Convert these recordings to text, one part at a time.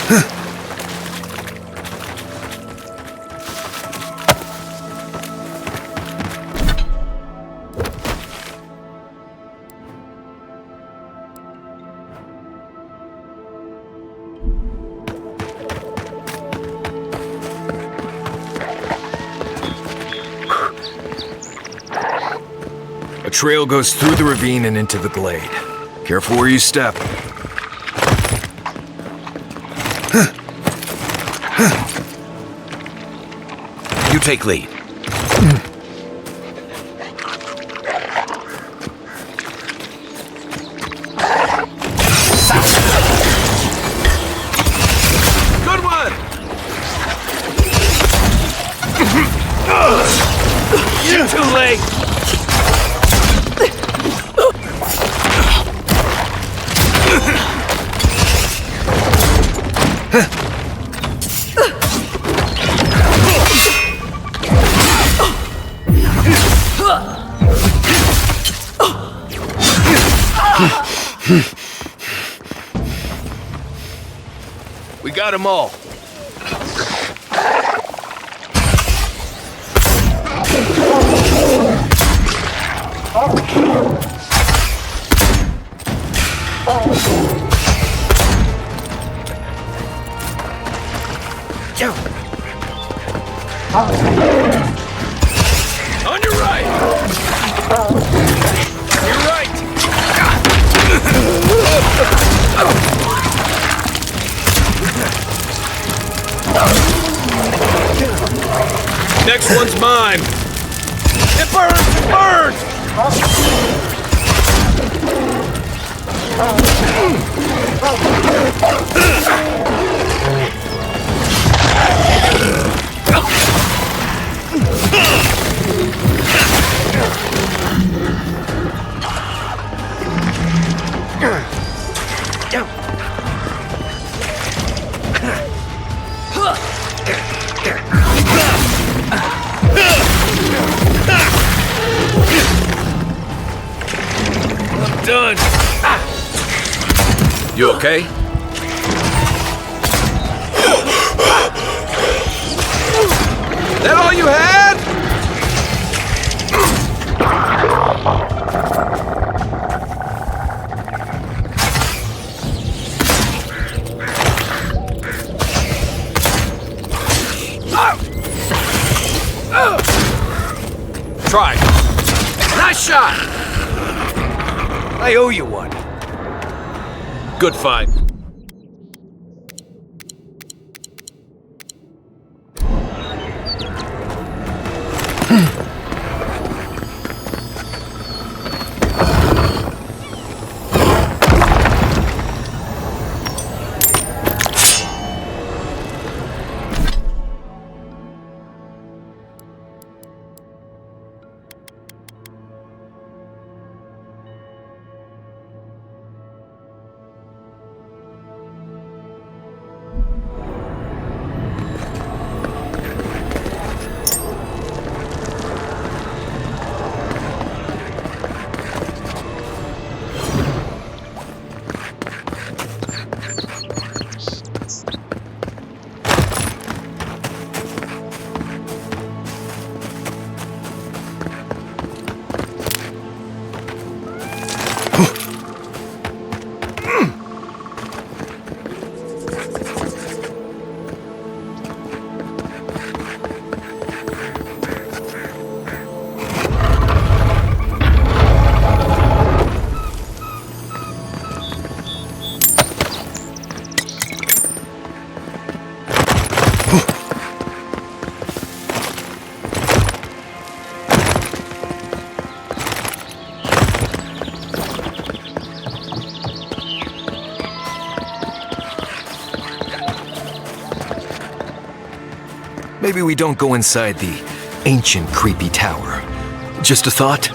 A trail goes through the ravine and into the glade. Careful where you step. You take lead. Good one! You're too late! We got them all. On your right! You're right! Next one's mine! It burns! It burns! I'm done. You okay? That all you had? Try. Nice shot! I owe you one. Good fight. Maybe we don't go inside the ancient creepy tower. Just a thought?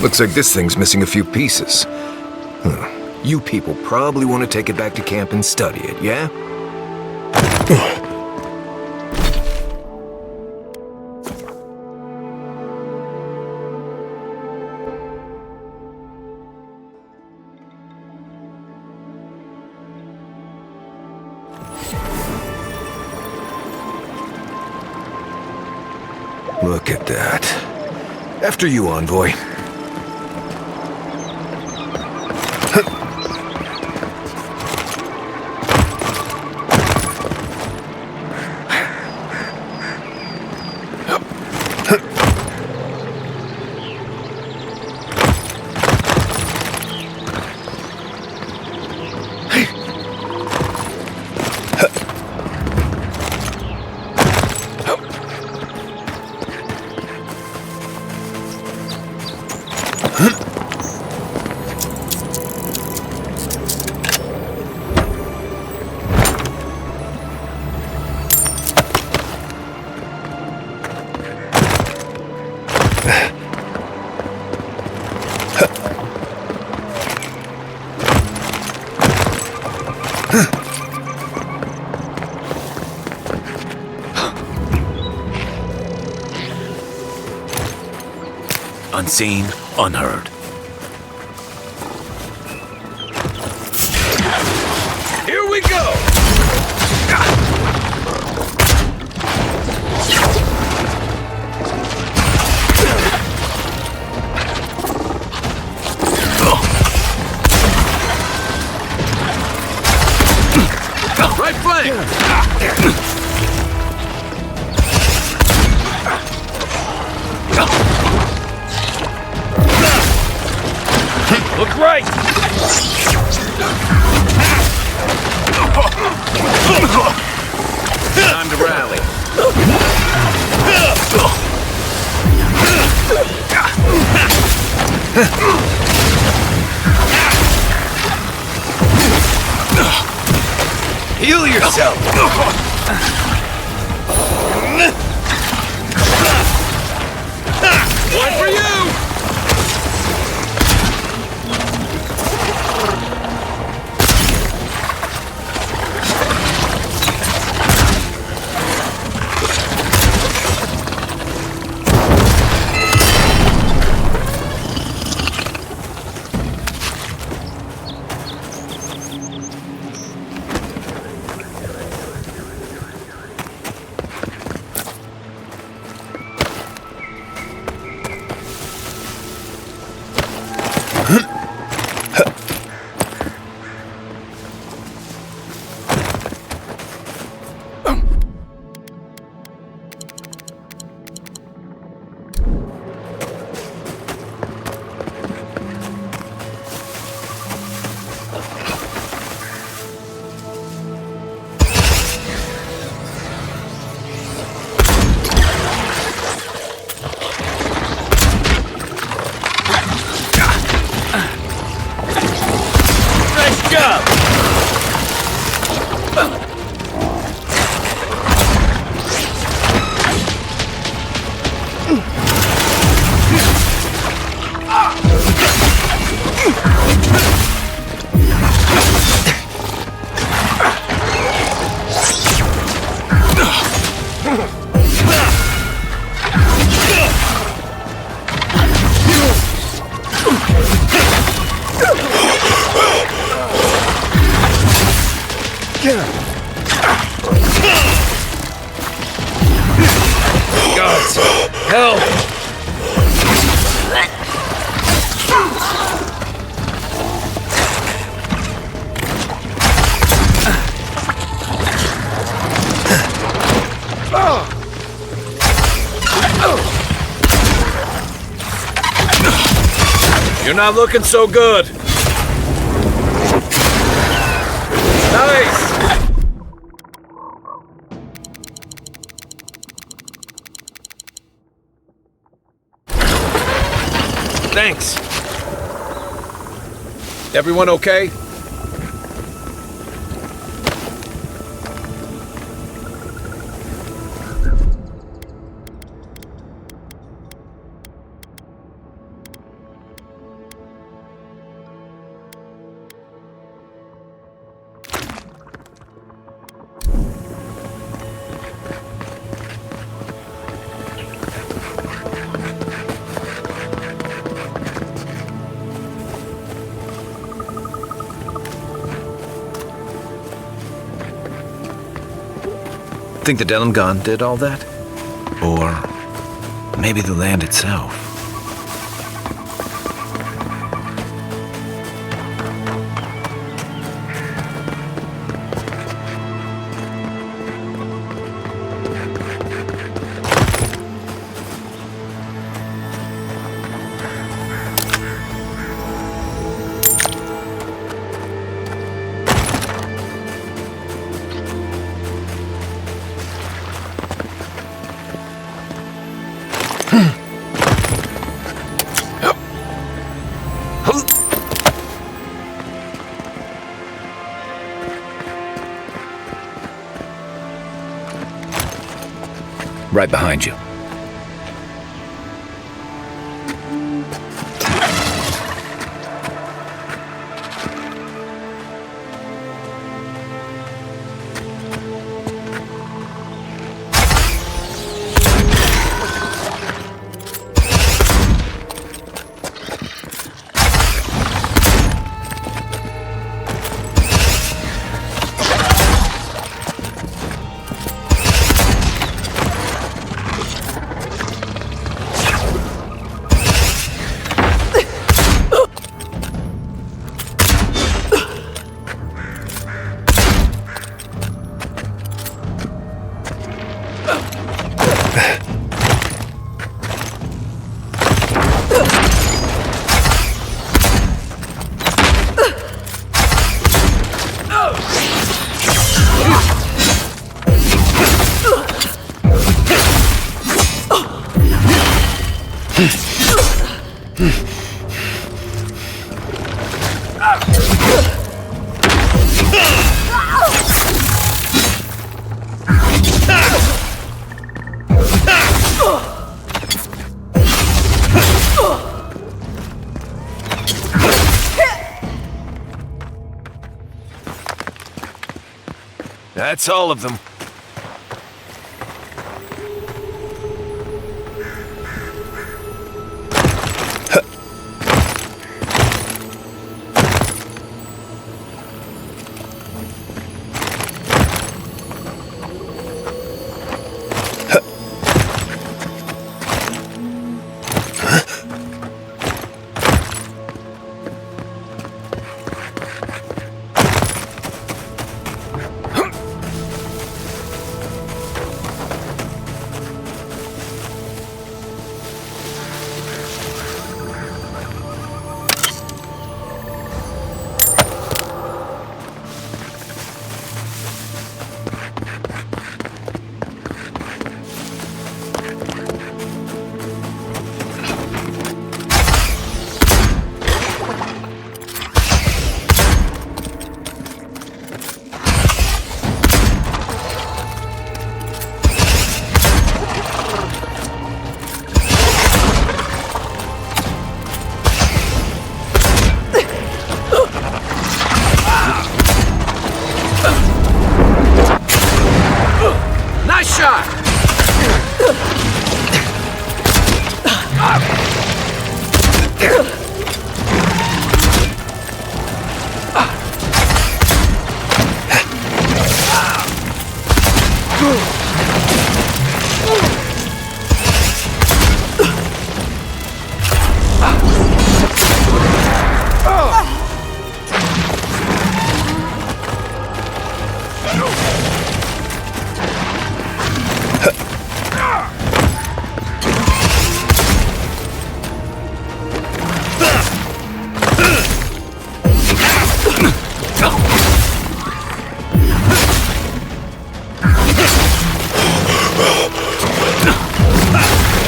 Looks like this thing's missing a few pieces. You people probably want to take it back to camp and study it, yeah? Look at that. After you, Envoy. Unseen, unheard. Here we go! Right flank! Look right! Time to rally. Heal yourself! One for you! Gods, help! You're not looking so good. Nice! Thanks. Everyone okay? Think the denim gun did all that? Or maybe the land itself? Right behind you. That's all of them.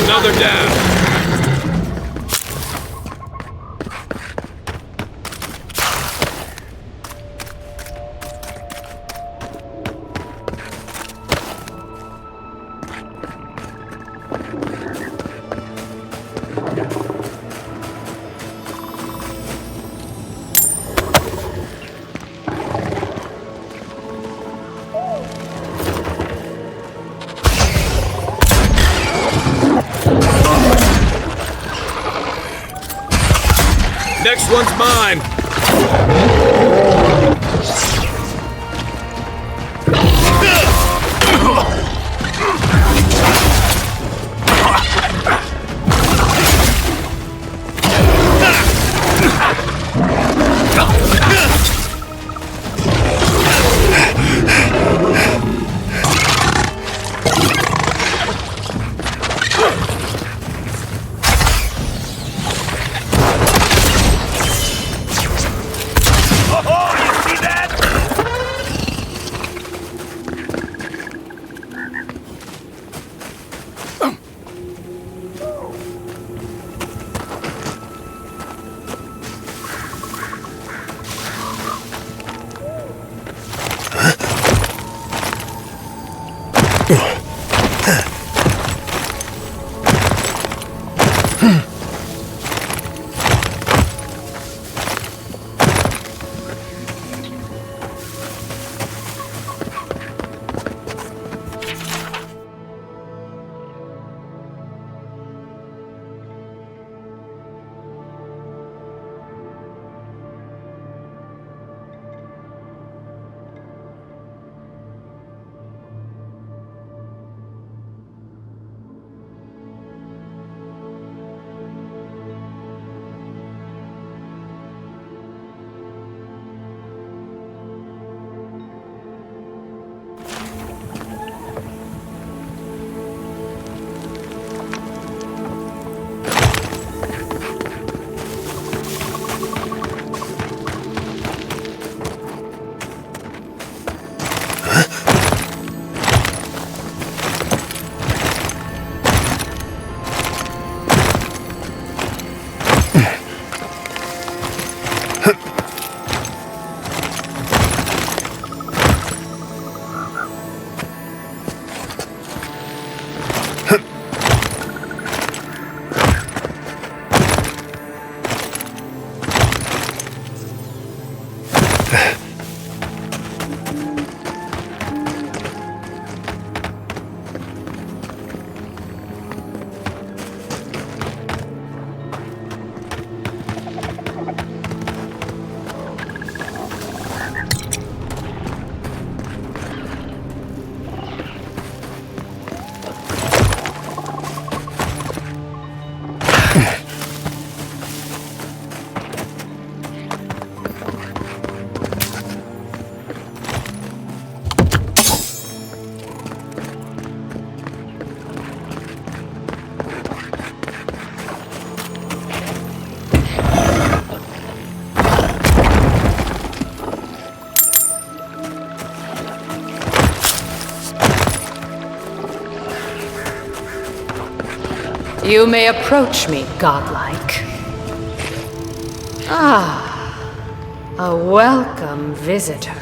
Another down. Next one's mine. You may approach me, godlike. Ah, a welcome visitor.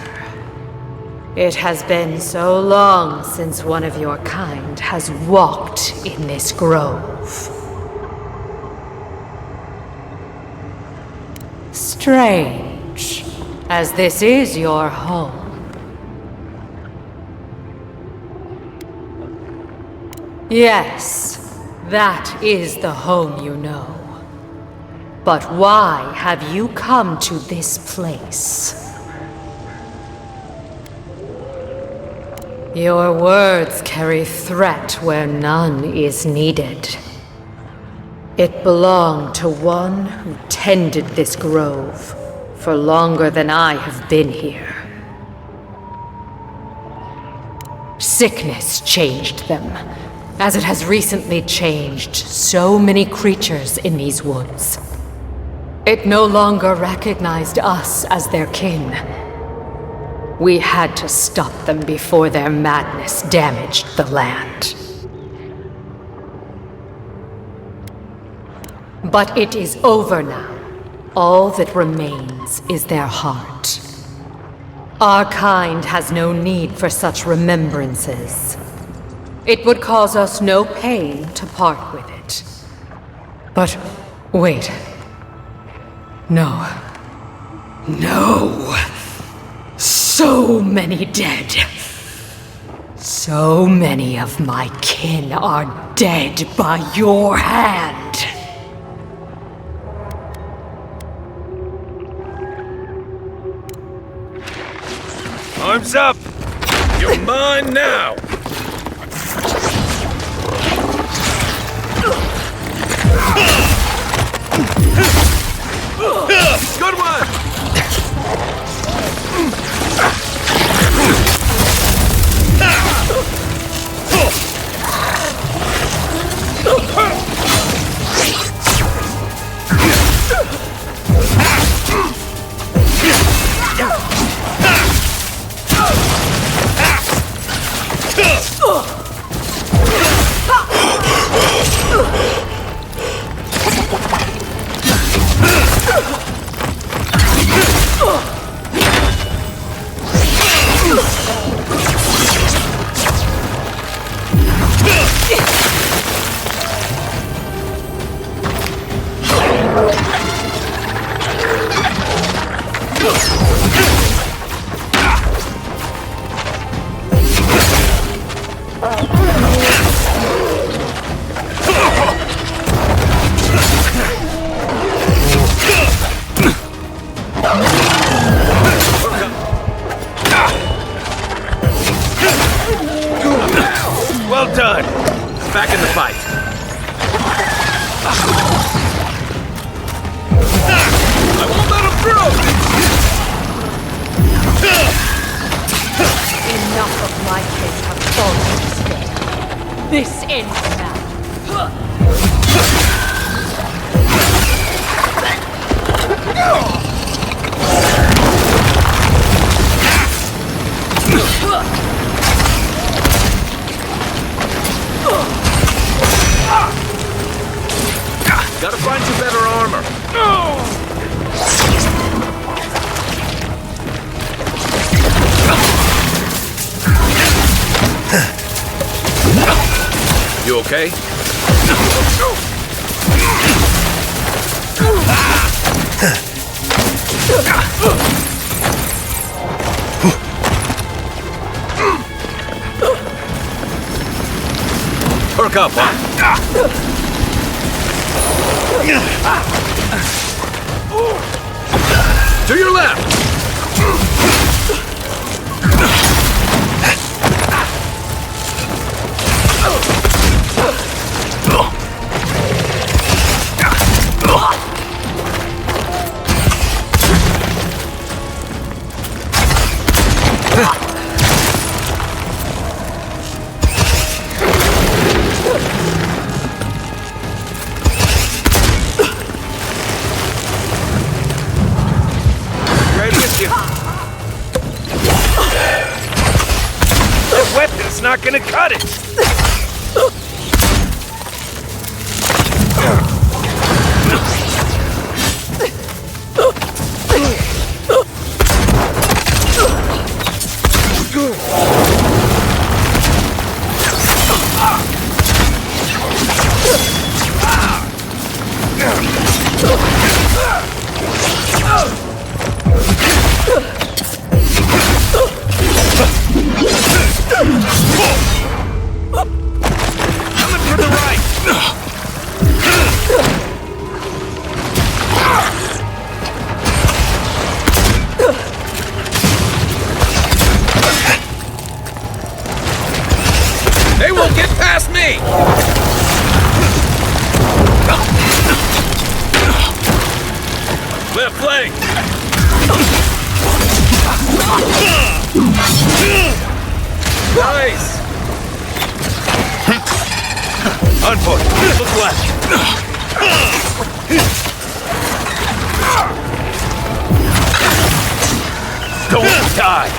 It has been so long since one of your kind has walked in this grove. Strange, as this is your home. Yes, that is the home you know. But why have you come to this place? Your words carry threat where none is needed. It belonged to one who tended this grove for longer than I have been here. Sickness changed them, as it has recently changed so many creatures in these woods. It no longer recognized us as their kin. We had to stop them before their madness damaged the land. But it is over now. All that remains is their heart. Our kind has no need for such remembrances. It would cause us no pain to part with it. But wait. No. No! So many dead. So many of my kin are dead by your hand. Arms up! You're mine now! Good one! Well done. Back in the fight. I won't let him through! Enough of my kids have fallen to despair. This ends now. Gotta find you better armor. You okay? Perk up, huh? To your left! That weapon's not gonna cut it! They won't get past me! Left leg! Nice! On foot! Look left! Don't die!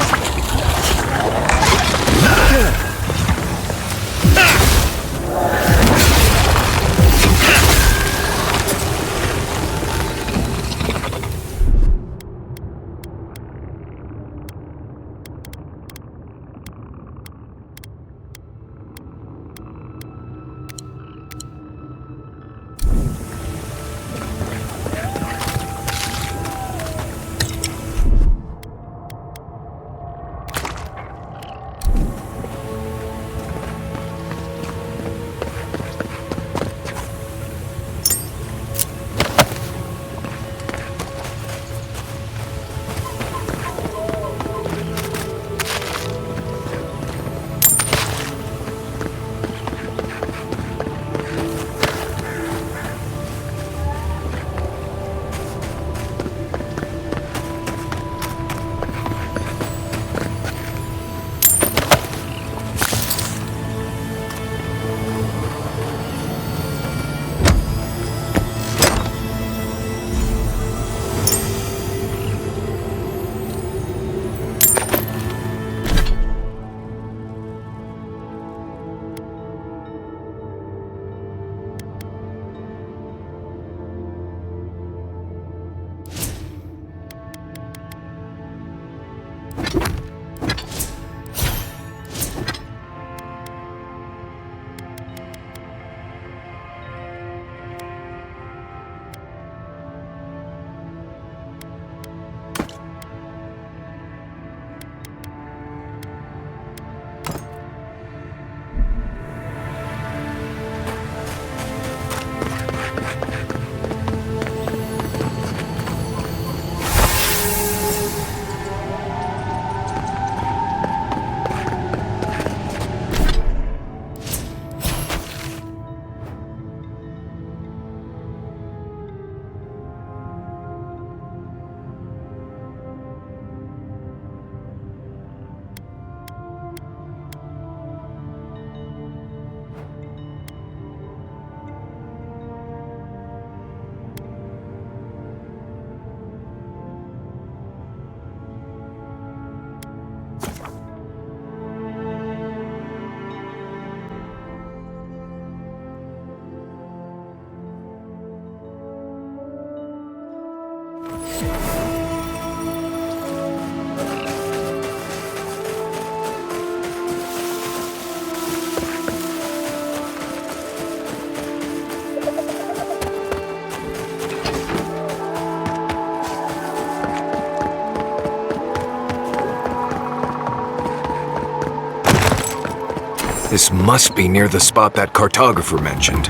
This must be near the spot that cartographer mentioned.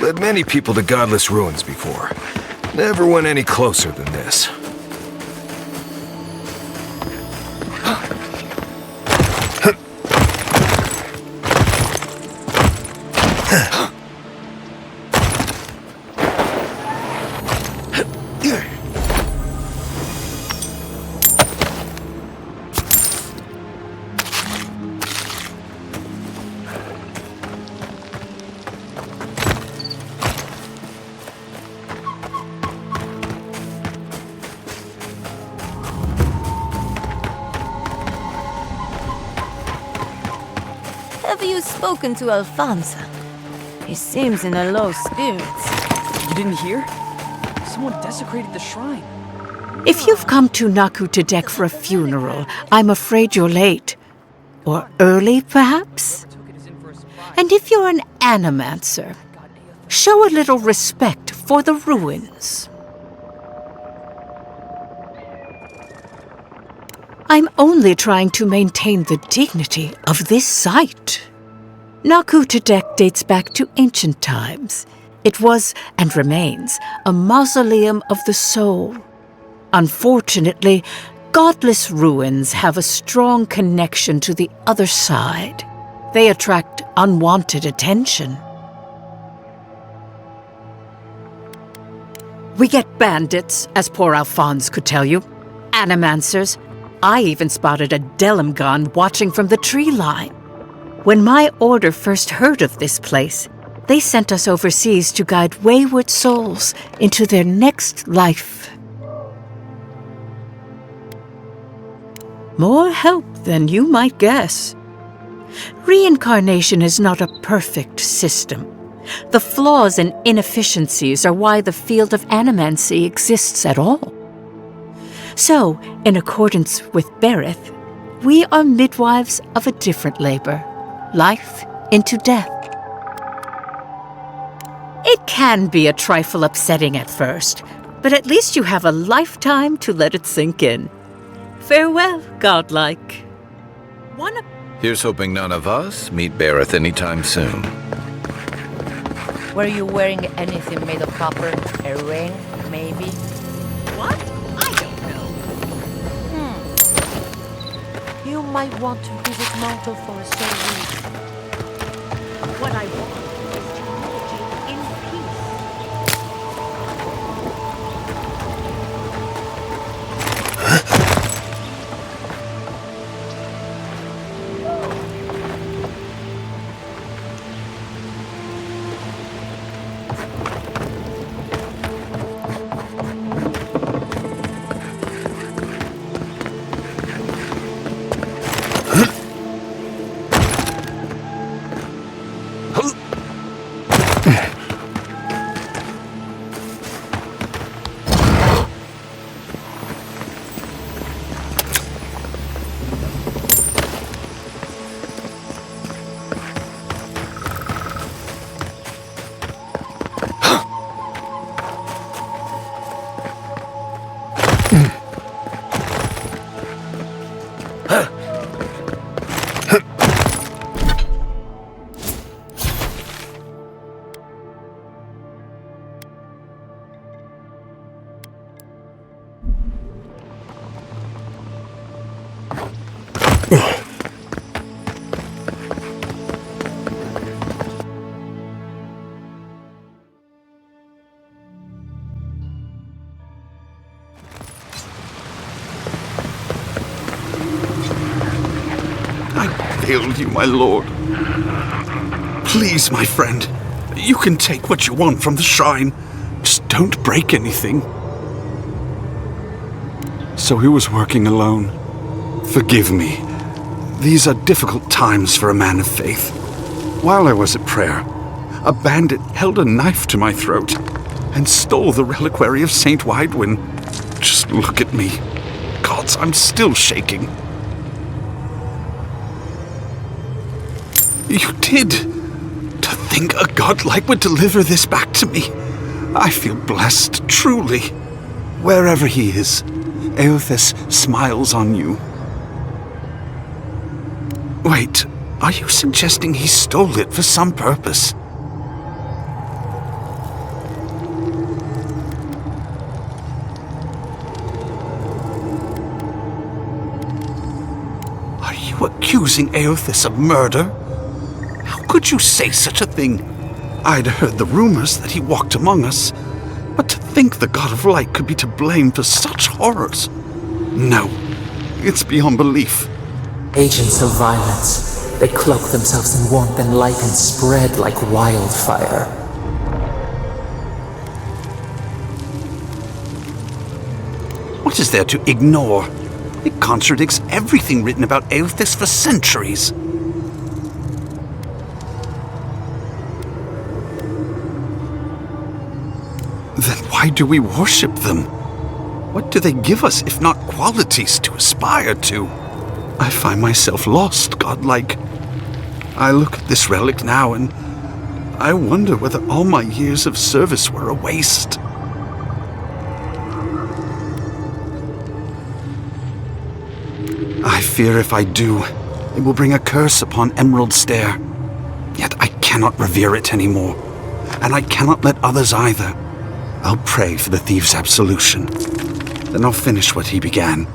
Led many people to godless ruins before. Never went any closer than this. Have you spoken to Alfonso? He seems in a low spirits. You didn't hear? Someone desecrated the shrine. If you've come to Nakutadek for a funeral, I'm afraid you're late. Or early, perhaps? And if you're an animancer, show a little respect for the ruins. I'm only trying to maintain the dignity of this site. Nakutadek dates back to ancient times. It was, and remains, a mausoleum of the soul. Unfortunately, godless ruins have a strong connection to the other side. They attract unwanted attention. We get bandits, as poor Alphonse could tell you. Animancers. I even spotted a Delimgon watching from the tree line. When my order first heard of this place, they sent us overseas to guide wayward souls into their next life. More help than you might guess. Reincarnation is not a perfect system. The flaws and inefficiencies are why the field of animancy exists at all. So, in accordance with Berith, we are midwives of a different labor, life into death. It can be a trifle upsetting at first, but at least you have a lifetime to let it sink in. Farewell, godlike. Here's hoping none of us meet Berith anytime soon. Were you wearing anything made of copper? A ring, maybe? What? I don't know. You might want to visit Monto for a service. What I want is to meditate in peace. Failed you, my lord. Please, my friend, you can take what you want from the shrine. Just don't break anything. So he was working alone. Forgive me. These are difficult times for a man of faith. While I was at prayer, a bandit held a knife to my throat and stole the reliquary of Saint Widwin. Just look at me. Gods, I'm still shaking. You did! To think a godlike would deliver this back to me. I feel blessed, truly. Wherever he is, Eothas smiles on you. Wait, are you suggesting he stole it for some purpose? Are you accusing Eothas of murder? How could you say such a thing? I'd heard the rumors that he walked among us, but to think the God of Light could be to blame for such horrors? No, it's beyond belief. Agents of violence. They cloak themselves in warmth and light and spread like wildfire. What is there to ignore? It contradicts everything written about Eothas for centuries. Then why do we worship them? What do they give us if not qualities to aspire to? I find myself lost, godlike. I look at this relic now and I wonder whether all my years of service were a waste. I fear if I do, it will bring a curse upon Emerald Stair. Yet I cannot revere it anymore, and I cannot let others either. I'll pray for the thief's absolution. Then I'll finish what he began.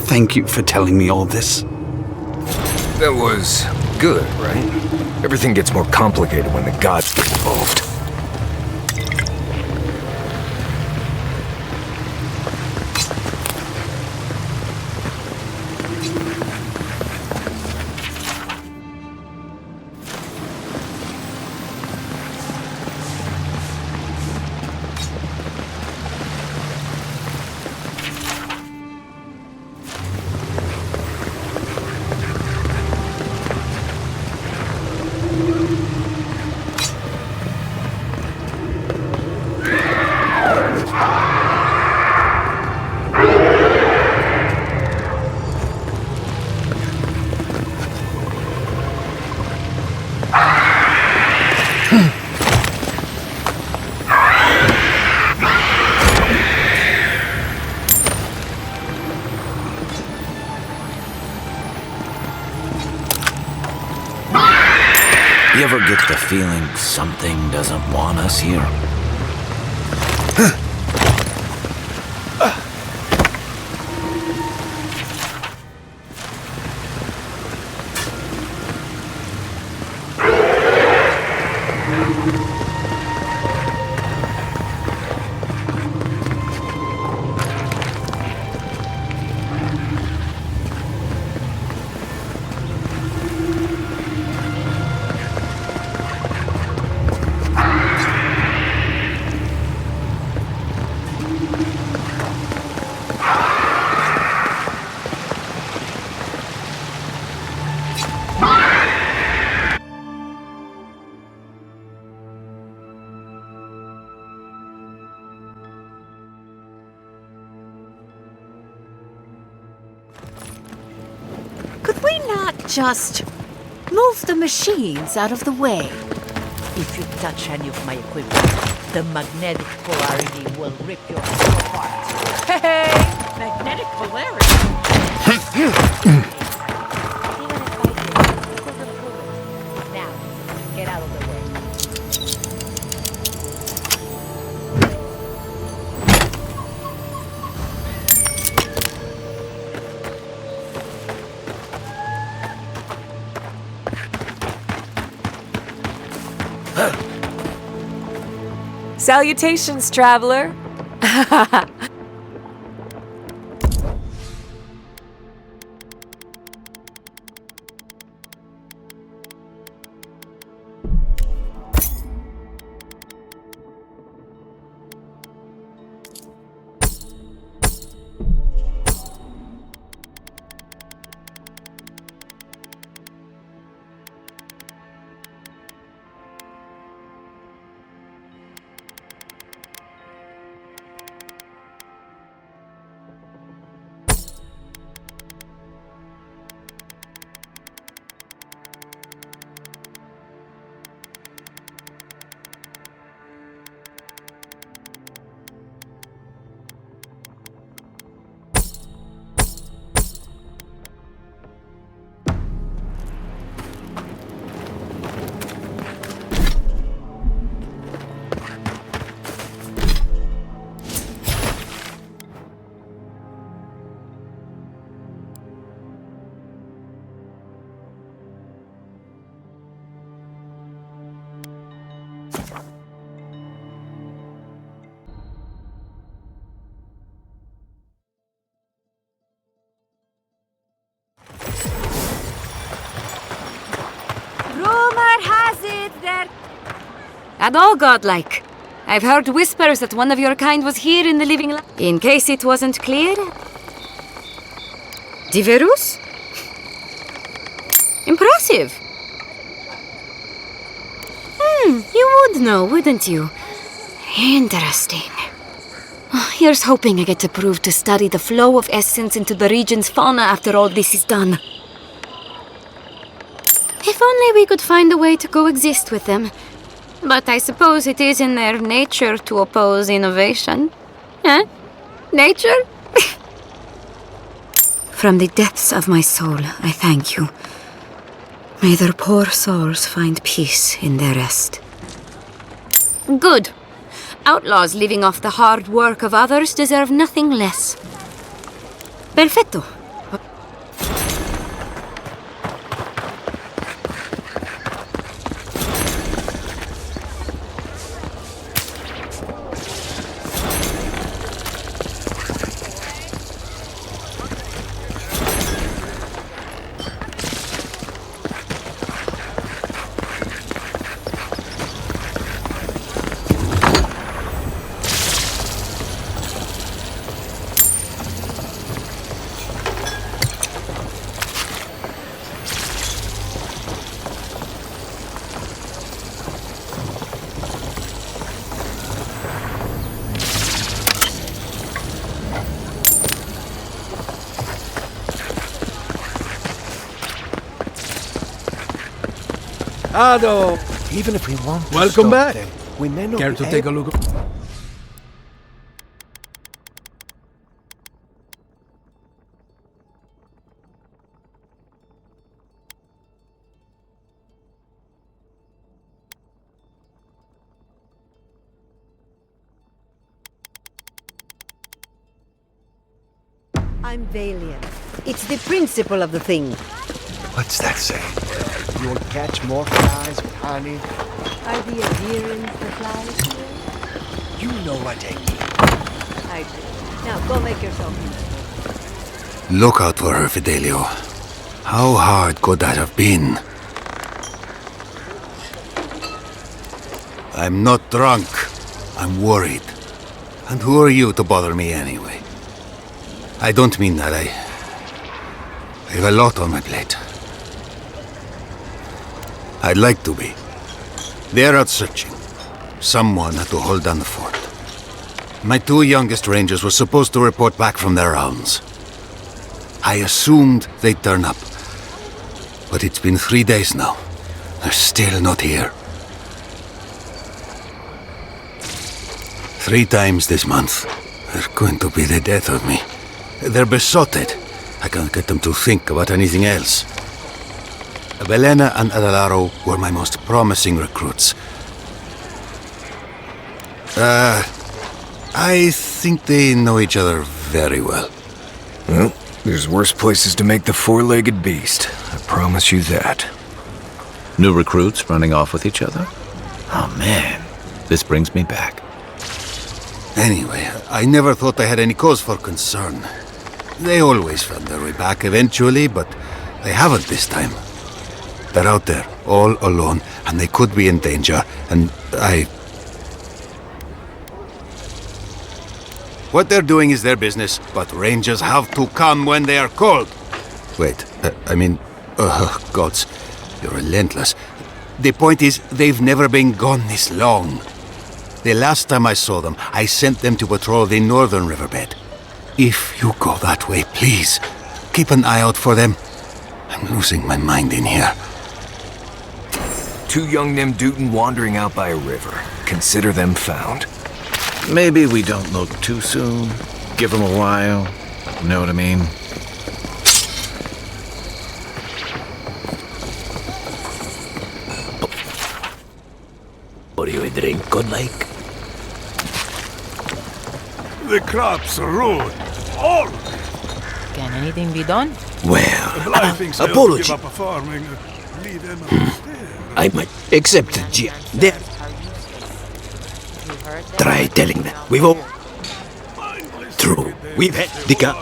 Thank you for telling me all this. That was good, right? Everything gets more complicated when the gods get involved. You ever get the feeling something doesn't want us here? Could we not just move the machines out of the way? If you touch any of my equipment, the magnetic polarity will rip your head apart. Hey! Magnetic polarity? Even if I did, it doesn't prove it. Now, get out of the way. Salutations, traveler. there? At all godlike. I've heard whispers that one of your kind was here in the living light. In case it wasn't clear. Diverus? Impressive. You would know, wouldn't you? Interesting. Here's hoping I get approved to study the flow of essence into the region's fauna after all this is done. If only we could find a way to coexist with them. But I suppose it is in their nature to oppose innovation. Huh? Nature? From the depths of my soul, I thank you. May their poor souls find peace in their rest. Good. Outlaws living off the hard work of others deserve nothing less. Perfetto. Ado! Even if we want to Welcome stop back. them, we may not Care be to take a look? I'm valiant. It's the principle of the thing. What's that say? You'll catch more flies with honey. Are the adherents the flies here? You know what I mean. I do. Now go make yourself useful. Look out for her, Fidelio. How hard could that have been? I'm not drunk. I'm worried. And who are you to bother me anyway? I don't mean that. I have a lot on my plate. I'd like to be. They're out searching. Someone had to hold down the fort. My two youngest rangers were supposed to report back from their rounds. I assumed they'd turn up. But it's been 3 days now. They're still not here. 3 times this month. They're going to be the death of me. They're besotted. I can't get them to think about anything else. Belena and Adalaro were my most promising recruits. I think they know each other very well. Well, there's worse places to make the four-legged beast. I promise you that. New recruits running off with each other? Oh man, this brings me back. Anyway, I never thought I had any cause for concern. They always found their way back eventually, but they haven't this time. They're out there, all alone, and they could be in danger, and What they're doing is their business, but rangers have to come when they are called. Wait, gods, you're relentless. The point is, they've never been gone this long. The last time I saw them, I sent them to patrol the northern riverbed. If you go that way, please, keep an eye out for them. I'm losing my mind in here. 2 young Nemdutin wandering out by a river. Consider them found. Maybe we don't look too soon. Give them a while. You know what I mean? What do you drink, good like? The crops are ruined. All of it. Can anything be done? Well, Apology. Give up farming, lead them upstairs. I might accept it. There. Try telling them. We've all... True. We've had the gun.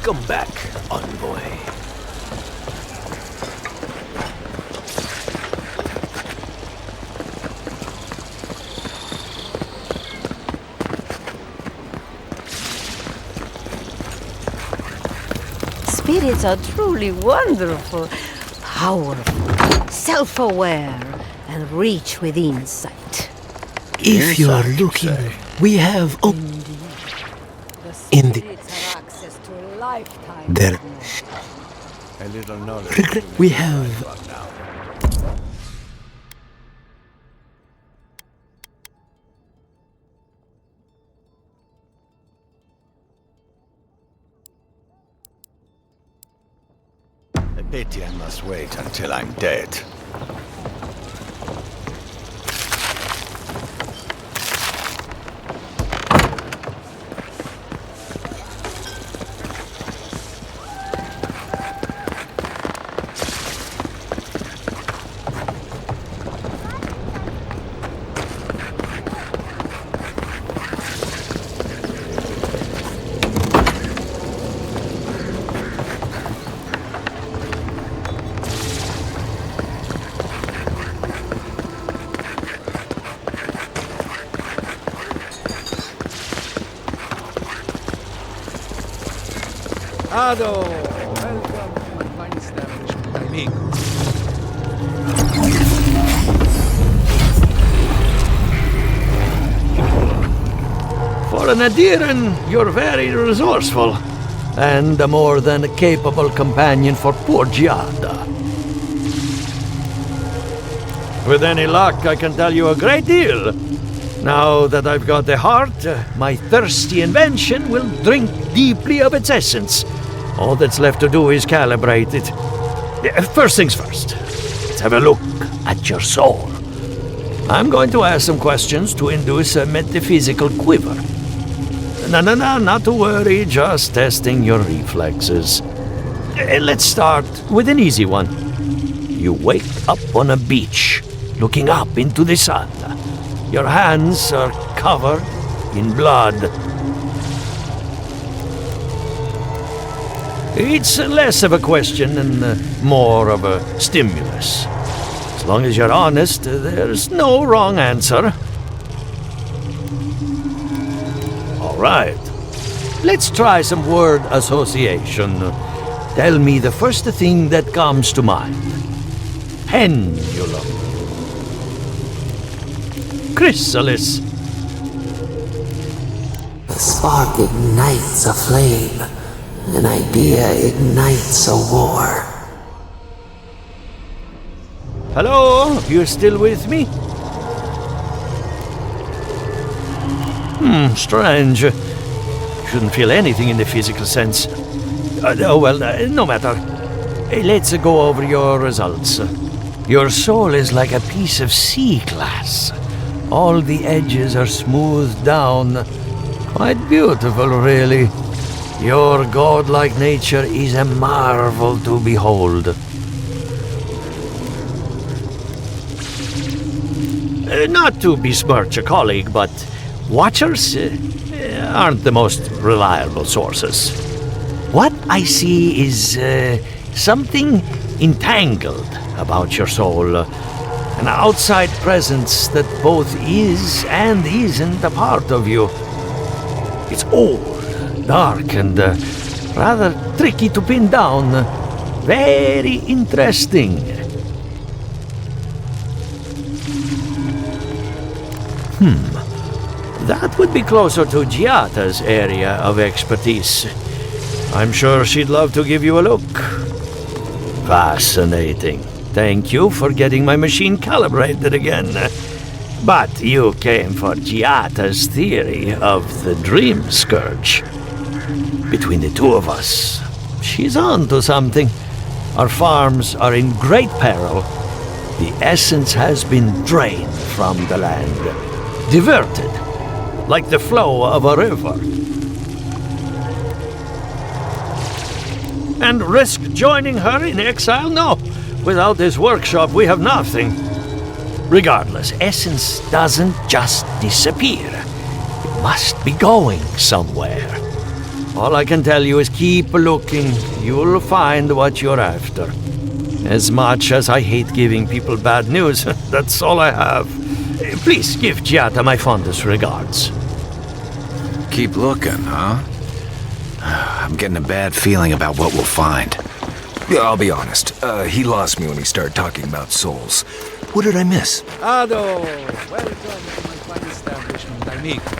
Welcome back, envoy. Spirits are truly wonderful, powerful, self-aware, and rich with insight. If you are looking, we have in the there. We have I pity I must wait until I'm dead. Ado, welcome to my fine establishment, amigo. For an Adiran, you're very resourceful, and a more than capable companion for poor Giada. With any luck, I can tell you a great deal. Now that I've got the heart, my thirsty invention will drink deeply of its essence. All that's left to do is calibrate it. First things first, let's have a look at your soul. I'm going to ask some questions to induce a metaphysical quiver. No, not to worry, just testing your reflexes. Let's start with an easy one. You wake up on a beach, looking up into the sun. Your hands are covered in blood. It's less of a question and more of a stimulus. As long as you're honest, there's no wrong answer. All right. Let's try some word association. Tell me the first thing that comes to mind. Pendulum. Chrysalis. A spark ignites a flame. An idea ignites a war. Hello? You still with me? Strange. Shouldn't feel anything in the physical sense. No matter. Let's go over your results. Your soul is like a piece of sea glass. All the edges are smoothed down. Quite beautiful, really. Your godlike nature is a marvel to behold. Not to besmirch a colleague, but watchers aren't the most reliable sources. What I see is something entangled about your soul. An outside presence that both is and isn't a part of you. It's old, dark, and rather tricky to pin down. Very interesting. That would be closer to Giata's area of expertise. I'm sure she'd love to give you a look. Fascinating. Thank you for getting my machine calibrated again. But you came for Giata's theory of the dream scourge. Between the two of us, she's on to something. Our farms are in great peril. The essence has been drained from the land, diverted, like the flow of a river. And risk joining her in exile? No. Without this workshop, we have nothing. Regardless, essence doesn't just disappear. It must be going somewhere. all I can tell you is keep looking. You'll find what you're after. As much as I hate giving people bad news, that's all I have. Please give Giata my fondest regards. Keep looking, huh? I'm getting a bad feeling about what we'll find. Yeah, I'll be honest. He lost me when he started talking about souls. What did I miss? Ado, welcome to my fine establishment, amigo.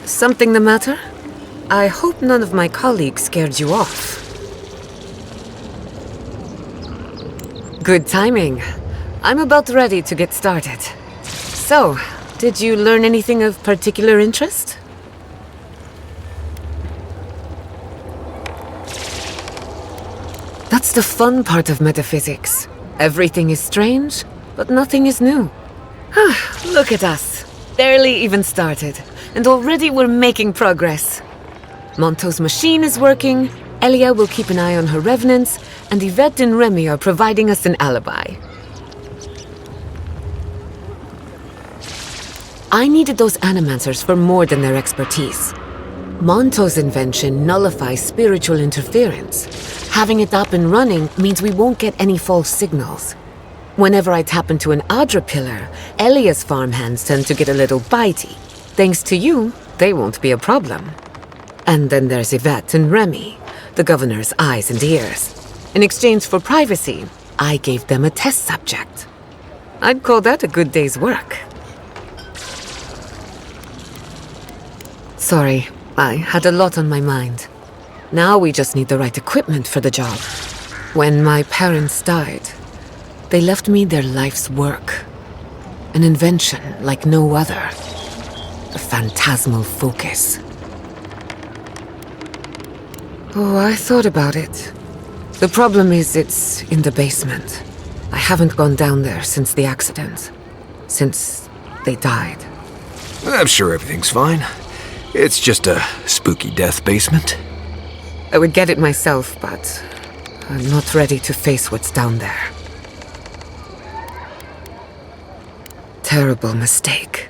Something the matter? I hope none of my colleagues scared you off. Good timing. I'm about ready to get started. So, did you learn anything of particular interest? That's the fun part of metaphysics. Everything is strange, but nothing is new. Look at us. Barely even started, and already we're making progress. Monto's machine is working, Elia will keep an eye on her revenants, and Yvette and Remy are providing us an alibi. I needed those animancers for more than their expertise. Monto's invention nullifies spiritual interference. Having it up and running means we won't get any false signals. Whenever I tap into an Adra pillar, Elia's farmhands tend to get a little bitey. Thanks to you, they won't be a problem. And then there's Yvette and Remy, the governor's eyes and ears. In exchange for privacy, I gave them a test subject. I'd call that a good day's work. Sorry, I had a lot on my mind. Now we just need the right equipment for the job. When my parents died, they left me their life's work. An invention like no other. The phantasmal focus. Oh, I thought about it. The problem is it's in the basement. I haven't gone down there since the accident. Since they died. I'm sure everything's fine. It's just a spooky death basement. I would get it myself, but I'm not ready to face what's down there. Terrible mistake.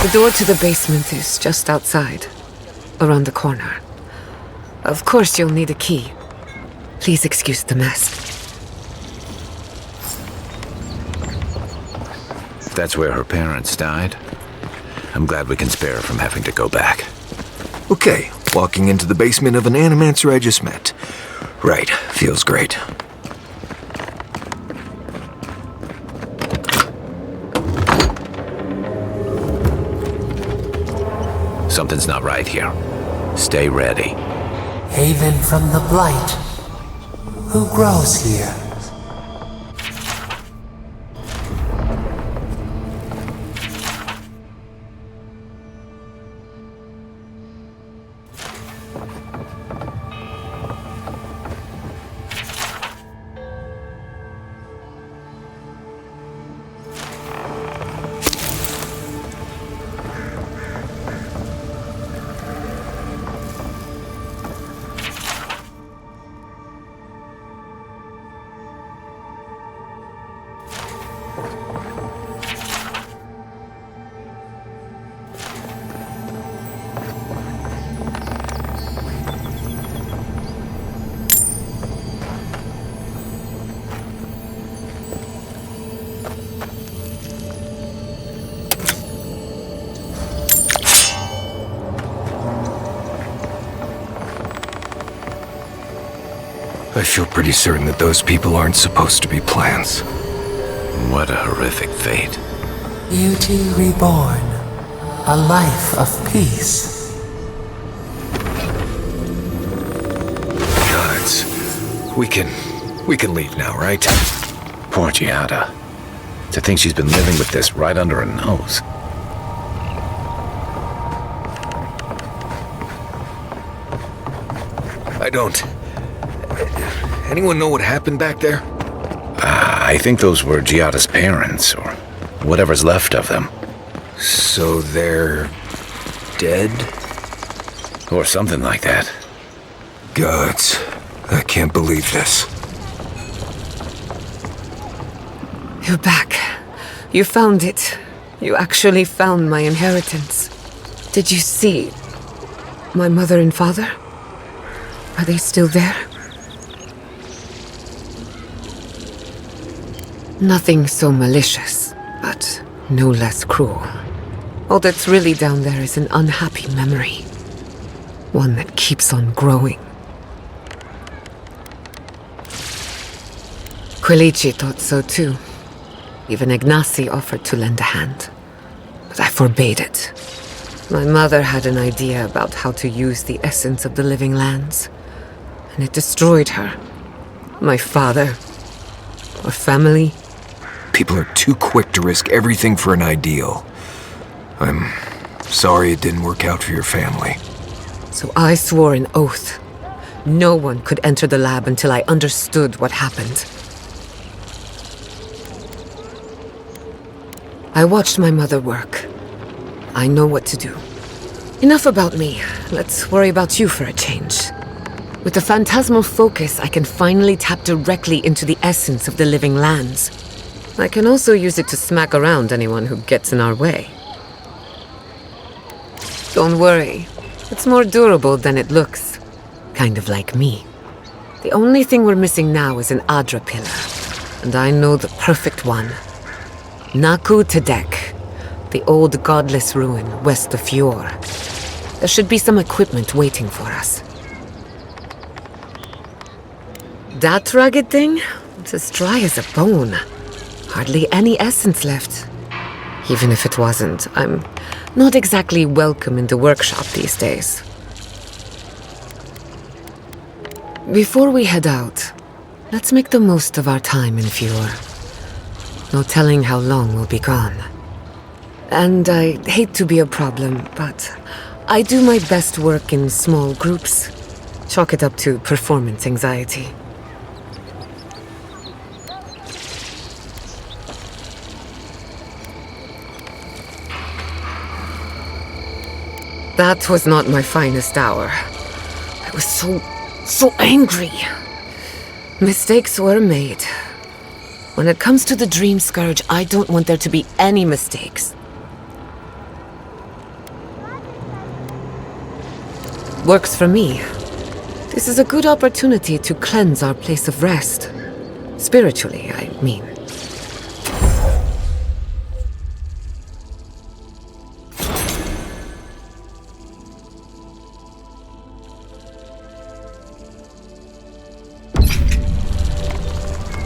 The door to the basement is just outside, around the corner. Of course you'll need a key. Please excuse the mess. If that's where her parents died, I'm glad we can spare her from having to go back. Okay, walking into the basement of an Animancer I just met. Right, feels great. Something's not right here. Stay ready. Haven from the blight. Who grows here? I feel pretty certain that those people aren't supposed to be plants. What a horrific fate. Beauty reborn. A life of peace. Gods. We can leave now, right? Poor Giada. To think she's been living with this right under her nose. I don't. Anyone know what happened back there? I think those were Giada's parents, or whatever's left of them. So they're dead? Or something like that. Gods. I can't believe this. You're back. You found it. You actually found my inheritance. Did you see my mother and father? Are they still there? Nothing so malicious, but no less cruel. All that's really down there is an unhappy memory. One that keeps on growing. Quilici thought so too. Even Ignacy offered to lend a hand. But I forbade it. My mother had an idea about how to use the essence of the living lands. And it destroyed her. My father. Our family. People are too quick to risk everything for an ideal. I'm sorry it didn't work out for your family. So I swore an oath. No one could enter the lab until I understood what happened. I watched my mother work. I know what to do. Enough about me. Let's worry about you for a change. With the phantasmal focus, I can finally tap directly into the essence of the living lands. I can also use it to smack around anyone who gets in our way. Don't worry. It's more durable than it looks. Kind of like me. The only thing we're missing now is an Adra pillar. And I know the perfect one. Naku Tedek, the old godless ruin west of Fior. There should be some equipment waiting for us. That rugged thing? It's as dry as a bone. Hardly any essence left. Even if it wasn't, I'm not exactly welcome in the workshop these days. Before we head out, let's make the most of our time in Fior. No telling how long we'll be gone. And I hate to be a problem, but I do my best work in small groups. Chalk it up to performance anxiety. That was not my finest hour. I was so angry. Mistakes were made. When it comes to the Dream Scourge, I don't want there to be any mistakes. Works for me. This is a good opportunity to cleanse our place of rest. Spiritually, I mean.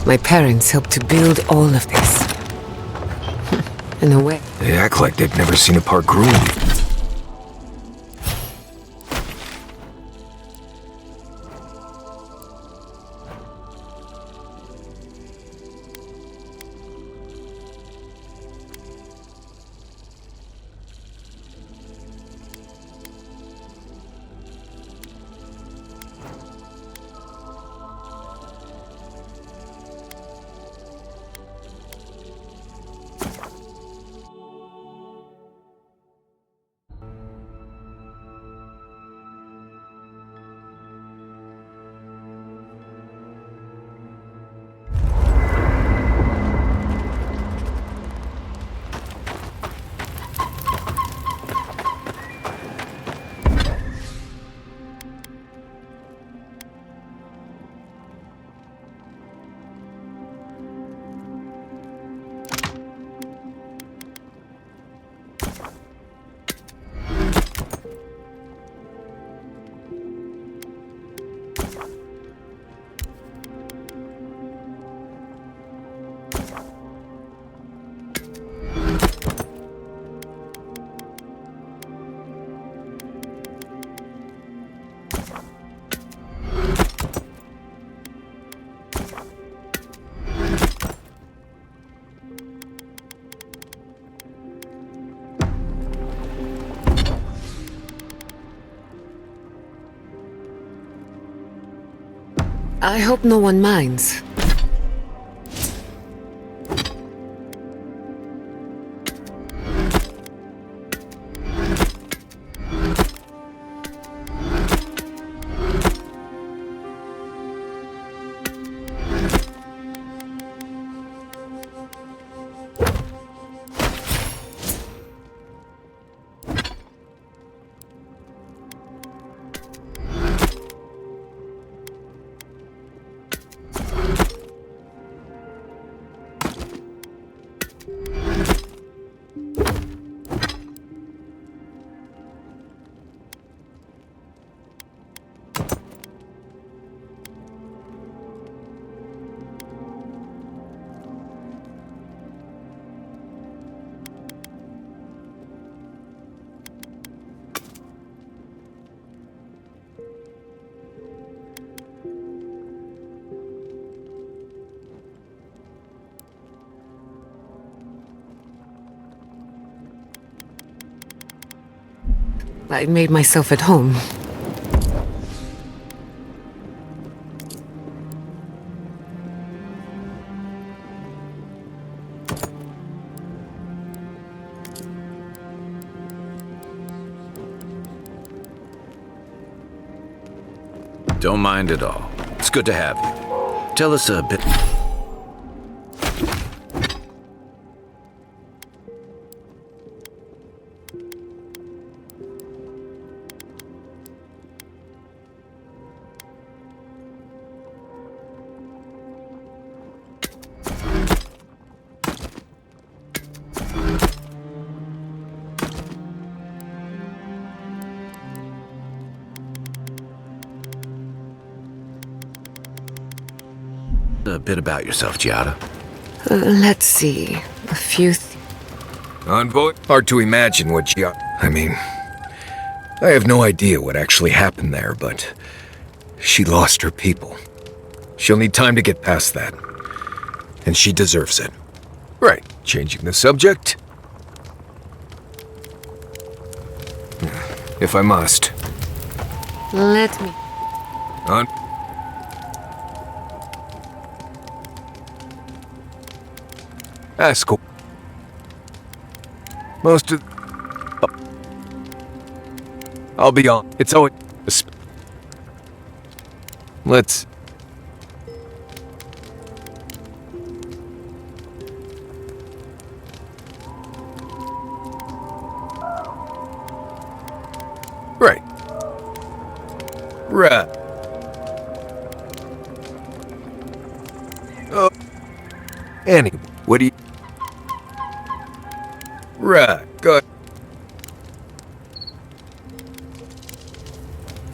My parents helped to build all of this. In a way. They act like they've never seen a park ruined. I hope no one minds. I made myself at home. Don't mind at all. It's good to have you. Tell us a bit. A bit about yourself, Giada. Let's see. A few Envoy? Hard to imagine what I mean, I have no idea what actually happened there, but she lost her people. She'll need time to get past that. And she deserves it. Right, changing the subject? If I must. Let me... Ask. Most of... I'll be on. It's always... Let's... Right. Right. Oh. Annie, what do you... Right, good.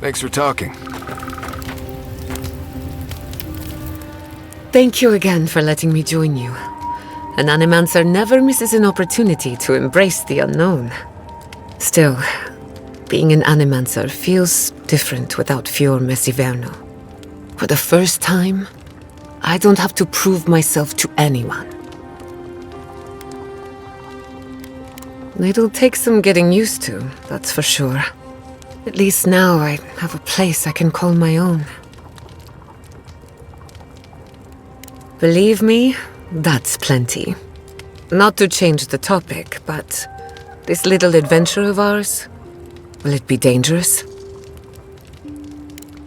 Thanks for talking. Thank you again for letting me join you. An Animancer never misses an opportunity to embrace the unknown. Still, being an Animancer feels different without Fior Mesiverno. For the first time, I don't have to prove myself to anyone. It'll take some getting used to, that's for sure. At least now I have a place I can call my own. Believe me, that's plenty. Not to change the topic, but this little adventure of ours, will it be dangerous?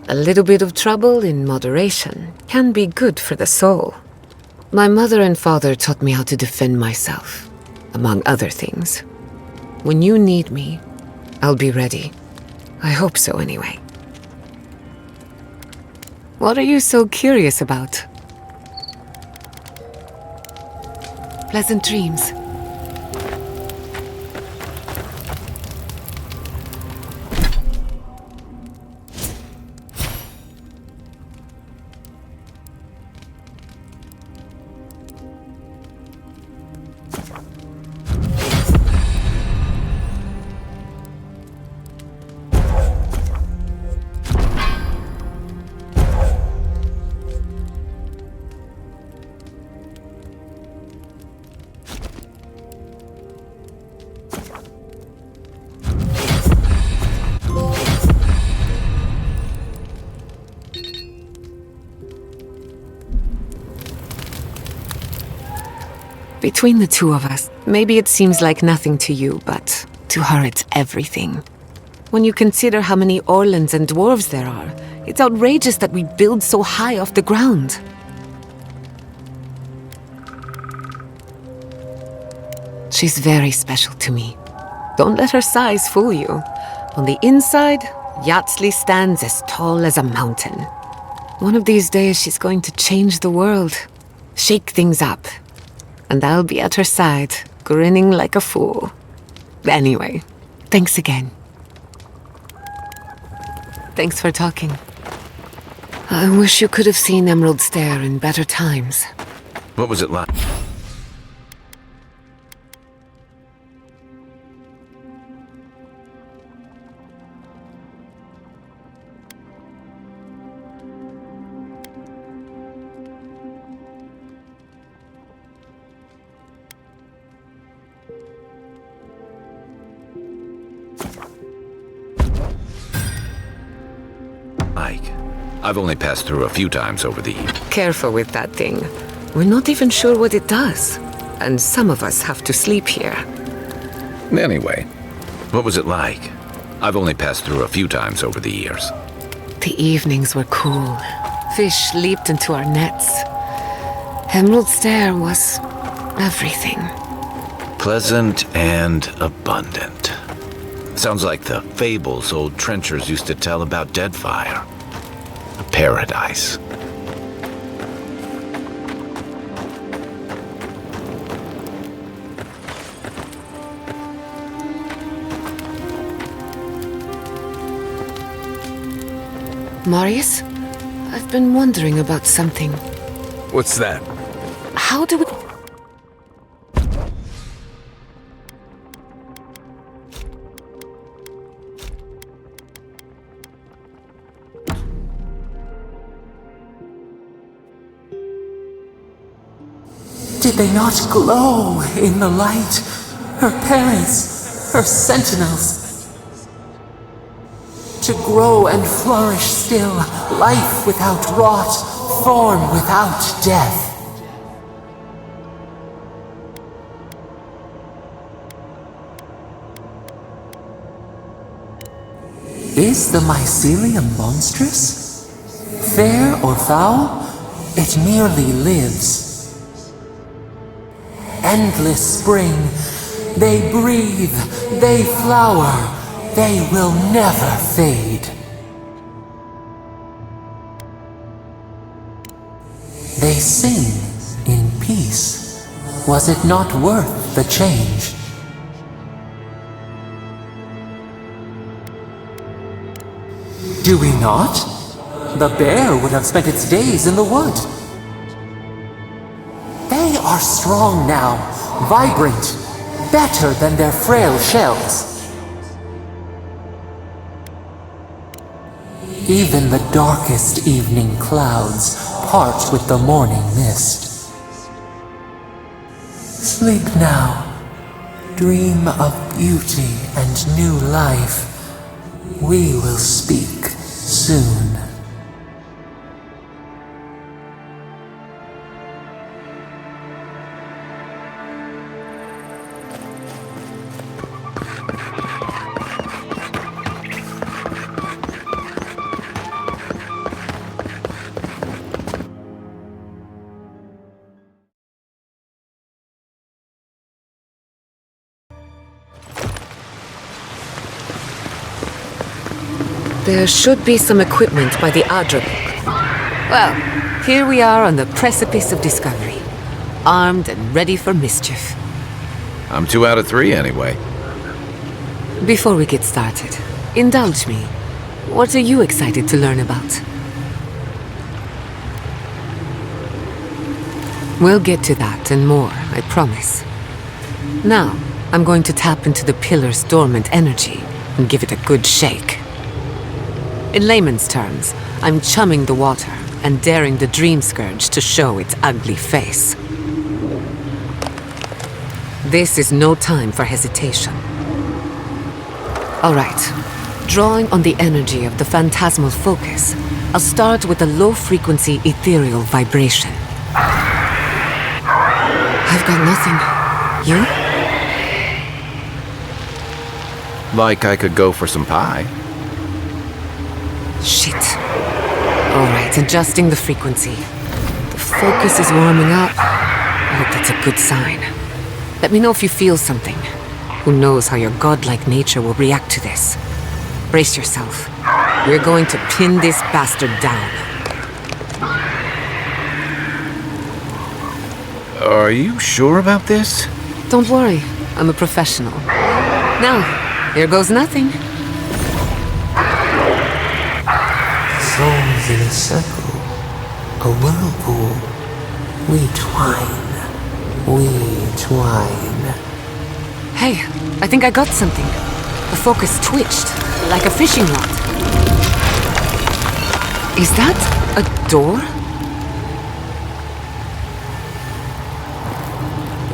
A little bit of trouble in moderation can be good for the soul. My mother and father taught me how to defend myself, among other things. When you need me, I'll be ready. I hope so, anyway. What are you so curious about? Pleasant dreams. Between the two of us, maybe it seems like nothing to you, but to her it's everything. When you consider how many Orlans and dwarves there are, it's outrageous that we build so high off the ground. She's very special to me. Don't let her size fool you. On the inside, Yatsley stands as tall as a mountain. One of these days she's going to change the world, shake things up. And I'll be at her side, grinning like a fool. Anyway, thanks again. Thanks for talking. I wish you could have seen Emerald Stair in better times. What was it like? I've only passed through a few times over the years. Careful with that thing. We're not even sure what it does. And some of us have to sleep here. Anyway, what was it like? I've only passed through a few times over the years. The evenings were cool. Fish leaped into our nets. Emerald Stair was everything. Pleasant and abundant. Sounds like the fables old trenchers used to tell about Deadfire. A paradise. Marius, I've been wondering about something. What's that? How do we... Did they not glow in the light? Her parents, her sentinels. To grow and flourish still, life without rot, form without death. Is the mycelium monstrous? Fair or foul, it merely lives. Endless spring, they breathe, they flower, they will never fade. They sing in peace. Was it not worth the change? Do we not? The bear would have spent its days in the wood. They are strong now, vibrant, better than their frail shells. Even the darkest evening clouds part with the morning mist. Sleep now, dream of beauty and new life. We will speak soon. There should be some equipment by the Adra. Well, here we are on the precipice of discovery. Armed and ready for mischief. I'm 2 out of 3 anyway. Before we get started, indulge me. What are you excited to learn about? We'll get to that and more, I promise. Now, I'm going to tap into the pillar's dormant energy and give it a good shake. In layman's terms, I'm chumming the water and daring the dream scourge to show its ugly face. This is no time for hesitation. All right, drawing on the energy of the phantasmal focus, I'll start with a low-frequency ethereal vibration. I I've got nothing. You? Like I could go for some pie. Shit. Alright, adjusting the frequency. The focus is warming up. I hope that's a good sign. Let me know if you feel something. Who knows how your godlike nature will react to this. Brace yourself. We're going to pin this bastard down. Are you sure about this? Don't worry, I'm a professional. Now, here goes nothing. Souls in a circle, a whirlpool. We twine, we twine. Hey, I think I got something. The focus twitched, like a fishing rod. Is that a door?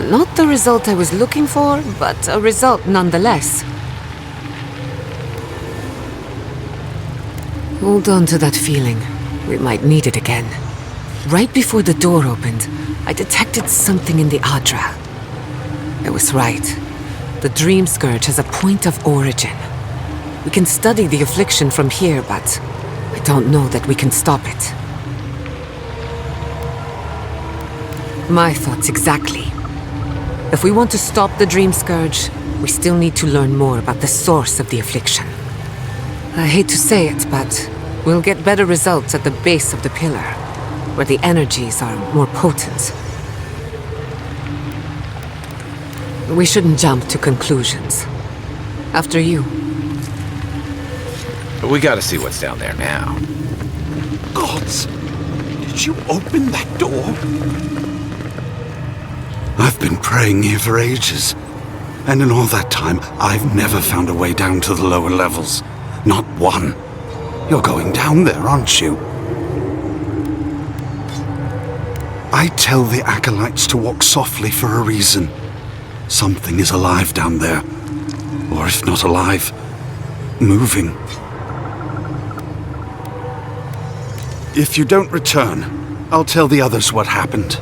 Not the result I was looking for, but a result nonetheless. Hold on to that feeling. We might need it again. Right before the door opened, I detected something in the Adra. I was right. The Dream Scourge has a point of origin. We can study the affliction from here, but I don't know that we can stop it. My thoughts exactly. If we want to stop the Dream Scourge, we still need to learn more about the source of the affliction. I hate to say it, but we'll get better results at the base of the pillar, where the energies are more potent. We shouldn't jump to conclusions. After you. We gotta see what's down there now. Gods! Did you open that door? I've been praying here for ages. And in all that time, I've never found a way down to the lower levels. Not one. You're going down there, aren't you? I tell the acolytes to walk softly for a reason. Something is alive down there. Or if not alive, moving. If you don't return, I'll tell the others what happened.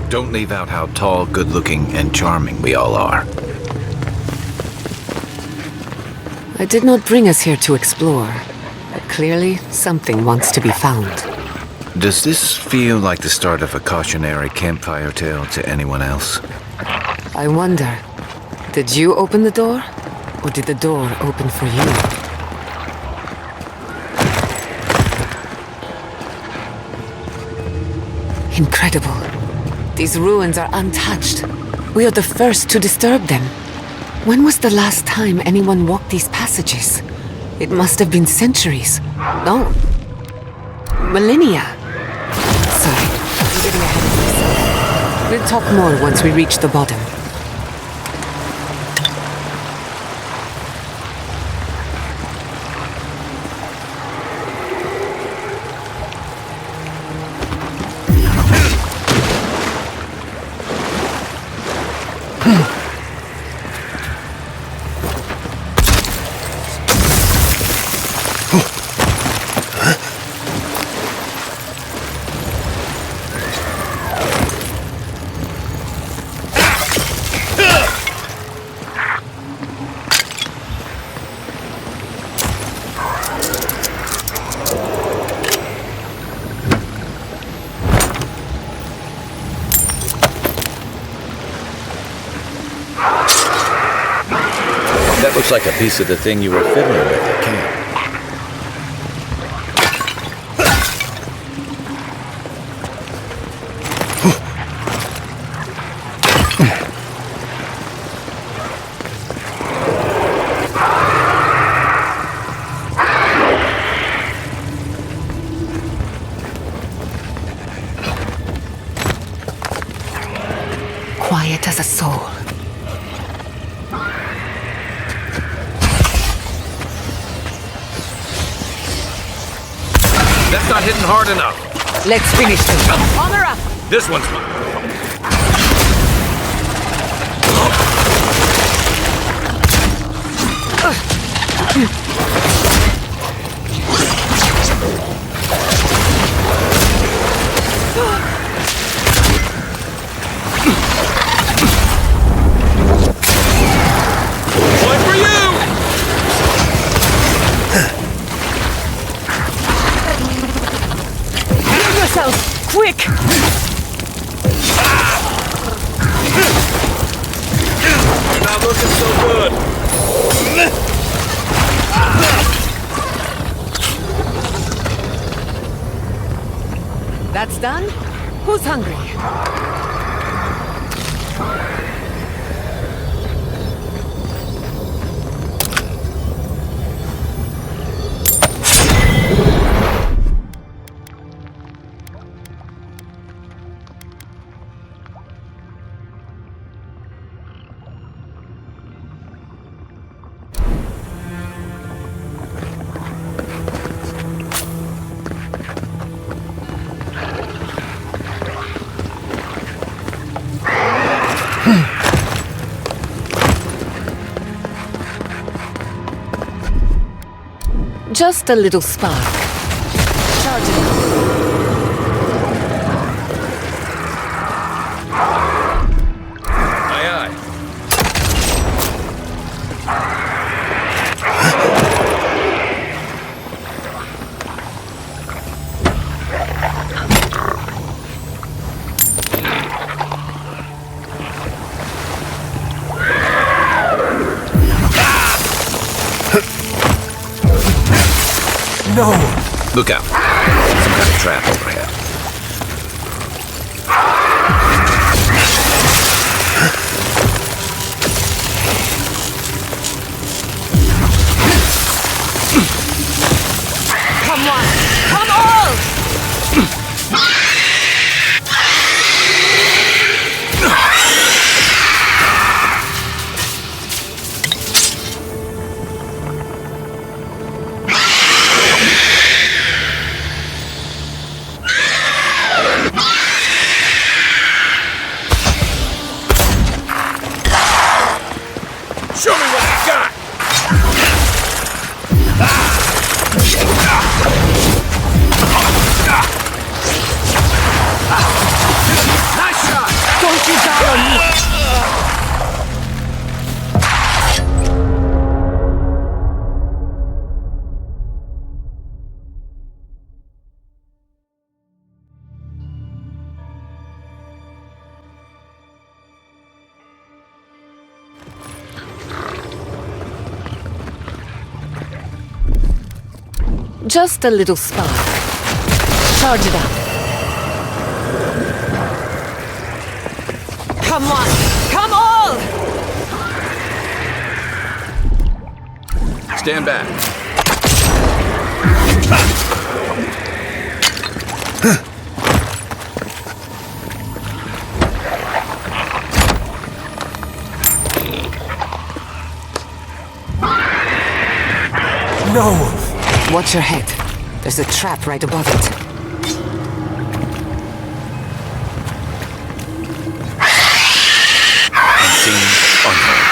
Don't leave out how tall, good-looking, and charming we all are. I did not bring us here to explore, but clearly something wants to be found. Does this feel like the start of a cautionary campfire tale to anyone else? I wonder, did you open the door? Or did the door open for you? Incredible. These ruins are untouched. We are the first to disturb them. When was the last time anyone walked these passages? It must have been centuries. No. Millennia. Sorry, I'm getting ahead of myself. We'll talk more once we reach the bottom. That looks like a piece of the thing you were fiddling with at camp. Quiet as a soul. That's not hitting hard enough. Let's finish this. Honor up! This one's mine. quick! Not looking so good. That's done? Who's hungry? Just a little spark. Charge it up. Aye, aye. No! Look out. Some kind of trap overhead. Come on! Come on! Show me what you got! Nice shot! Don't you die on me! Just a little spark. Charge it up. Come on! Come on! Stand back. No! Watch your head. There's a trap right above it. Unseen, unheard.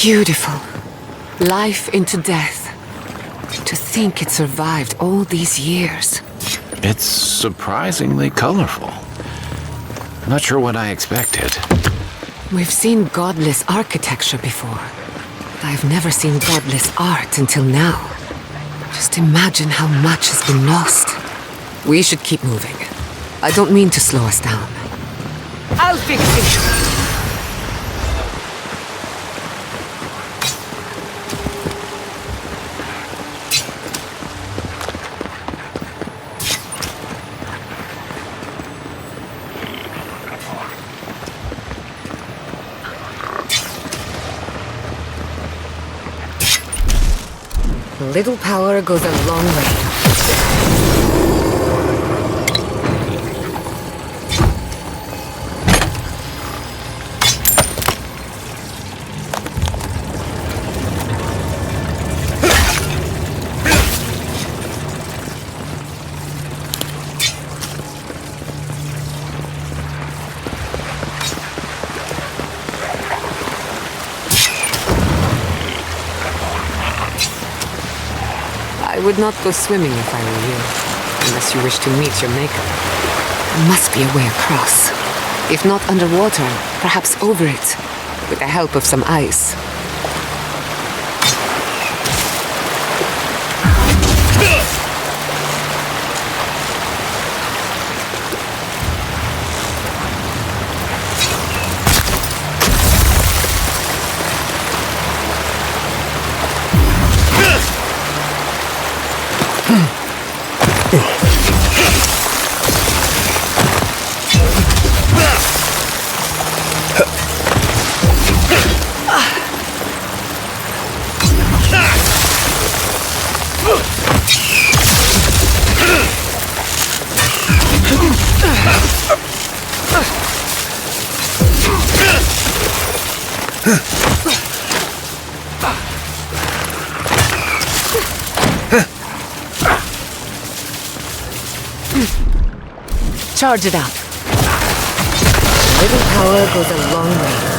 Beautiful. Life into death. To think it survived all these years. It's surprisingly colorful. Not sure what I expected. We've seen godless architecture before. I've never seen godless art until now. Just imagine how much has been lost. We should keep moving. I don't mean to slow us down. I'll fix it! A little power goes a long way. I would not go swimming if I were you, unless you wish to meet your maker. There must be a way across. If not underwater, perhaps over it, with the help of some ice. Charge it up. A little power goes a long way.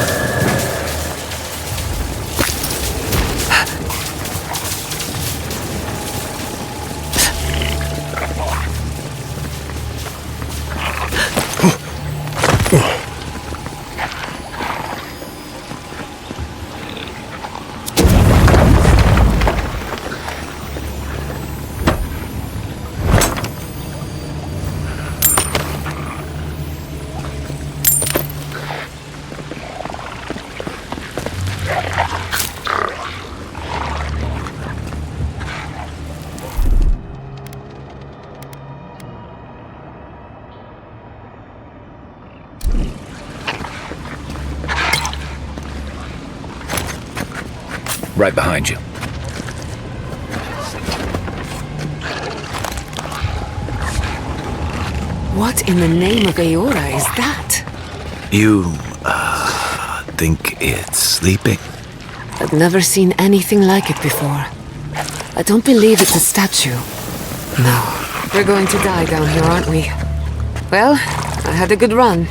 Right behind you. What in the name of Aora is that? You, think it's sleeping? I've never seen anything like it before. I don't believe it's a statue. No. We're going to die down here, aren't we? Well, I had a good run.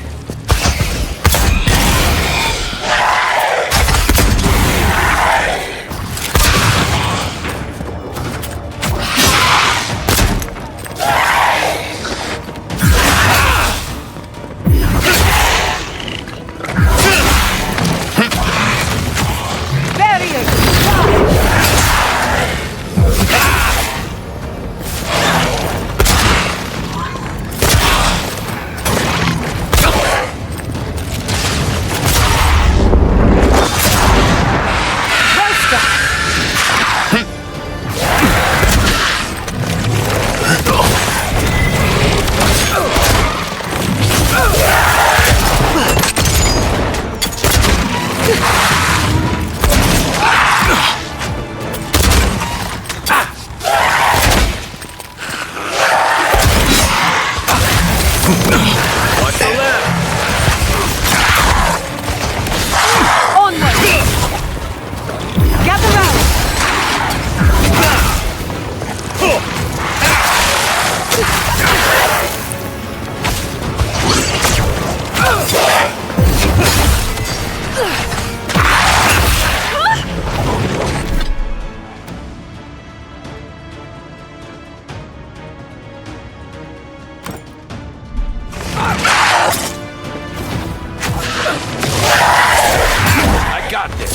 got this.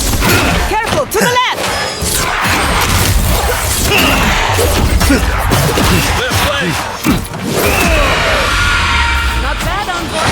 Careful, to the left! Left leg. Not bad, Envoy.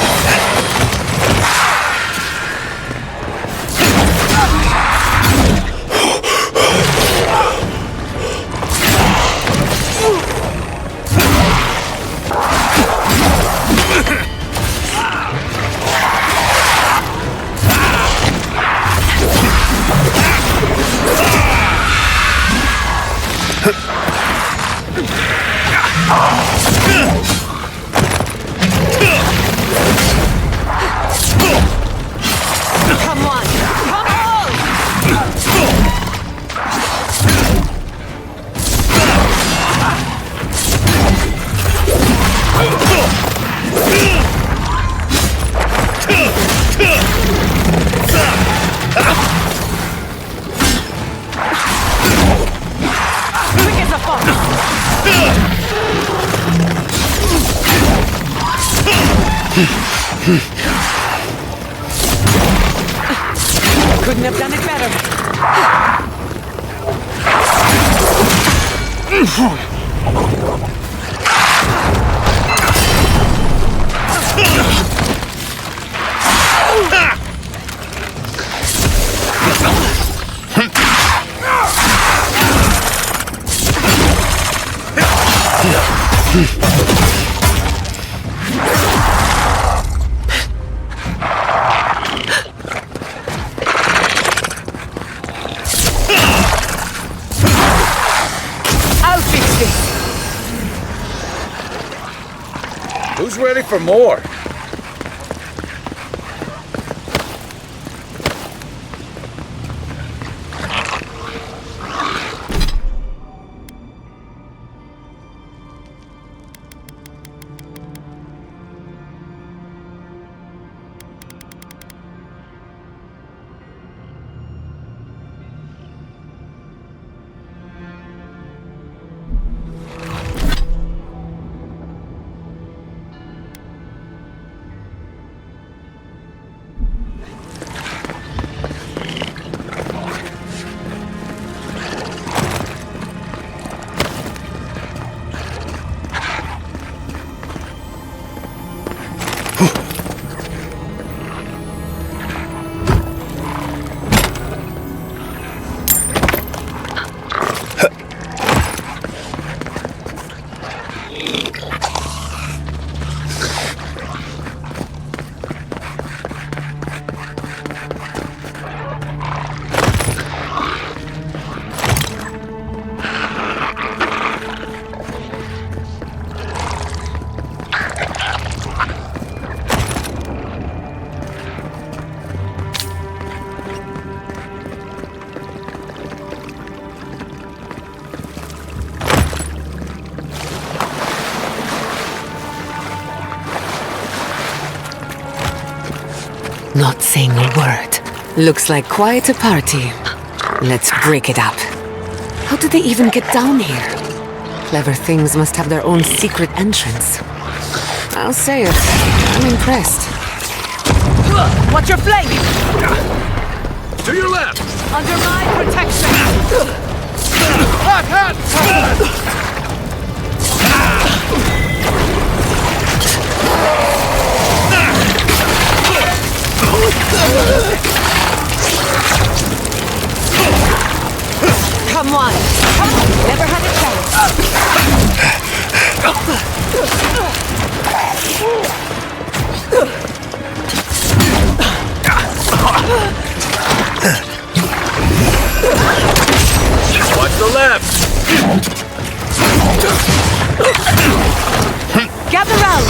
Come on! Come on! Quick as a fox! Couldn't have done it better. I'll fix this. Who's ready for more? Not saying a word. Looks like quite a party. Let's break it up. How did they even get down here? Clever things must have their own secret entrance. I'll say it. I'm impressed. Watch your flank! To your left! Under my protection! Hot hand! Come on! Never had a chance! Watch the left! Gather round!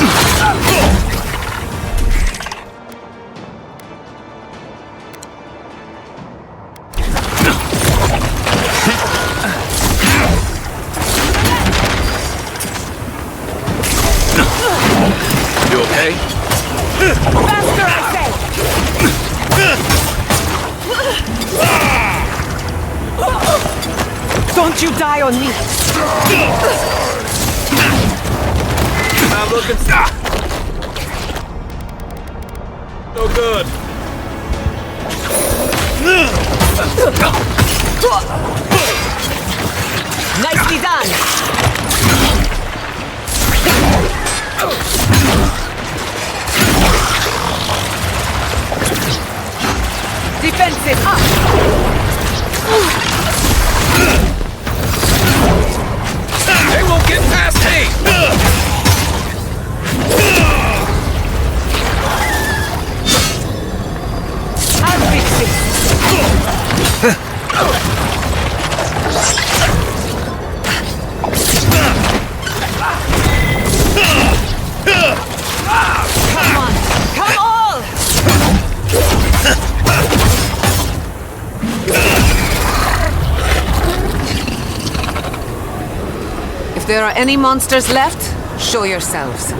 You okay? Faster, I say! Don't you die on me! Not looking so good. Nicely done! Defenses up! They won't get past me! I'll fix it! Come on! Come all! If there are any monsters left, show yourselves.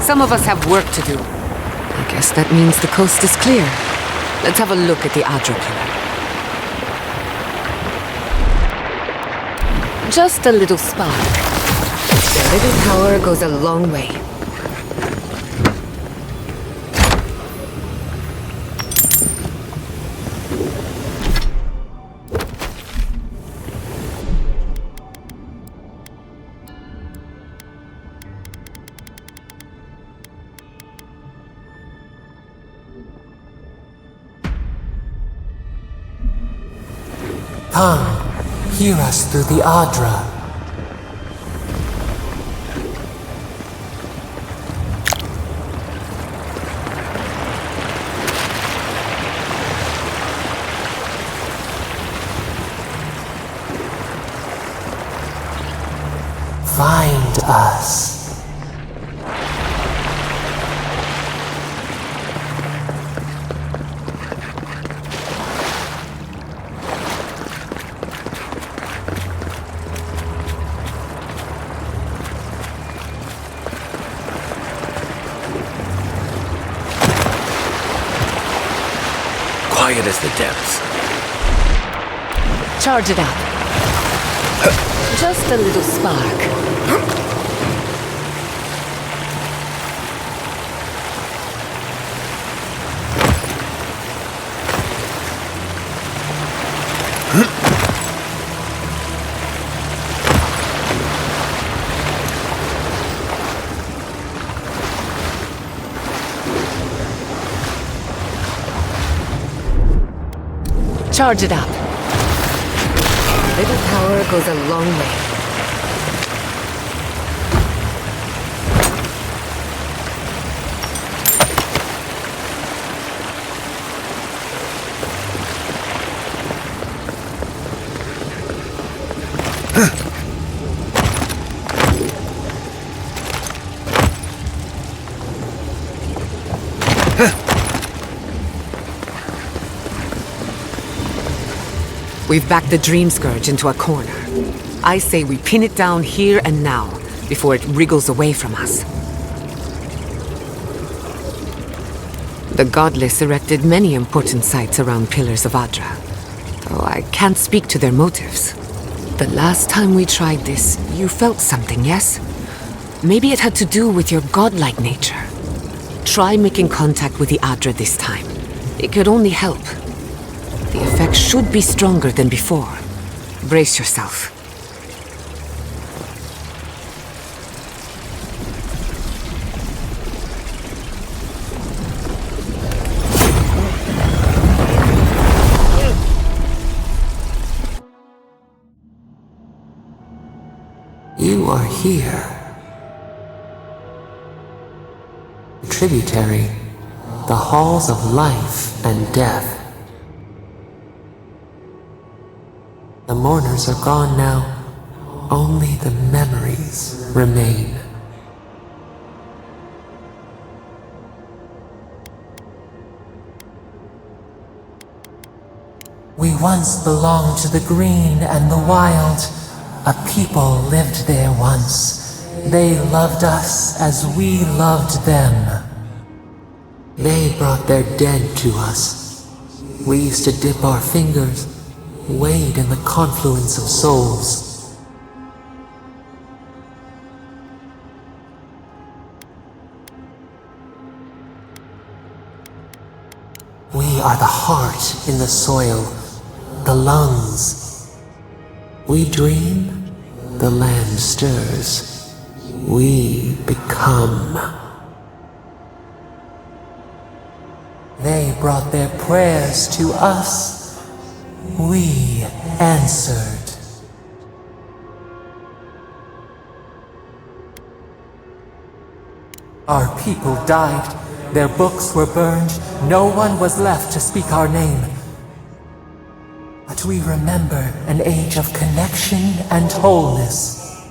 Some of us have work to do. I guess that means the coast is clear. Let's have a look at the Adra pillar. Just a little spark. A little power goes a long way. Come, hear us through the Adra. Find us. Quiet as the depths. Charge it up. Just a little spark. Charge it up. Little power goes a long way. We've backed the Dream Scourge into a corner. I say we pin it down here and now, before it wriggles away from us. The Godless erected many important sites around Pillars of Adra, though I can't speak to their motives. The last time we tried this, you felt something, yes? Maybe it had to do with your godlike nature. Try making contact with the Adra this time. It could only help. The effect should be stronger than before. Brace yourself. You are here. Tributary, the halls of life and death. The mourners are gone now. Only the memories remain. We once belonged to the green and the wild. A people lived there once. They loved us as we loved them. They brought their dead to us. We used to dip our fingers, wade in the confluence of souls. We are the heart in the soil, the lungs. We dream, the land stirs. We become. They brought their prayers to us. We answered. Our people died, their books were burned, no one was left to speak our name. But we remember an age of connection and wholeness.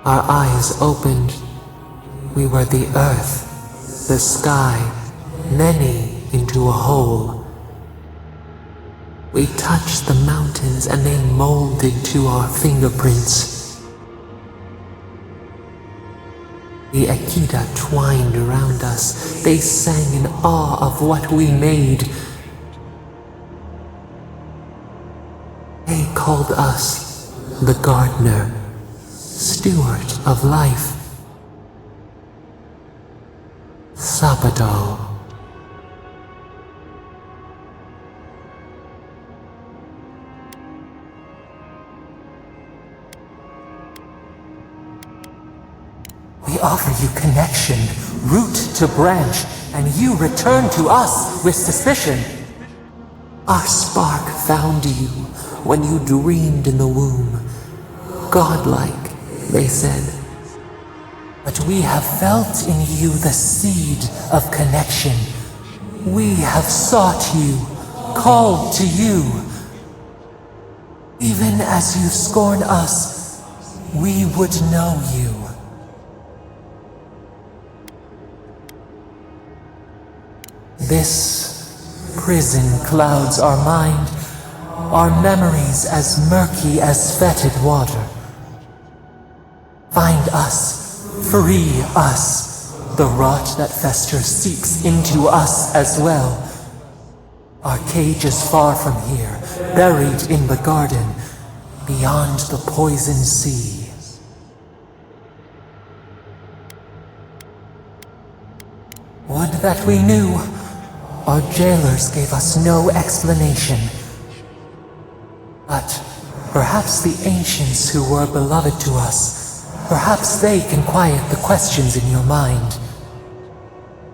Our eyes opened. We were the earth, the sky, many into a whole. We touched the mountains and they molded to our fingerprints. The Akita twined around us. They sang in awe of what we made. They called us the gardener, steward of life. Sabado. We offer you connection, root to branch, and you return to us with suspicion. Our spark found you when you dreamed in the womb. Godlike, they said. But we have felt in you the seed of connection. We have sought you, called to you. Even as you scorn us, we would know you. This prison clouds our mind, our memories as murky as fetid water. Find us, free us. The rot that festers seeps into us as well. Our cage is far from here, buried in the garden, beyond the poison sea. Would that we knew. Our jailers gave us no explanation. But perhaps the ancients who were beloved to us, perhaps they can quiet the questions in your mind.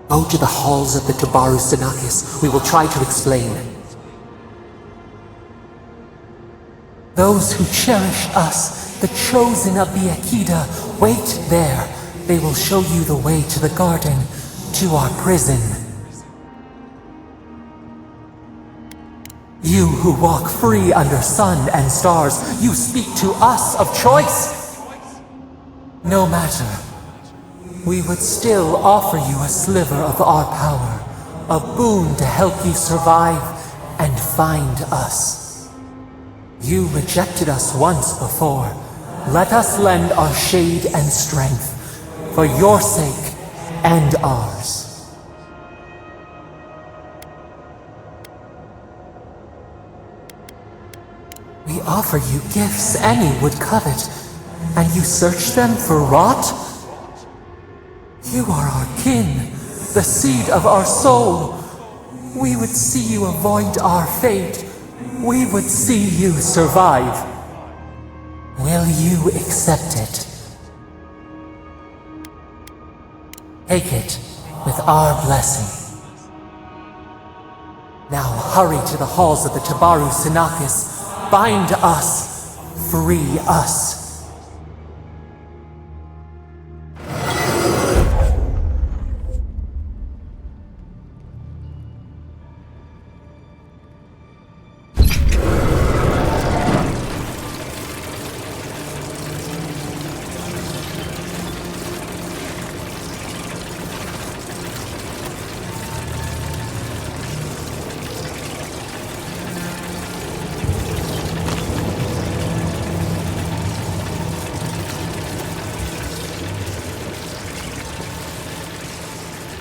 Go to the halls of the Tabaru Sinakis. We will try to explain. Those who cherish us, the chosen of the Akita, wait there. They will show you the way to the garden, to our prison. You who walk free under sun and stars, you speak to us of choice. No matter, we would still offer you a sliver of our power, a boon to help you survive and find us. You rejected us once before. Let us lend our shade and strength, for your sake and ours. We offer you gifts any would covet, and you search them for rot? You are our kin, the seed of our soul. We would see you avoid our fate. We would see you survive. Will you accept it? Take it with our blessing. Now hurry to the halls of the Tabaru Sinakis. Bind us, free us.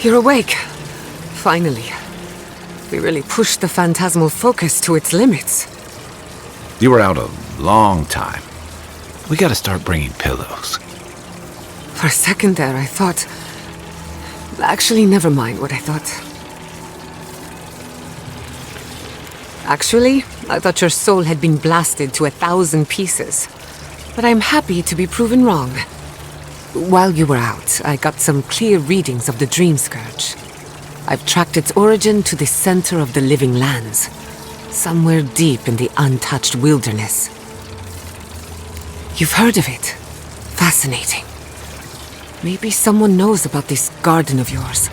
You're awake. Finally. We really pushed the phantasmal focus to its limits. You were out a long time. We gotta start bringing pillows. For a second there, I thought... Actually, never mind what I thought. Actually, I thought your soul had been blasted to 1,000 pieces. But I'm happy to be proven wrong. While you were out, I got some clear readings of the Dream Scourge. I've tracked its origin to the center of the living lands, somewhere deep in the untouched wilderness. You've heard of it. Fascinating. Maybe someone knows about this garden of yours.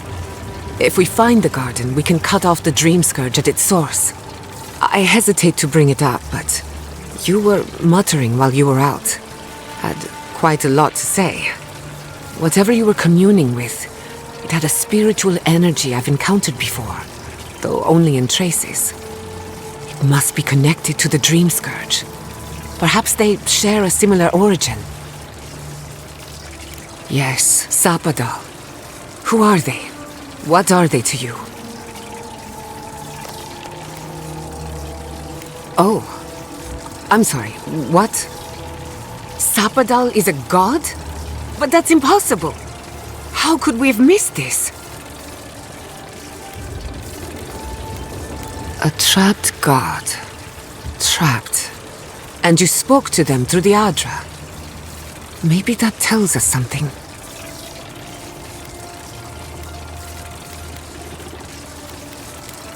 If we find the garden, we can cut off the Dream Scourge at its source. I hesitate to bring it up, but you were muttering while you were out. Had quite a lot to say. Whatever you were communing with, it had a spiritual energy I've encountered before, though only in traces. It must be connected to the Dream Scourge. Perhaps they share a similar origin. Yes, Sapadal. Who are they? What are they to you? Oh. I'm sorry, what? Sapadal is a god? But that's impossible! How could we have missed this? A trapped god. Trapped. And you spoke to them through the Adra. Maybe that tells us something.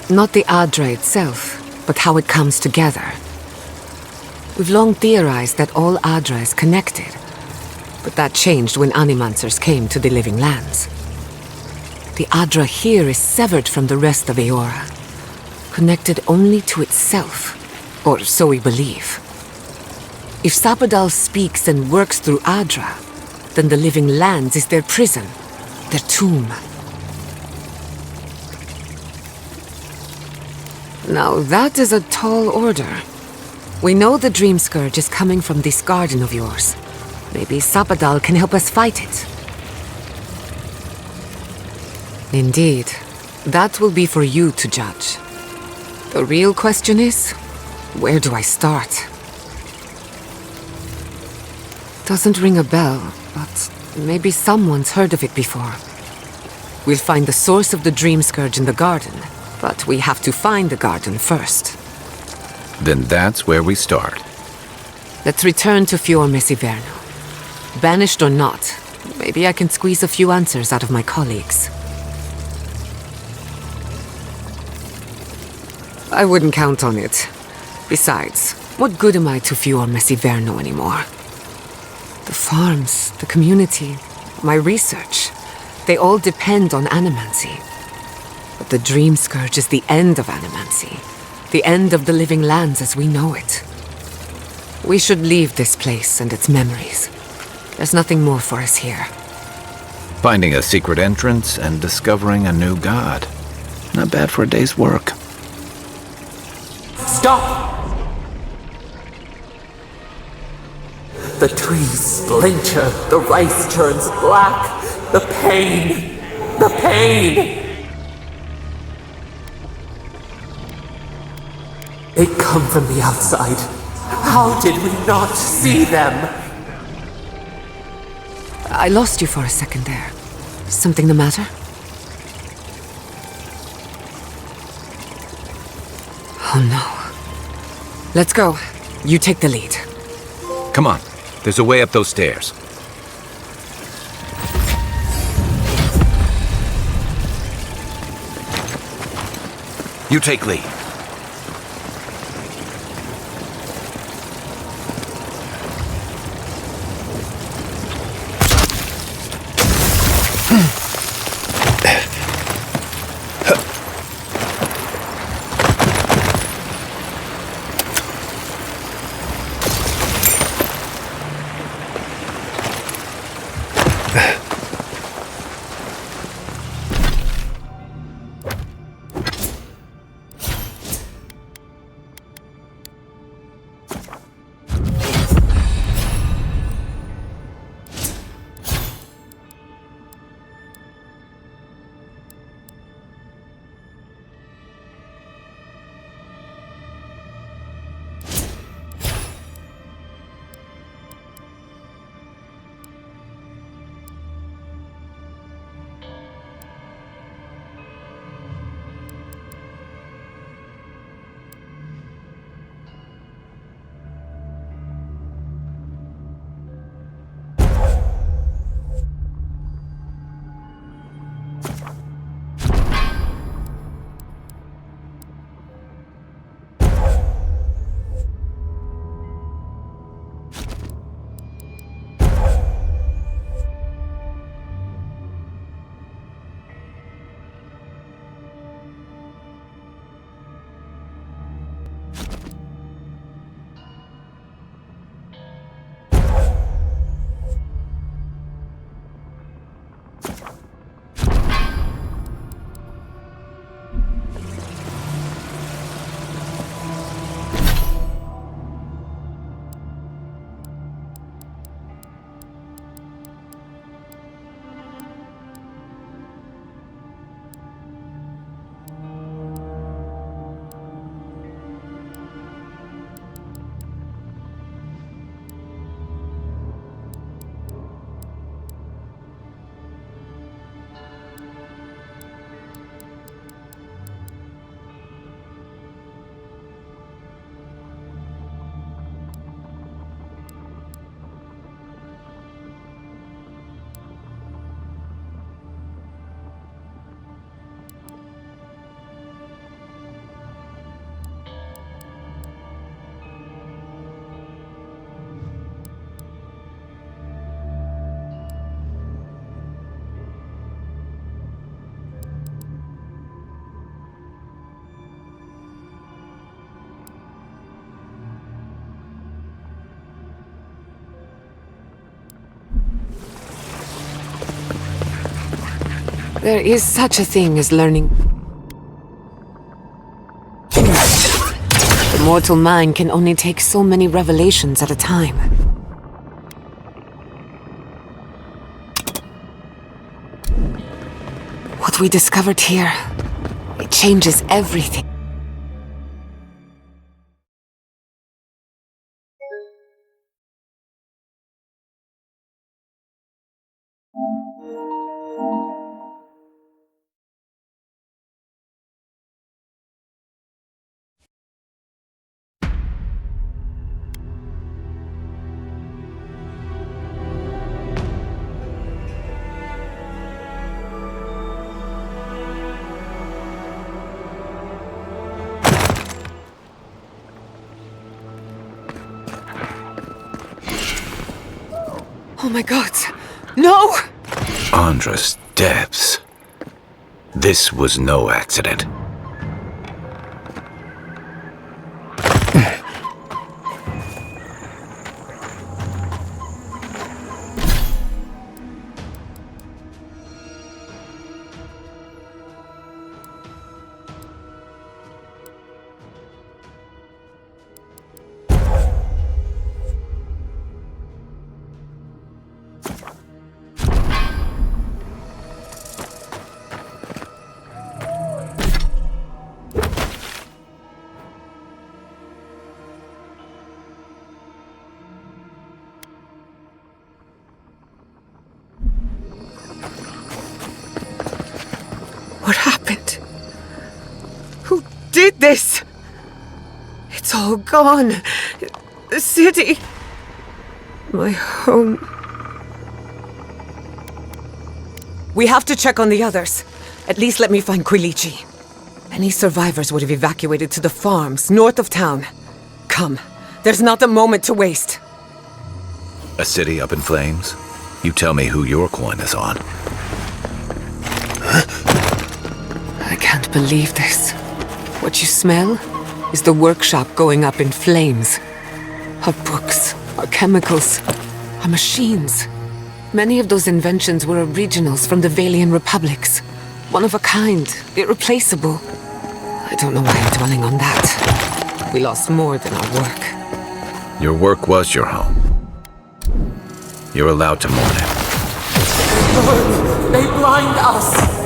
Not the Adra itself, but how it comes together. We've long theorized that all Adra is connected, but that changed when Animancers came to the Living Lands. The Adra here is severed from the rest of Eora, connected only to itself, or so we believe. If Sapadal speaks and works through Adra, then the Living Lands is their prison, their tomb. Now that is a tall order. We know the Dream Scourge is coming from this garden of yours. Maybe Sapadal can help us fight it. Indeed. That will be for you to judge. The real question is, where do I start? Doesn't ring a bell, but maybe someone's heard of it before. We'll find the source of the Dream Scourge in the garden, but we have to find the garden first. Then that's where we start. Let's return to Fior Mesiverno. Banished or not, maybe I can squeeze a few answers out of my colleagues. I wouldn't count on it. Besides, what good am I to Fior Mesiverno anymore? The farms, the community, my research, they all depend on Animancy. But the Dream Scourge is the end of Animancy. The end of the Living Lands as we know it. We should leave this place and its memories. There's nothing more for us here. Finding a secret entrance and discovering a new god. Not bad for a day's work. Stop! The trees splinter, the rice turns black. The pain! The pain! They come from the outside. How did we not see them? I lost you for a second there. Something the matter? Oh no. Let's go. You take the lead. Come on. There's a way up those stairs. You take lead. There is such a thing as learning. The mortal mind can only take so many revelations at a time. What we discovered here, it changes everything. Oh my god. No! Andra's depths. This was no accident. What happened? Who did this? It's all gone. The city. My home. We have to check on the others. At least let me find Quilici. Any survivors would have evacuated to the farms north of town. Come, there's not a moment to waste. A city up in flames? You tell me who your coin is on. I can't believe this. What you smell is the workshop going up in flames. Our books, our chemicals, our machines. Many of those inventions were originals from the Valian republics. One of a kind, irreplaceable. I don't know why I'm dwelling on that. We lost more than our work. Your work was your home. You're allowed to mourn it. Lord, they blind us!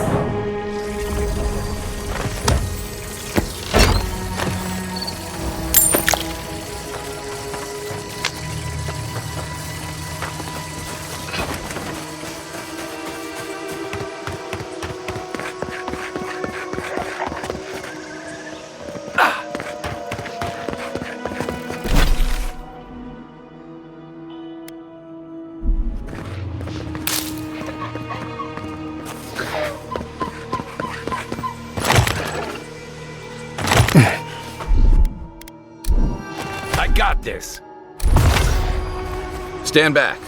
I got this. Stand back.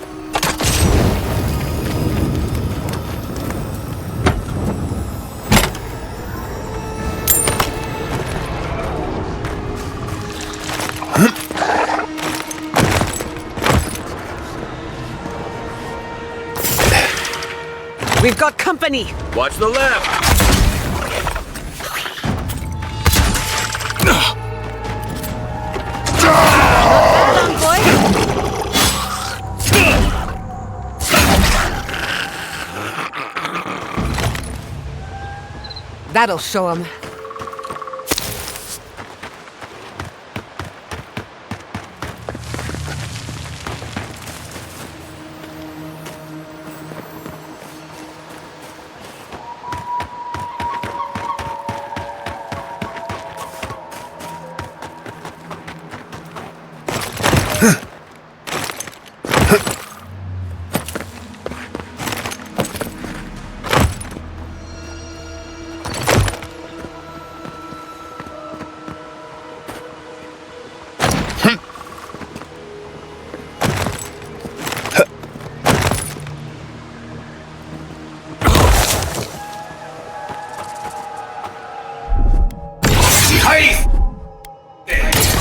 We've got company! Watch the left! That'll show him.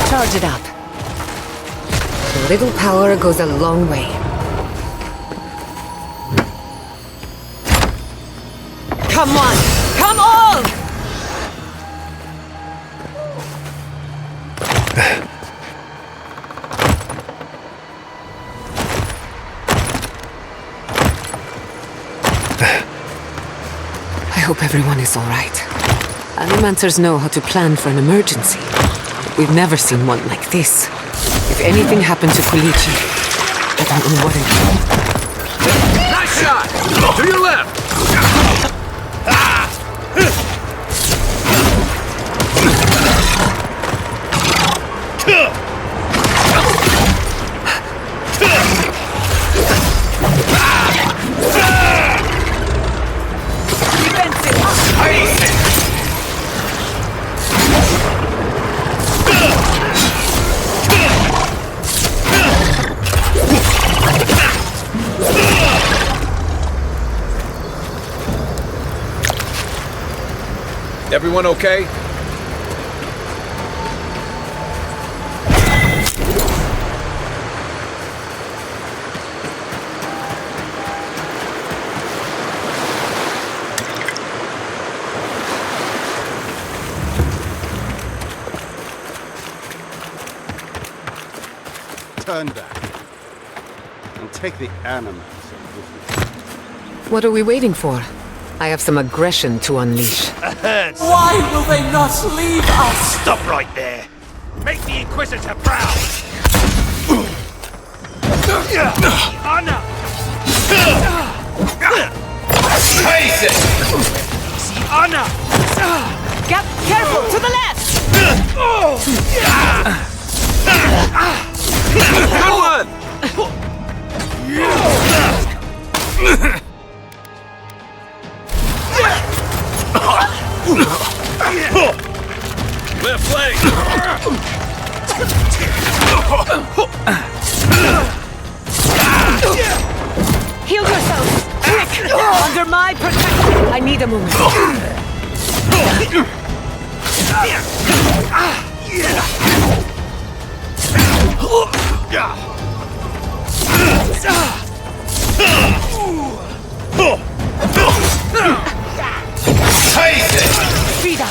Charge it up. A little power goes a long way. Come on! Come all! I hope everyone is all right. Animancers know how to plan for an emergency. We've never seen one like this. If anything happened to Koichi, I don't know what it would. Nice shot! To your left! Everyone okay? Turn back. And take the Animancy with you. What are we waiting for? I have some aggression to unleash. Why will they not leave us? Stop right there! Make the Inquisitor proud! Honor! Face it! See honor! Get careful! To the left! Good one! Left leg! Heal yourself! Quick! Under my protection! I need a moment. Face it! Frida!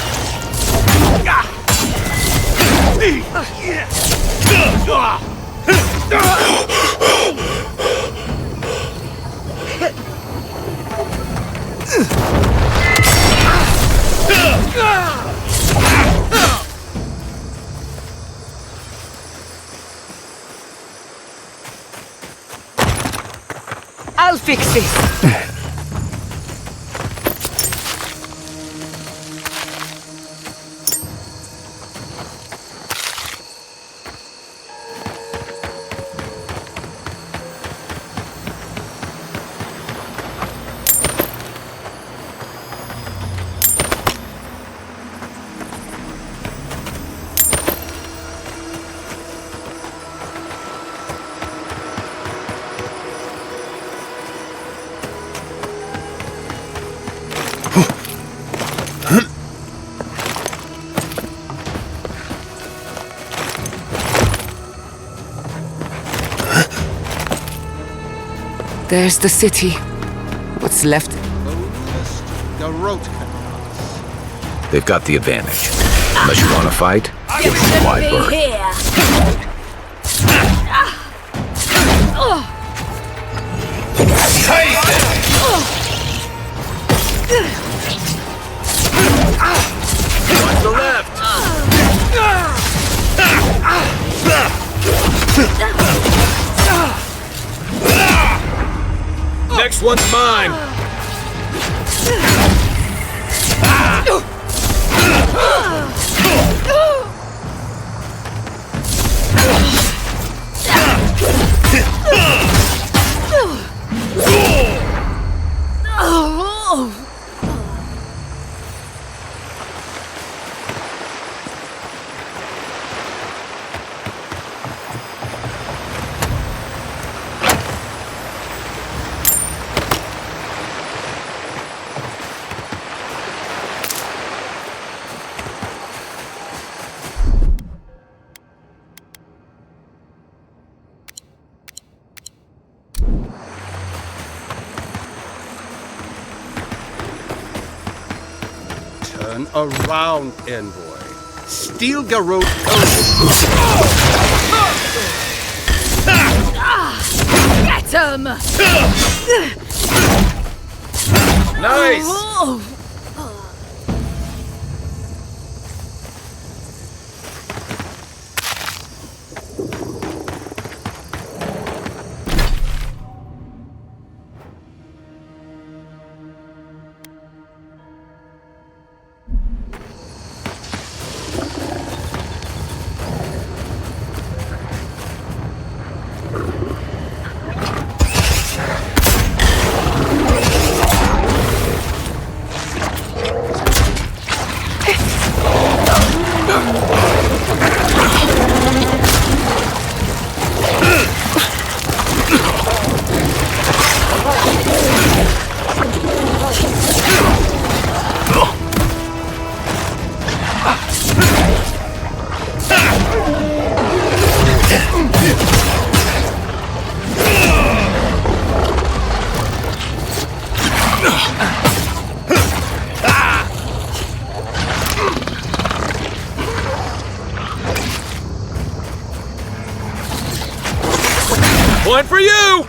I'll fix this. There's the city. What's left? They've got the advantage. Unless you want to fight, give them a wide berth. Watch the left! Next one's mine! mission around Envoy. Steal Garrote. Get him! Nice! Point for you!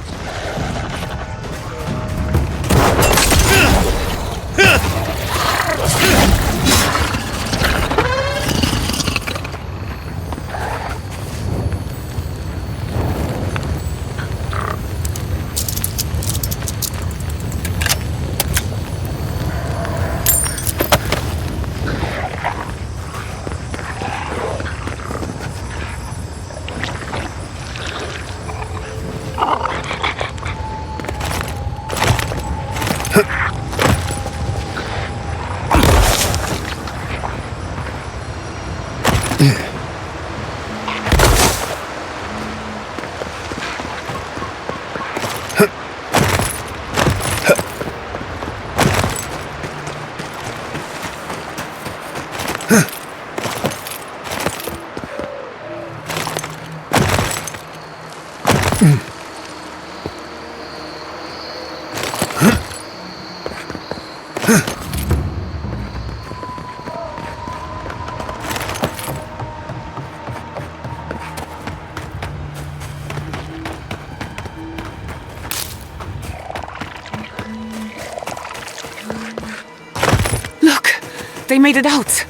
They made it out!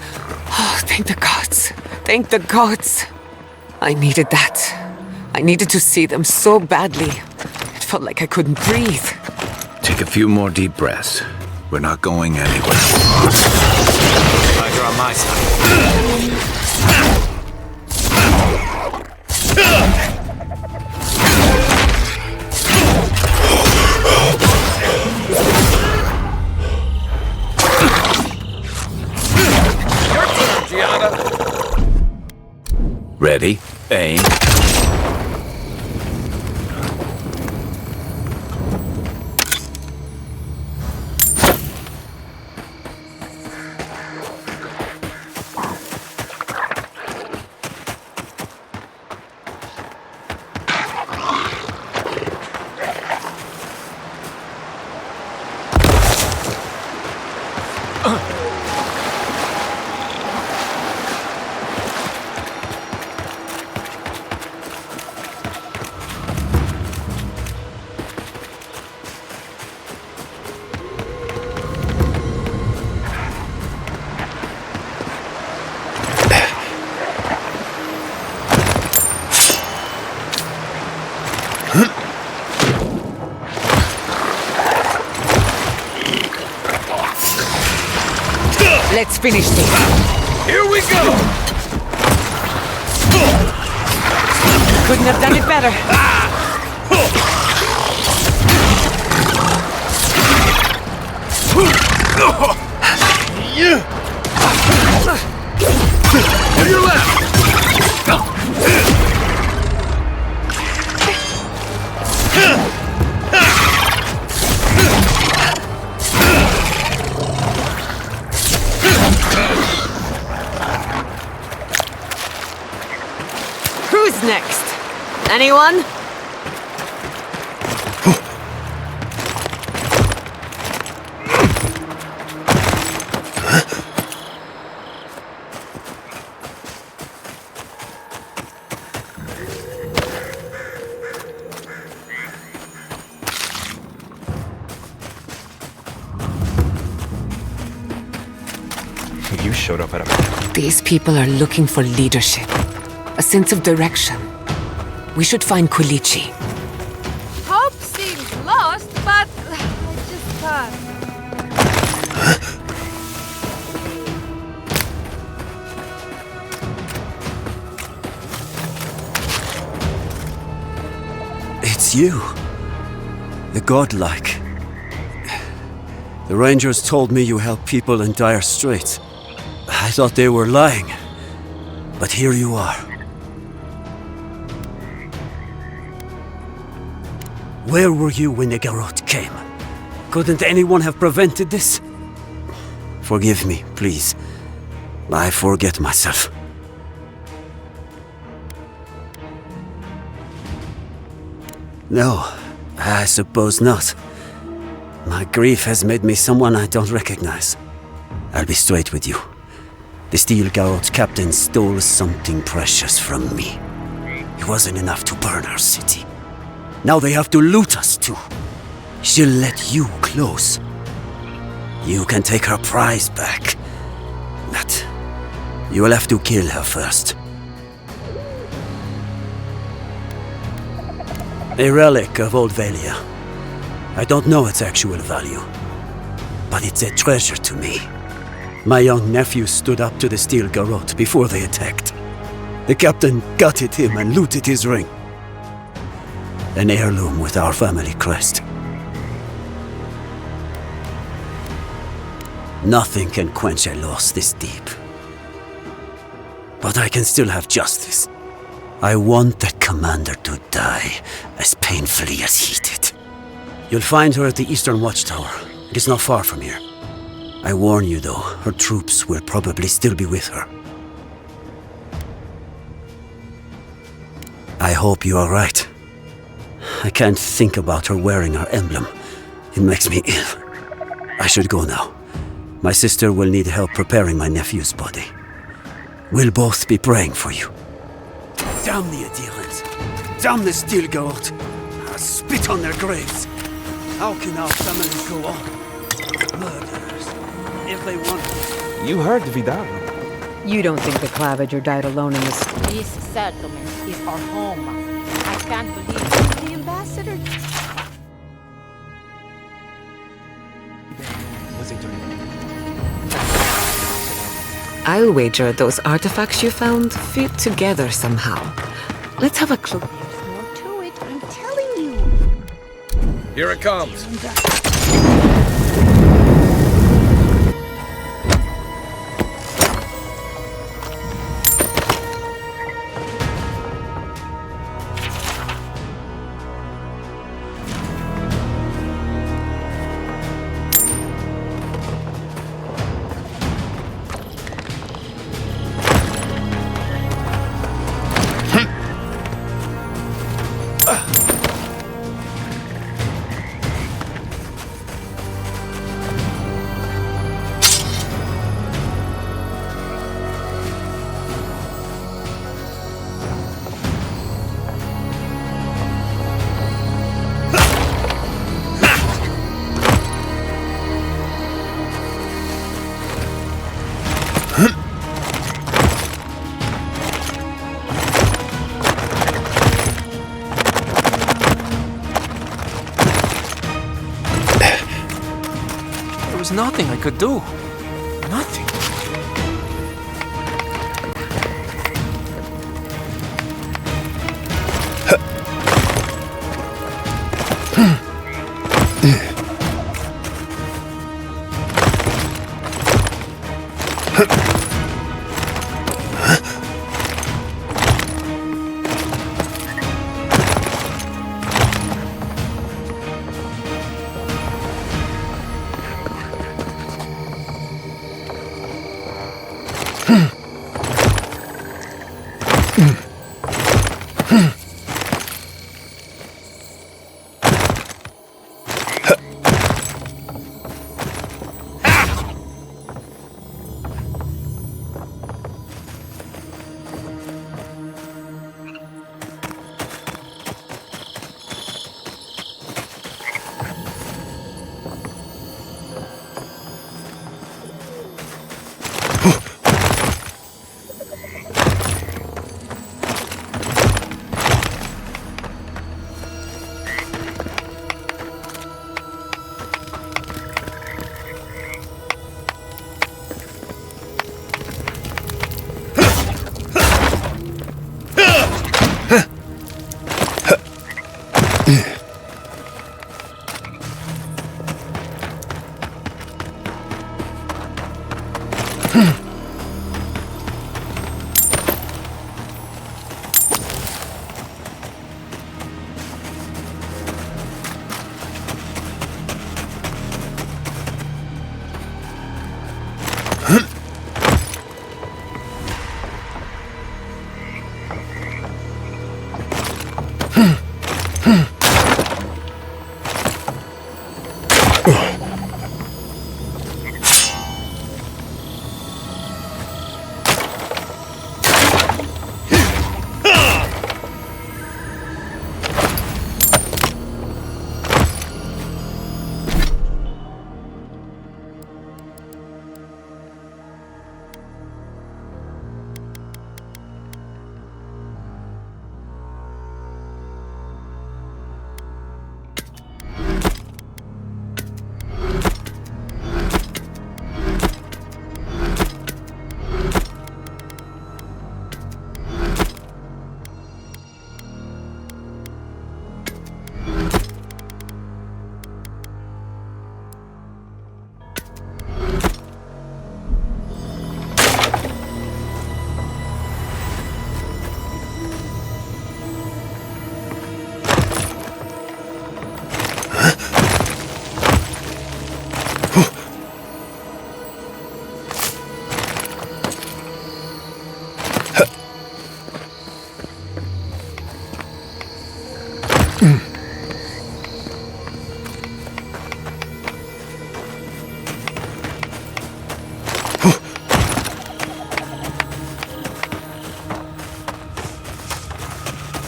Oh, thank the gods. Thank the gods. I needed that. I needed to see them so badly. It felt like I couldn't breathe. Take a few more deep breaths. We're not going anywhere. Tiger on my side. Ready, aim. Let's finish this. Here we go! Couldn't have done it better. To your left! Who's next? Anyone? showed up at a... These people are looking for leadership, a sense of direction. We should find Kulichi. Hope seems lost, but I just can't. It's you. The godlike. The Rangers told me you help people in dire straits. I thought they were lying. But here you are. Where were you when the Garrote came? Couldn't anyone have prevented this? Forgive me, please. I forget myself. No, I suppose not. My grief has made me someone I don't recognize. I'll be straight with you. The Steel Garrote's captain stole something precious from me. It wasn't enough to burn our city. Now they have to loot us too. She'll let you close. You can take her prize back. But you will have to kill her first. A relic of Old Valia. I don't know its actual value, but it's a treasure to me. My young nephew stood up to the Steel Garrote before they attacked. The captain gutted him and looted his ring. An heirloom with our family crest. Nothing can quench a loss this deep. But I can still have justice. I want that commander to die as painfully as he did. You'll find her at the Eastern Watchtower. It is not far from here. I warn you though, her troops will probably still be with her. I hope you are right. I can't think about her wearing her emblem. It makes me ill. I should go now. My sister will need help preparing my nephew's body. We'll both be praying for you. Damn the adherents! Damn the Steel Garrote! I'll spit on their graves! How can our families go on? Murderers, if they want to. You heard Vidal. You don't think the Clavager died alone in this... This settlement is our home. I can't believe the ambassador. I'll wager those artifacts you found fit together somehow. Let's have a closer. There's more to it, I'm telling you. Here it comes. There was nothing I could do. Nothing.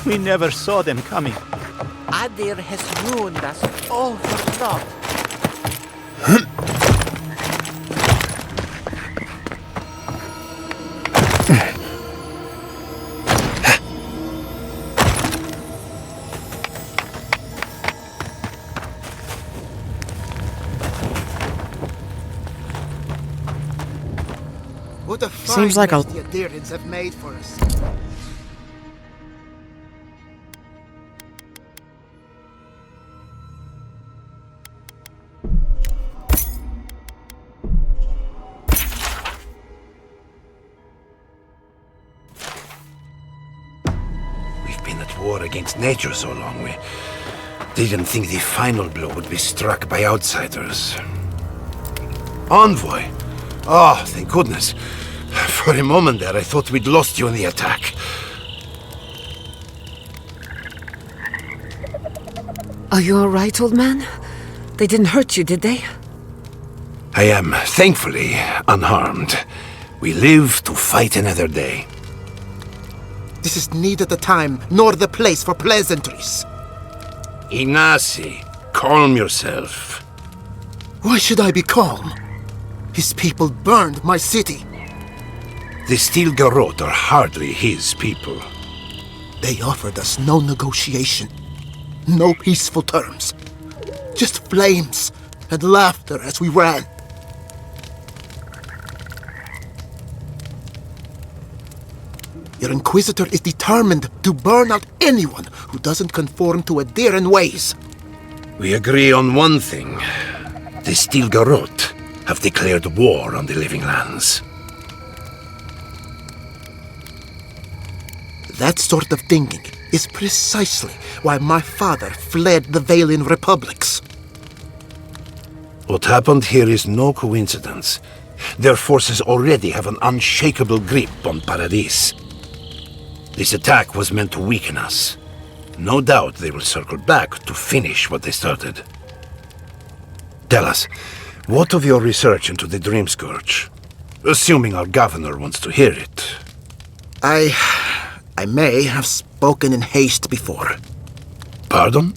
We never saw them coming. Adir has ruined us all for naught. What a Seems like the Adirians have made for us. We've been at war against nature so long, we didn't think the final blow would be struck by outsiders. Envoy! Oh, thank goodness. For a moment there, I thought we'd lost you in the attack. Are you all right, old man? They didn't hurt you, did they? I am, thankfully, unharmed. We live to fight another day. This is neither the time nor the place for pleasantries. Ignacy, calm yourself. Why should I be calm? His people burned my city. The Steel Garrote are hardly his people. They offered us no negotiation, no peaceful terms. Just flames and laughter as we ran. Your Inquisitor is determined to burn out anyone who doesn't conform to Adiran ways. We agree on one thing. The Steel Garrote have declared war on the Living Lands. That sort of thinking is precisely why my father fled the Valian republics. What happened here is no coincidence. Their forces already have an unshakable grip on Paradis. This attack was meant to weaken us. No doubt they will circle back to finish what they started. Tell us, what of your research into the Dream Scourge? Assuming our governor wants to hear it. I may have spoken in haste before. Pardon?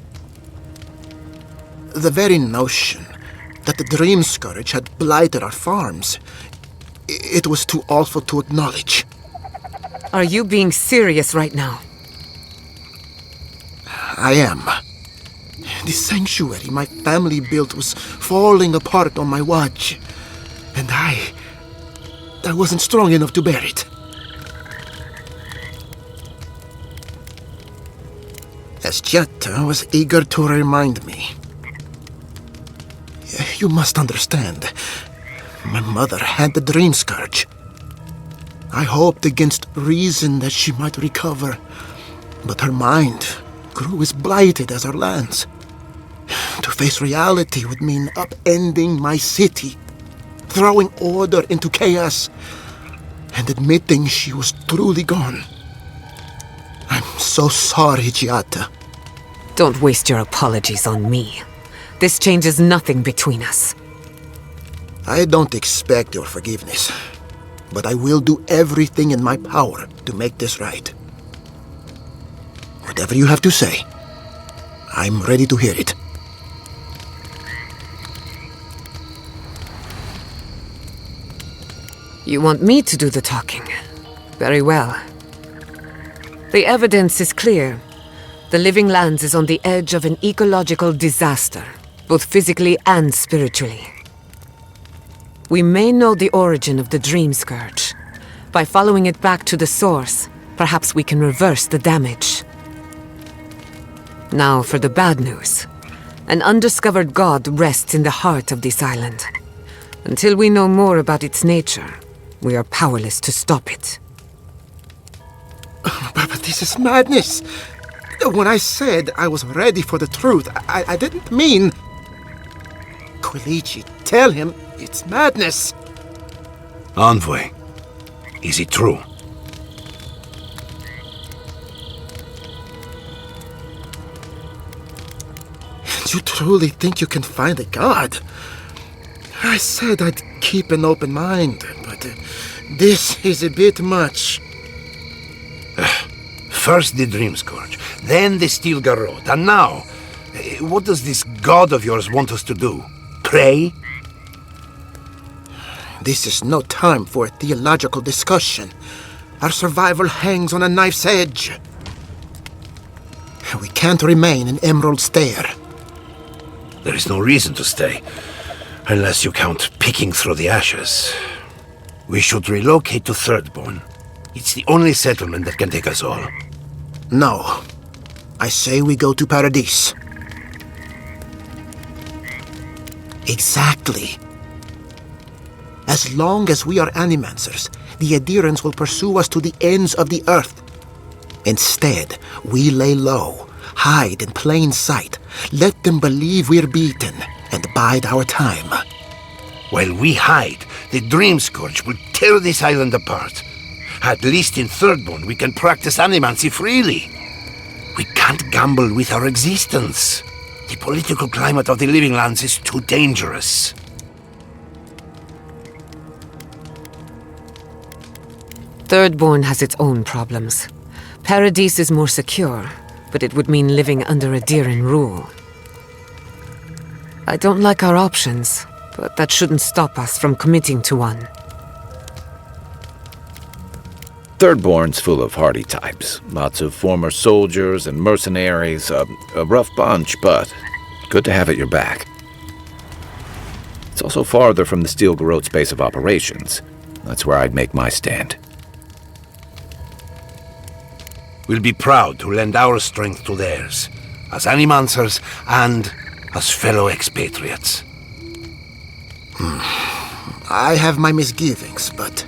The very notion that the Dream Scourge had blighted our farms, it was too awful to acknowledge. Are you being serious right now? I am. The sanctuary my family built was falling apart on my watch, and I wasn't strong enough to bear it. As Jetta was eager to remind me. You must understand, my mother had the Dream Scourge. I hoped against reason that she might recover, but her mind grew as blighted as her lands. To face reality would mean upending my city, throwing order into chaos, and admitting she was truly gone. I'm so sorry, Giatta. Don't waste your apologies on me. This changes nothing between us. I don't expect your forgiveness, but I will do everything in my power to make this right. Whatever you have to say, I'm ready to hear it. You want me to do the talking? Very well. The evidence is clear. The Living Lands is on the edge of an ecological disaster, both physically and spiritually. We may know the origin of the Dream Scourge. By following it back to the source, perhaps we can reverse the damage. Now for the bad news. An undiscovered god rests in the heart of this island. Until we know more about its nature, we are powerless to stop it. But this is madness. When I said I was ready for the truth, I didn't mean... Quilici, tell him it's madness. Envoy, is it true? You truly think you can find a god? I said I'd keep an open mind, but this is a bit much. First the Dream Scourge, then the Steel Garrote, and now, what does this god of yours want us to do? Pray? This is no time for a theological discussion. Our survival hangs on a knife's edge. We can't remain in Emerald Stair. There is no reason to stay, unless you count picking through the ashes. We should relocate to Thirdborn. It's the only settlement that can take us all. No. I say we go to Paradise. Exactly. As long as we are Animancers, the Adherents will pursue us to the ends of the earth. Instead, we lay low, hide in plain sight, let them believe we're beaten, and bide our time. While we hide, the Dream Scourge will tear this island apart. At least in Thirdborn, we can practice animancy freely. We can't gamble with our existence. The political climate of the Living Lands is too dangerous. Thirdborn has its own problems. Paradise is more secure, but it would mean living under Adheran rule. I don't like our options, but that shouldn't stop us from committing to one. Thirdborn's full of hardy types. Lots of former soldiers and mercenaries. A rough bunch, but good to have at your back. It's also farther from the Steel Garrote's base of operations. That's where I'd make my stand. We'll be proud to lend our strength to theirs, as Animancers and as fellow expatriates. I have my misgivings, but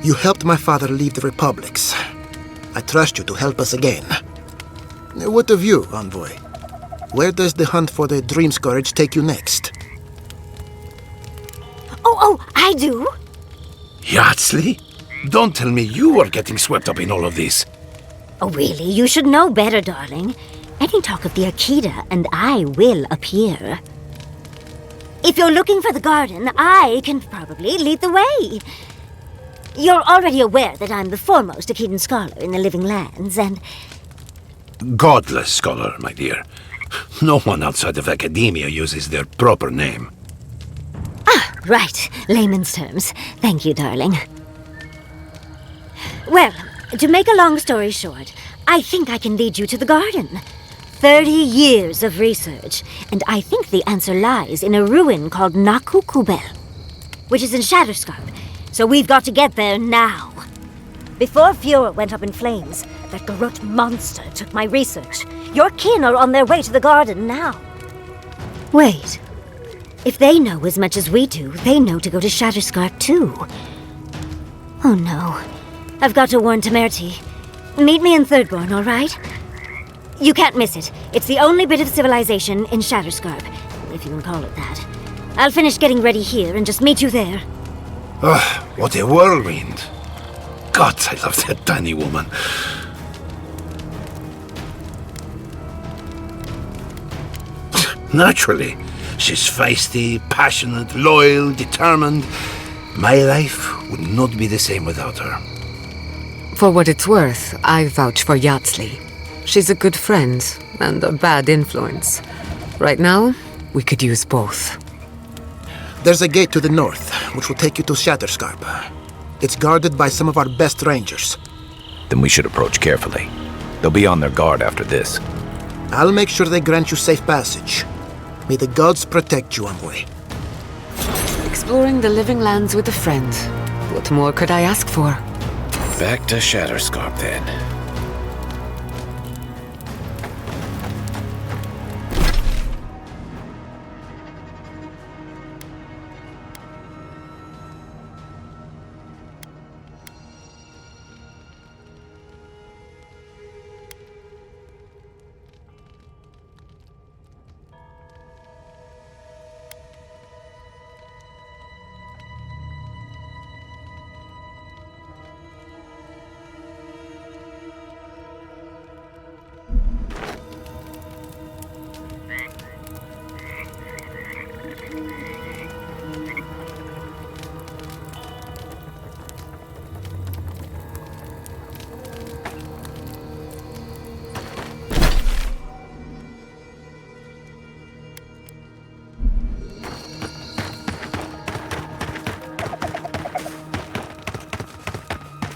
you helped my father leave the Republics. I trust you to help us again. What of you, Envoy? Where does the hunt for the Dream Scourge take you next? Oh, I do. Yardsley? Don't tell me you are getting swept up in all of this. Oh, really? You should know better, darling. Any talk of the Akita, and I will appear. If you're looking for the garden, I can probably lead the way. You're already aware that I'm the foremost Akitan scholar in the Living Lands, and... Godless scholar, my dear. No one outside of academia uses their proper name. Ah, right. Layman's terms. Thank you, darling. Well, to make a long story short, I think I can lead you to the garden. 30 years of research, and I think the answer lies in a ruin called Nakukubel, which is in Shatterscarp, so we've got to get there now. Before Fura went up in flames, that Garrote monster took my research. Your kin are on their way to the garden now. Wait. If they know as much as we do, they know to go to Shatterscarp too. Oh no. I've got to warn Temerity. Meet me in Thirdborn, all right? You can't miss it. It's the only bit of civilization in Shatterscarp, if you can call it that. I'll finish getting ready here and just meet you there. Ah, what a whirlwind. God, I love that tiny woman. Naturally. She's feisty, passionate, loyal, determined. My life would not be the same without her. For what it's worth, I vouch for Yatsley. She's a good friend and a bad influence. Right now, we could use both. There's a gate to the north, which will take you to Shatterscarp. It's guarded by some of our best rangers. Then we should approach carefully. They'll be on their guard after this. I'll make sure they grant you safe passage. May the gods protect you, envoy. Exploring the living lands with a friend. What more could I ask for? Back to Shatterscarp, then.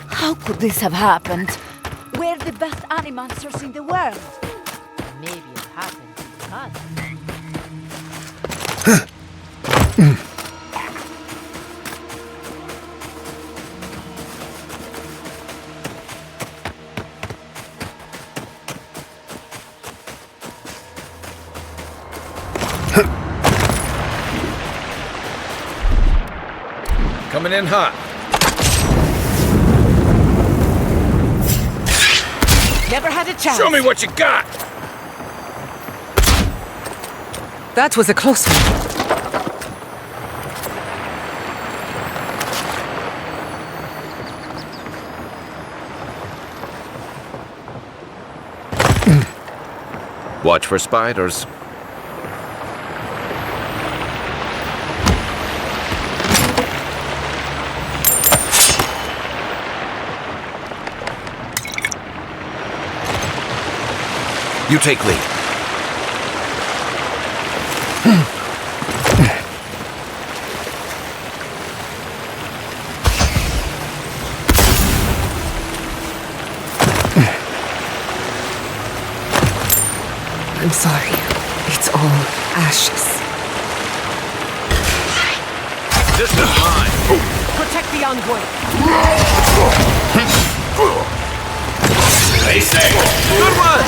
How could this have happened? We're the best animancers in the world. Maybe it happened because. Coming in hot. Never had a chance. Show me what you got! That was a close one. Watch for spiders. You take lead. I'm sorry. It's all ashes. This is mine. Protect the envoy. Stay safe. Good one.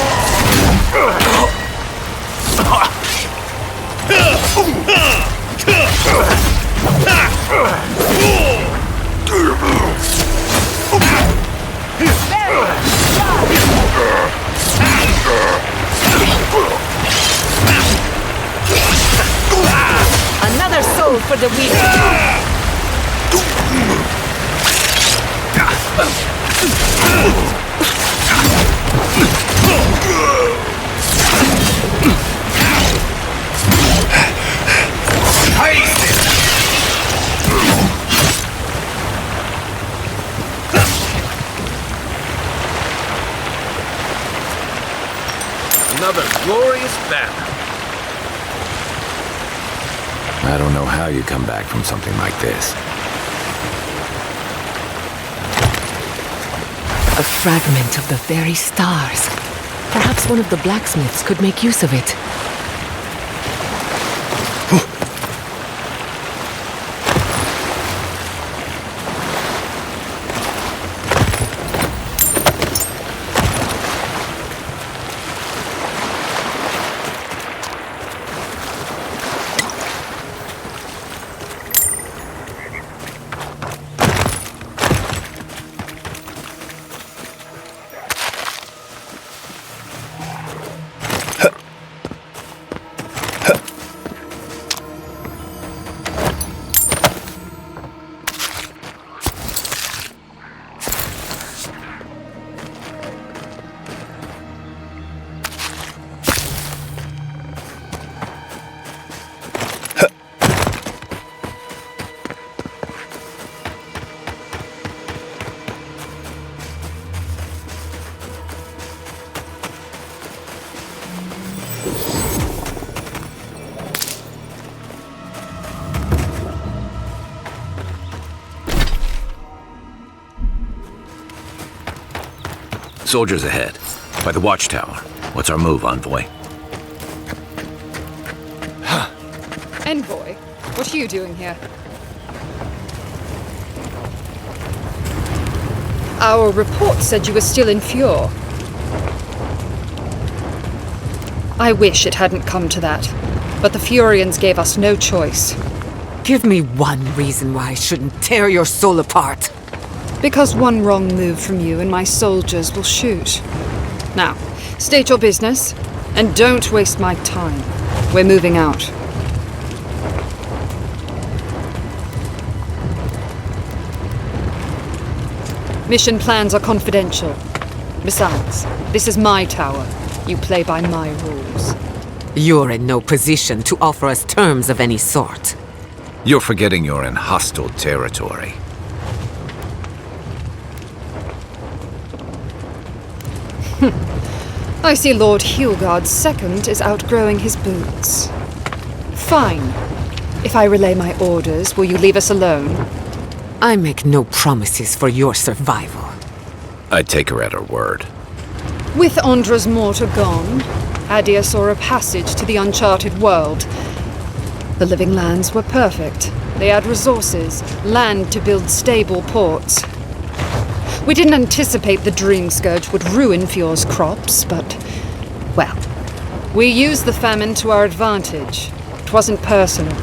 Another soul for the weak. Another glorious battle. I don't know how you come back from something like this. A fragment of the very stars. Perhaps one of the blacksmiths could make use of it. Soldiers ahead. By the watchtower. What's our move, Envoy? Envoy, what are you doing here? Our report said you were still in Fjord. I wish it hadn't come to that, but the Furians gave us no choice. Give me one reason why I shouldn't tear your soul apart. Because one wrong move from you and my soldiers will shoot. Now, state your business, and don't waste my time. We're moving out. Mission plans are confidential. Besides, this is my tower. You play by my rules. You're in no position to offer us terms of any sort. You're forgetting you're in hostile territory. I see Lord Hilgard's second is outgrowing his boots. Fine. If I relay my orders, will you leave us alone? I make no promises for your survival. I'd take her at her word. With Andra's mortar gone, Adia saw a passage to the uncharted world. The living lands were perfect. They had resources, land to build stable ports. We didn't anticipate the Dream Scourge would ruin Fjord's crops, but, well, we used the famine to our advantage. It wasn't personal.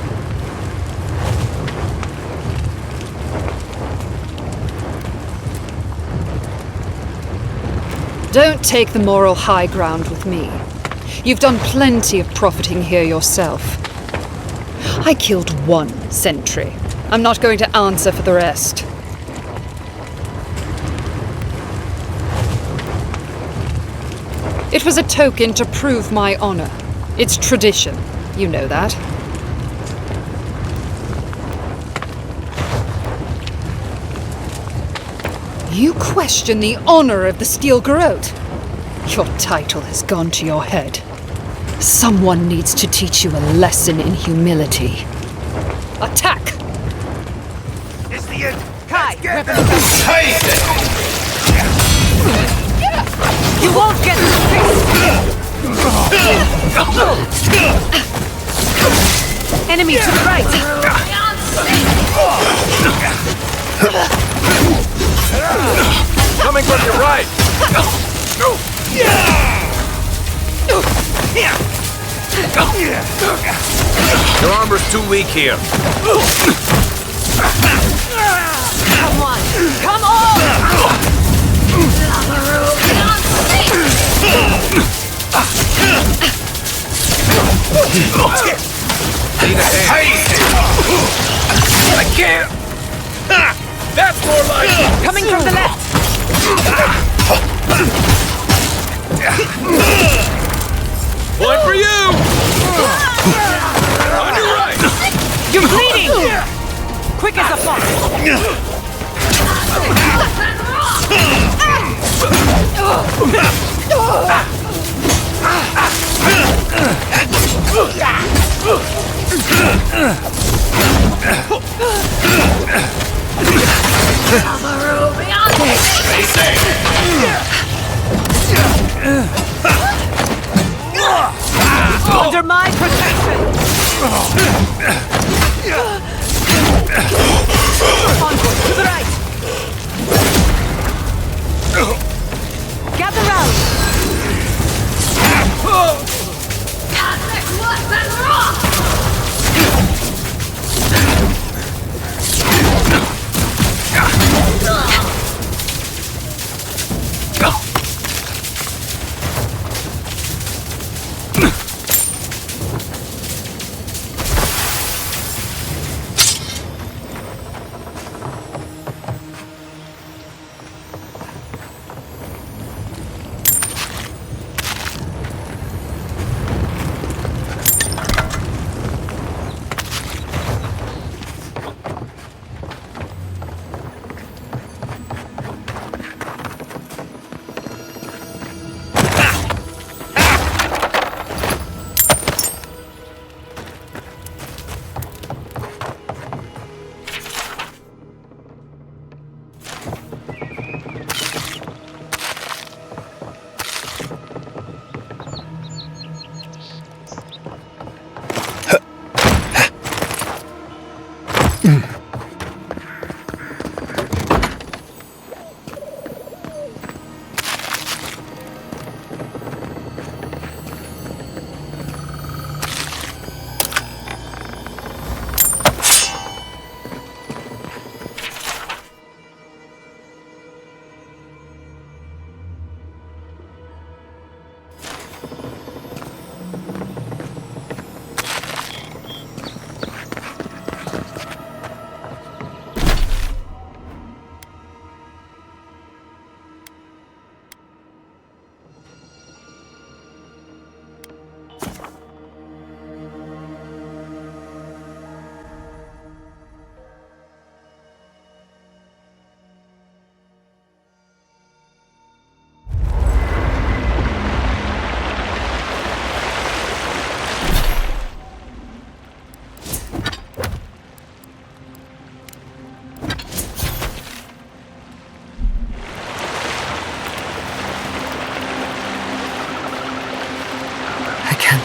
Don't take the moral high ground with me. You've done plenty of profiting here yourself. I killed one sentry. I'm not going to answer for the rest. It was a token to prove my honor. It's tradition. You know that. You question the honor of the Steel Garrote? Your title has gone to your head. Someone needs to teach you a lesson in humility. Attack! It's the end. Kai, You won't get Enemy to the right! Coming from your right! Your armor's too weak here. Come on! Come on! Need a hand. I can't! That's more like it! Coming from the left! Point for you! On your right! You're bleeding! Quick as a fox! Stay safe! Under my protection! Onward, to the right! Gather round!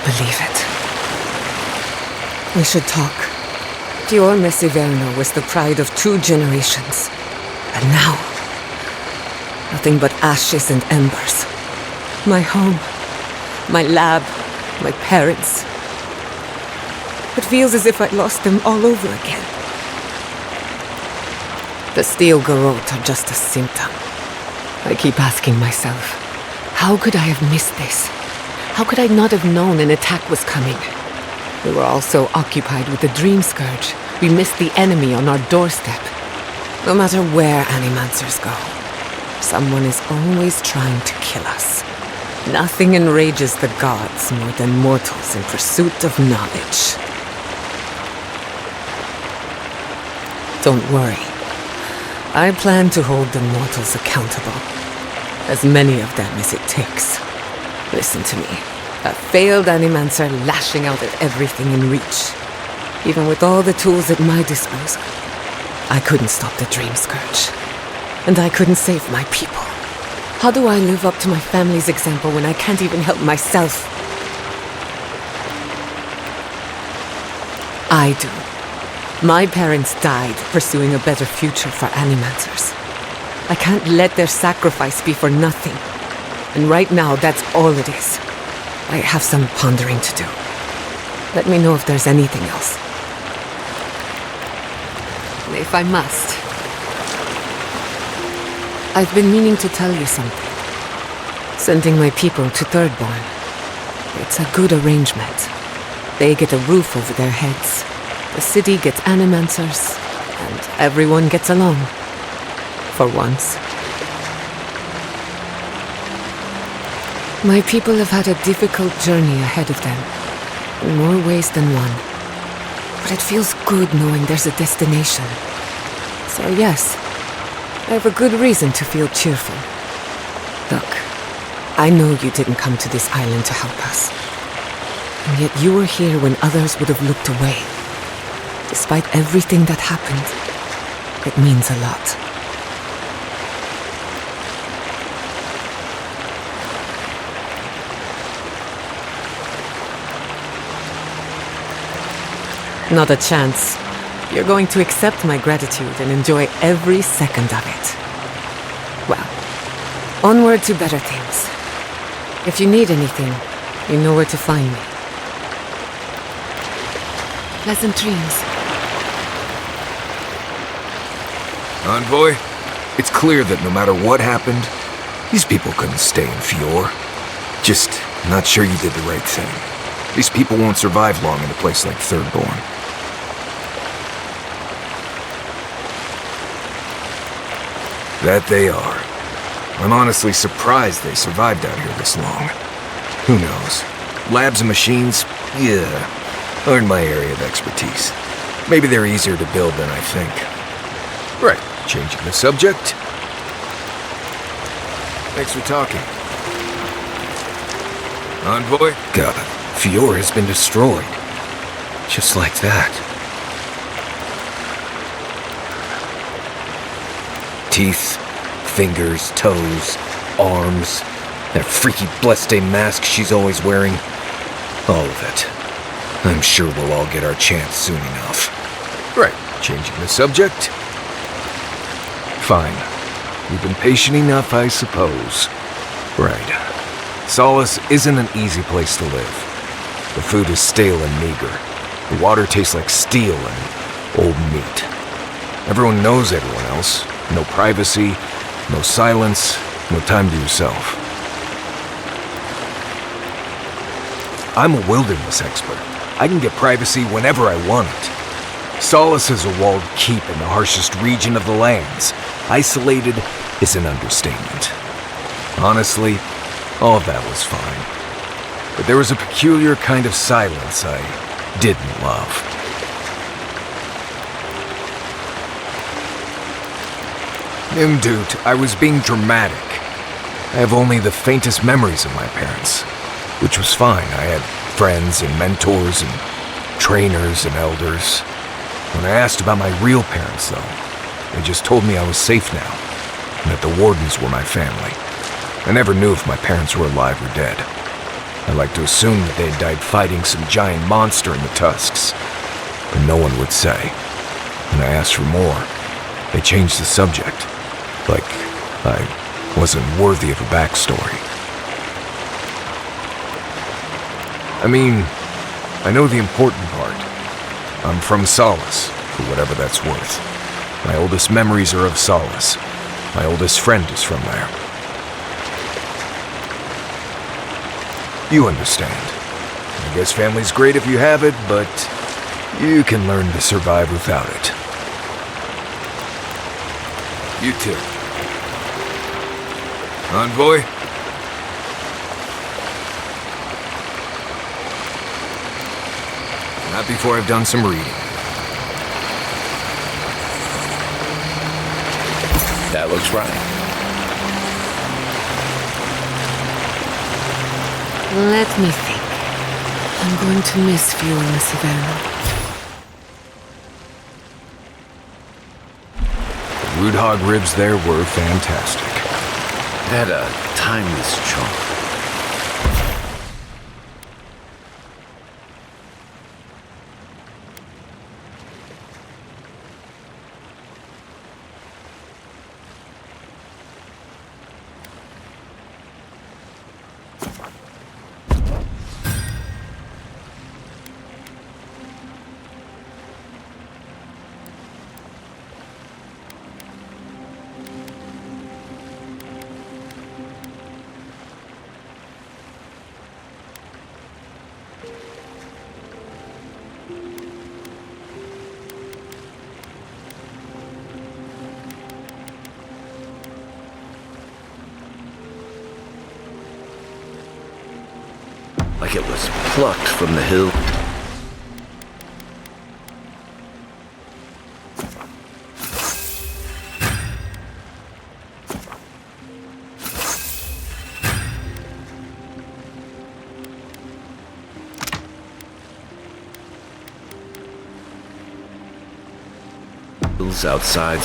believe it. We should talk. Dureaume Severno was the pride of 2 generations. And now, nothing but ashes and embers. My home, my lab, my parents. It feels as if I lost them all over again. The steel garrotes are just a symptom. I keep asking myself, how could I have missed this? How could I not have known an attack was coming? We were all so occupied with the Dream Scourge, we missed the enemy on our doorstep. No matter where Animancers go, someone is always trying to kill us. Nothing enrages the gods more than mortals in pursuit of knowledge. Don't worry. I plan to hold the mortals accountable. As many of them as it takes. Listen to me. A failed Animancer lashing out at everything in reach. Even with all the tools at my disposal, I couldn't stop the Dream Scourge. And I couldn't save my people. How do I live up to my family's example when I can't even help myself? I do. My parents died pursuing a better future for Animancers. I can't let their sacrifice be for nothing. And right now, that's all it is. I have some pondering to do. Let me know if there's anything else. If I must. I've been meaning to tell you something. Sending my people to Thirdborn. It's a good arrangement. They get a roof over their heads. The city gets Animancers, and everyone gets along. For once. My people have had a difficult journey ahead of them, in more ways than one. But it feels good knowing there's a destination. So yes, I have a good reason to feel cheerful. Look, I know you didn't come to this island to help us. And yet you were here when others would have looked away. Despite everything that happened, it means a lot. Not a chance. You're going to accept my gratitude and enjoy every second of it. Well, onward to better things. If you need anything, you know where to find me. Pleasant dreams. Envoy, it's clear that no matter what happened, these people couldn't stay in Fior. Just not sure you did the right thing. These people won't survive long in a place like Thirdborn. That they are. I'm honestly surprised they survived out here this long. Who knows? Labs and machines, yeah, aren't my area of expertise. Maybe they're easier to build than I think. Right, changing the subject. Thanks for talking. Envoy? God, Fior has been destroyed. Just like that. Teeth, fingers, toes, arms, that freaky Blessed mask she's always wearing. All of it. I'm sure we'll all get our chance soon enough. Right, changing the subject. Fine. You've been patient enough, I suppose. Right. Solace isn't an easy place to live. The food is stale and meager. The water tastes like steel and old meat. Everyone knows everyone else. No privacy, no silence, no time to yourself. I'm a wilderness expert. I can get privacy whenever I want it. Solace is a walled keep in the harshest region of the lands. Isolated is an understatement. Honestly, all of that was fine. But there was a peculiar kind of silence I didn't love. Imdut, I was being dramatic. I have only the faintest memories of my parents, which was fine. I had friends and mentors and trainers and elders. When I asked about my real parents, though, they just told me I was safe now, and that the Wardens were my family. I never knew if my parents were alive or dead. I like to assume that they had died fighting some giant monster in the tusks. But no one would say. When I asked for more, they changed the subject. Like I wasn't worthy of a backstory. I mean, I know the important part. I'm from Solace, for whatever that's worth. My oldest memories are of Solace. My oldest friend is from there. You understand. I guess family's great if you have it, but you can learn to survive without it. You too. Envoy? Not before I've done some reading. That looks right. Let me think. I'm going to miss Fiona Savannah. The root hog ribs there were fantastic. It had a timeless charm. Like it was plucked from the hill. Hills outside.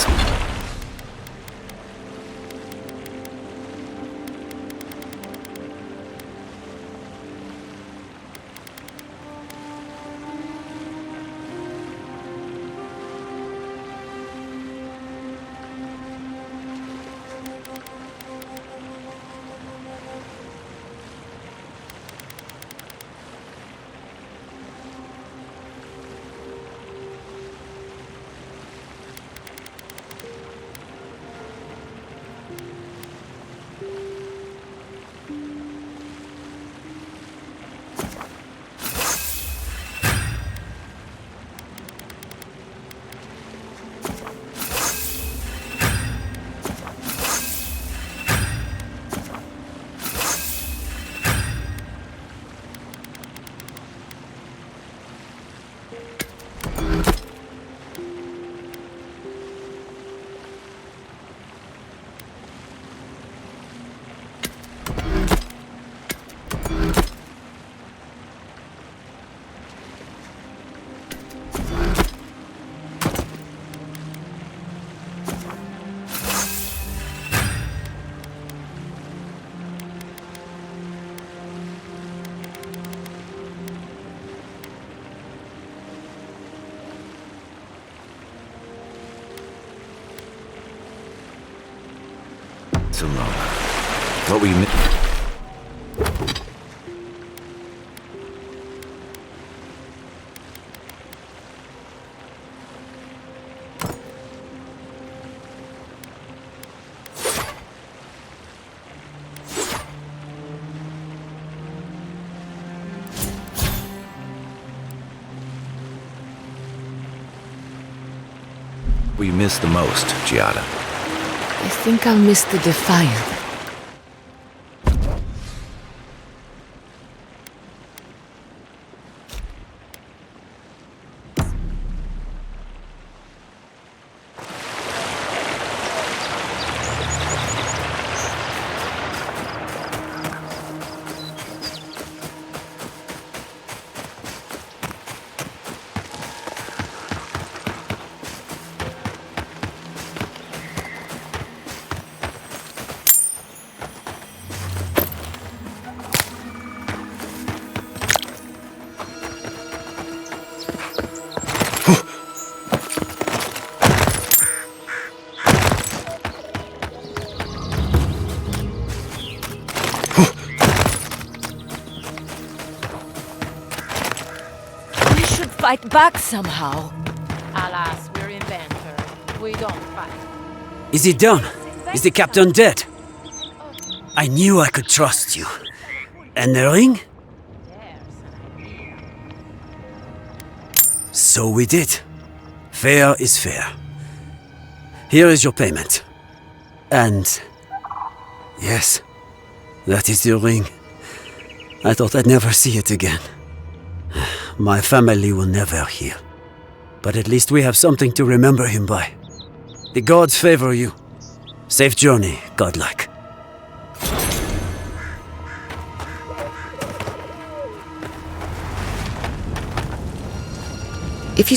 Alone. What we miss the most, Giada? I think I'll miss the Defiant. fight back somehow. Alas, we're inventors. We don't fight. Is it done? Is the captain dead? I knew I could trust you. And the ring? So we did. Fair is fair. Here is your payment. And... yes, that is your ring. I thought I'd never see it again. My family will never hear. But at least we have something to remember him by. The gods favor you. Safe journey, godlike. If you...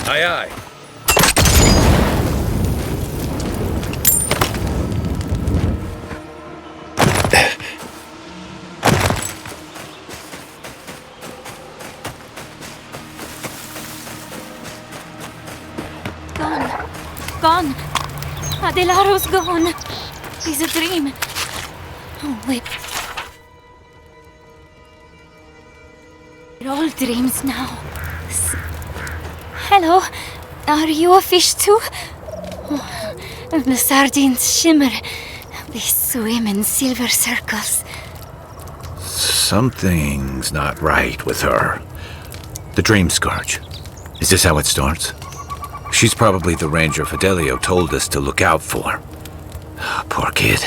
Aye, aye. Gone. Adelaro's gone. It's a dream. Oh, wait. They're all dreams now. Hello. Are you a fish too? Oh, the sardines shimmer. They swim in silver circles. Something's not right with her. The Dream Scourge. Is this how it starts? She's probably the ranger Fidelio told us to look out for. Poor kid.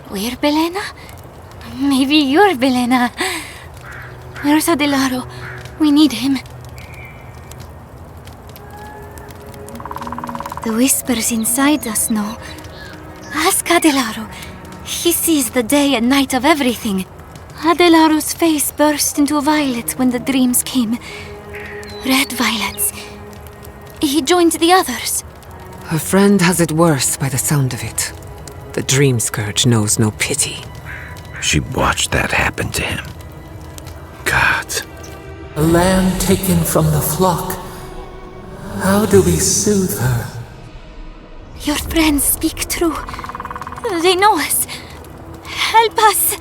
We're Belena? Maybe you're Belena. Where's Adelaro? We need him. The whispers inside us know. Ask Adelaro. He sees the day and night of everything. Adelaro's face burst into violet when the dreams came. Red violets. He joined the others. Her friend has it worse by the sound of it. The Dream Scourge knows no pity. She watched that happen to him. God. A lamb taken from the flock. How do we soothe her? Your friends speak true. They know us. Help us!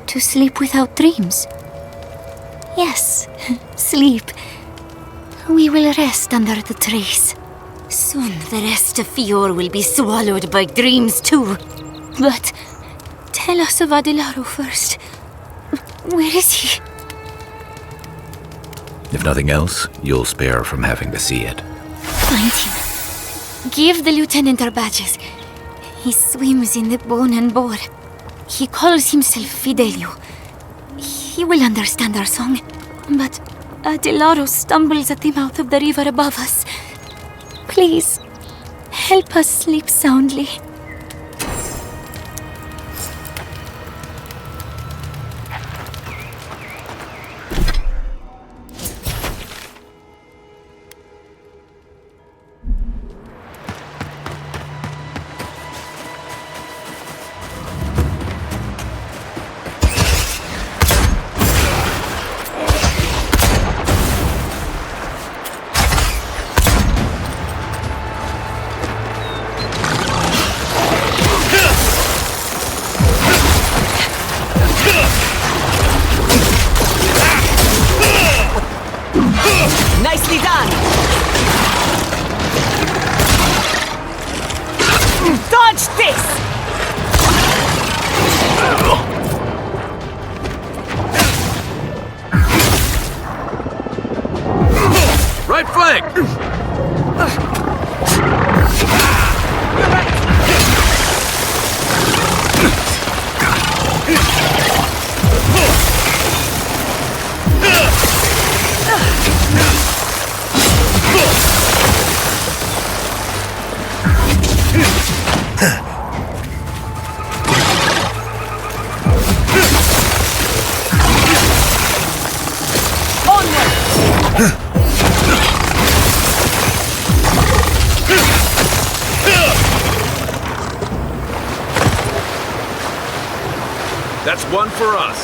To sleep without dreams? Yes, sleep. We will rest under the trees. Soon the rest of Fior will be swallowed by dreams too. But tell us of Adelaro first. Where is he? If nothing else, you'll spare her from having to see it. Find him. Give the lieutenant our badges. He swims in the bone and boar. He calls himself Fidelio. He will understand our song. But Adelaro stumbles at the mouth of the river above us. Please, help us sleep soundly. That's one for us.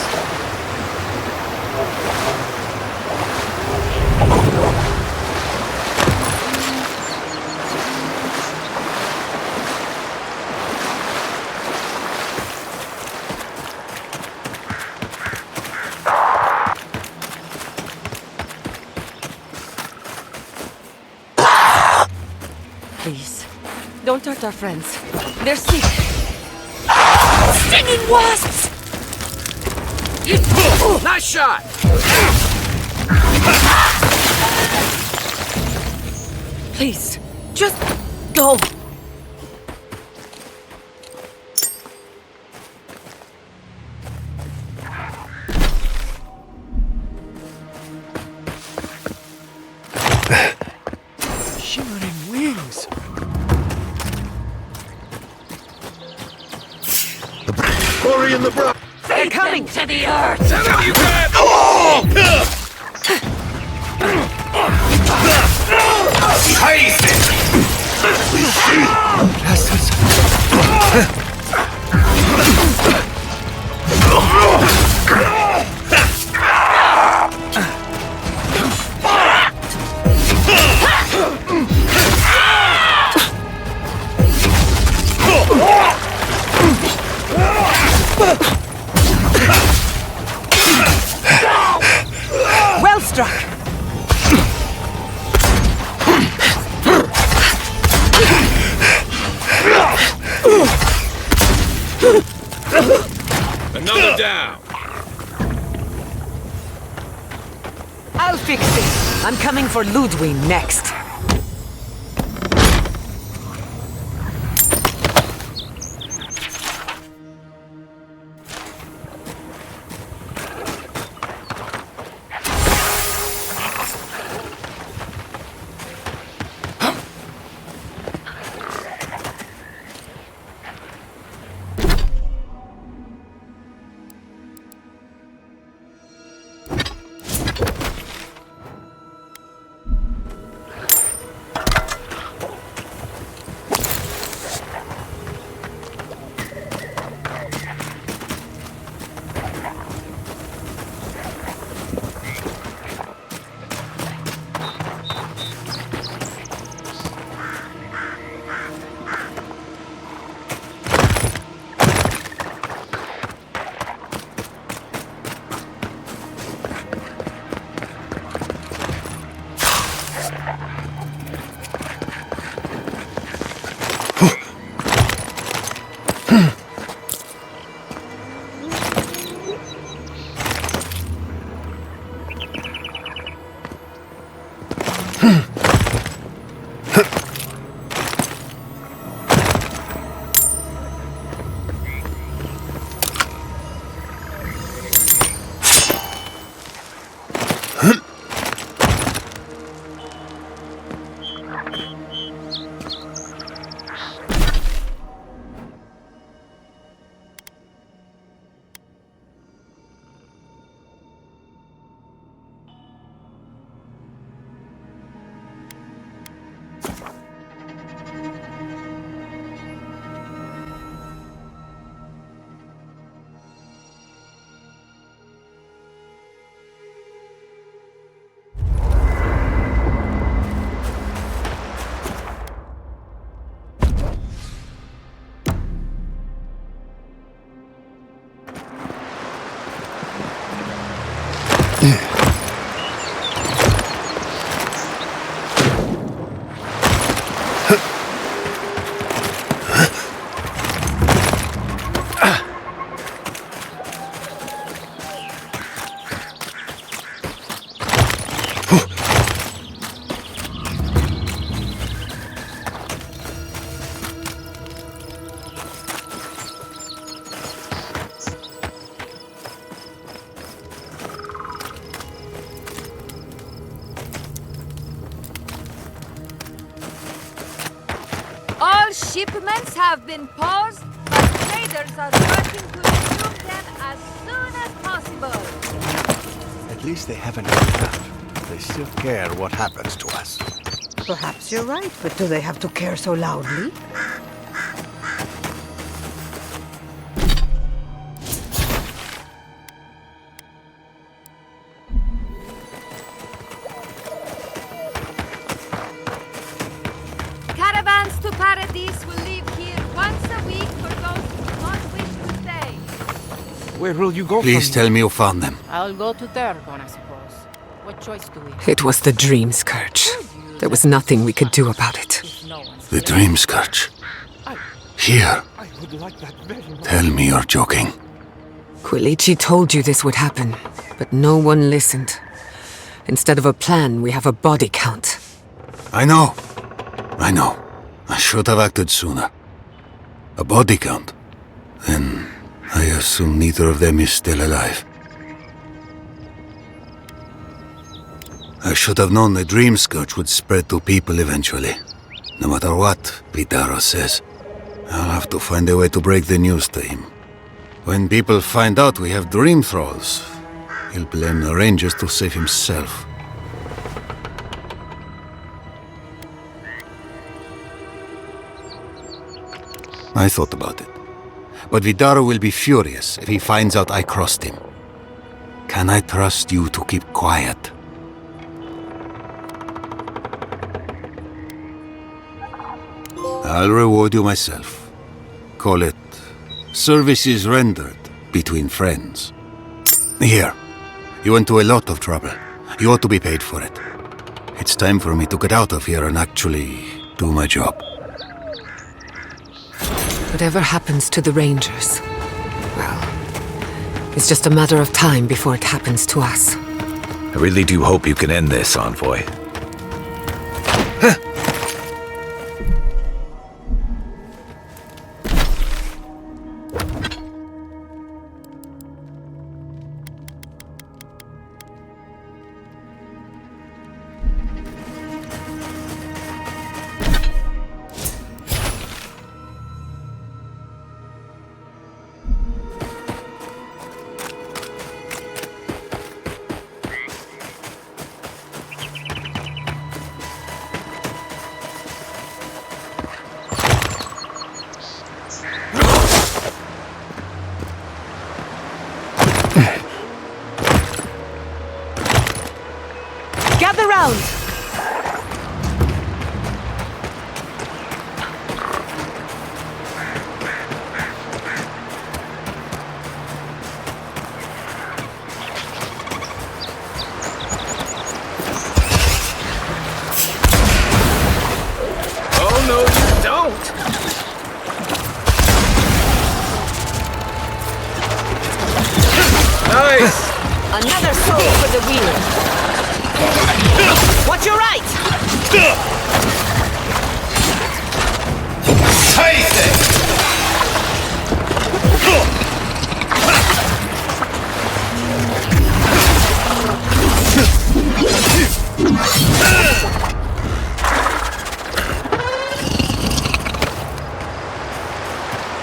Please, don't hurt our friends. They're sick. Stinging wasps! Nice shot! Please, just go. Shimmering wings. Hurry in the bro! They're coming to the earth. You can! Well struck. Another down. I'll fix it. I'm coming for Ludwig next. All shipments have been paused, but traders are working to resume them as soon as possible. At least they haven't given up. They still care what happens to us. Perhaps you're right, but do they have to care so loudly? Where will you go Please from tell me you found them. I'll go to Tergon, I suppose. What choice do we have? It was the Dream Scourge. There was nothing we could do about it. The Dream Scourge. Here. Tell me you're joking. Quilici told you this would happen, but no one listened. Instead of a plan, we have a body count. I know. I should have acted sooner. A body count? Then I assume neither of them is still alive. I should have known the Dream Scourge would spread to people eventually. No matter what Vidaro says, I'll have to find a way to break the news to him. When people find out we have Dream Thralls, he'll blame the Rangers to save himself. I thought about it. But Vidaro will be furious if he finds out I crossed him. Can I trust you to keep quiet? I'll reward you myself. Call it services rendered between friends. Here. You went to a lot of trouble. You ought to be paid for it. It's time for me to get out of here and actually do my job. Whatever happens to the Rangers, well, it's just a matter of time before it happens to us. I really do hope you can end this, Envoy. Gather round! Oh, no, you don't! Nice! Another soul for the wheel! Watch your right! Taste it!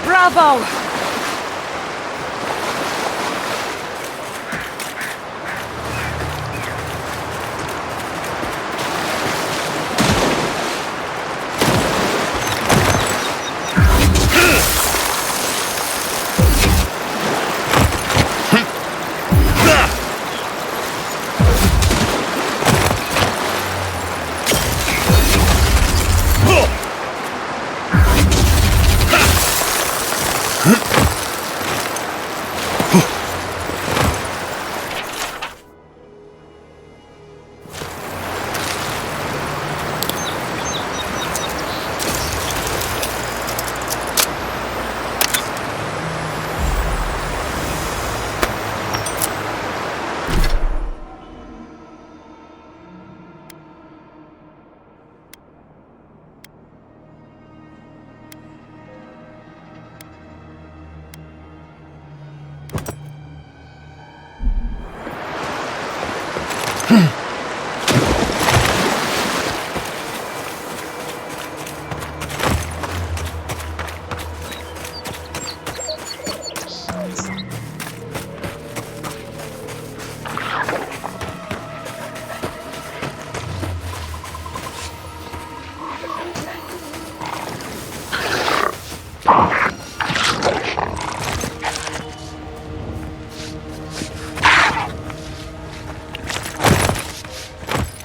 Bravo!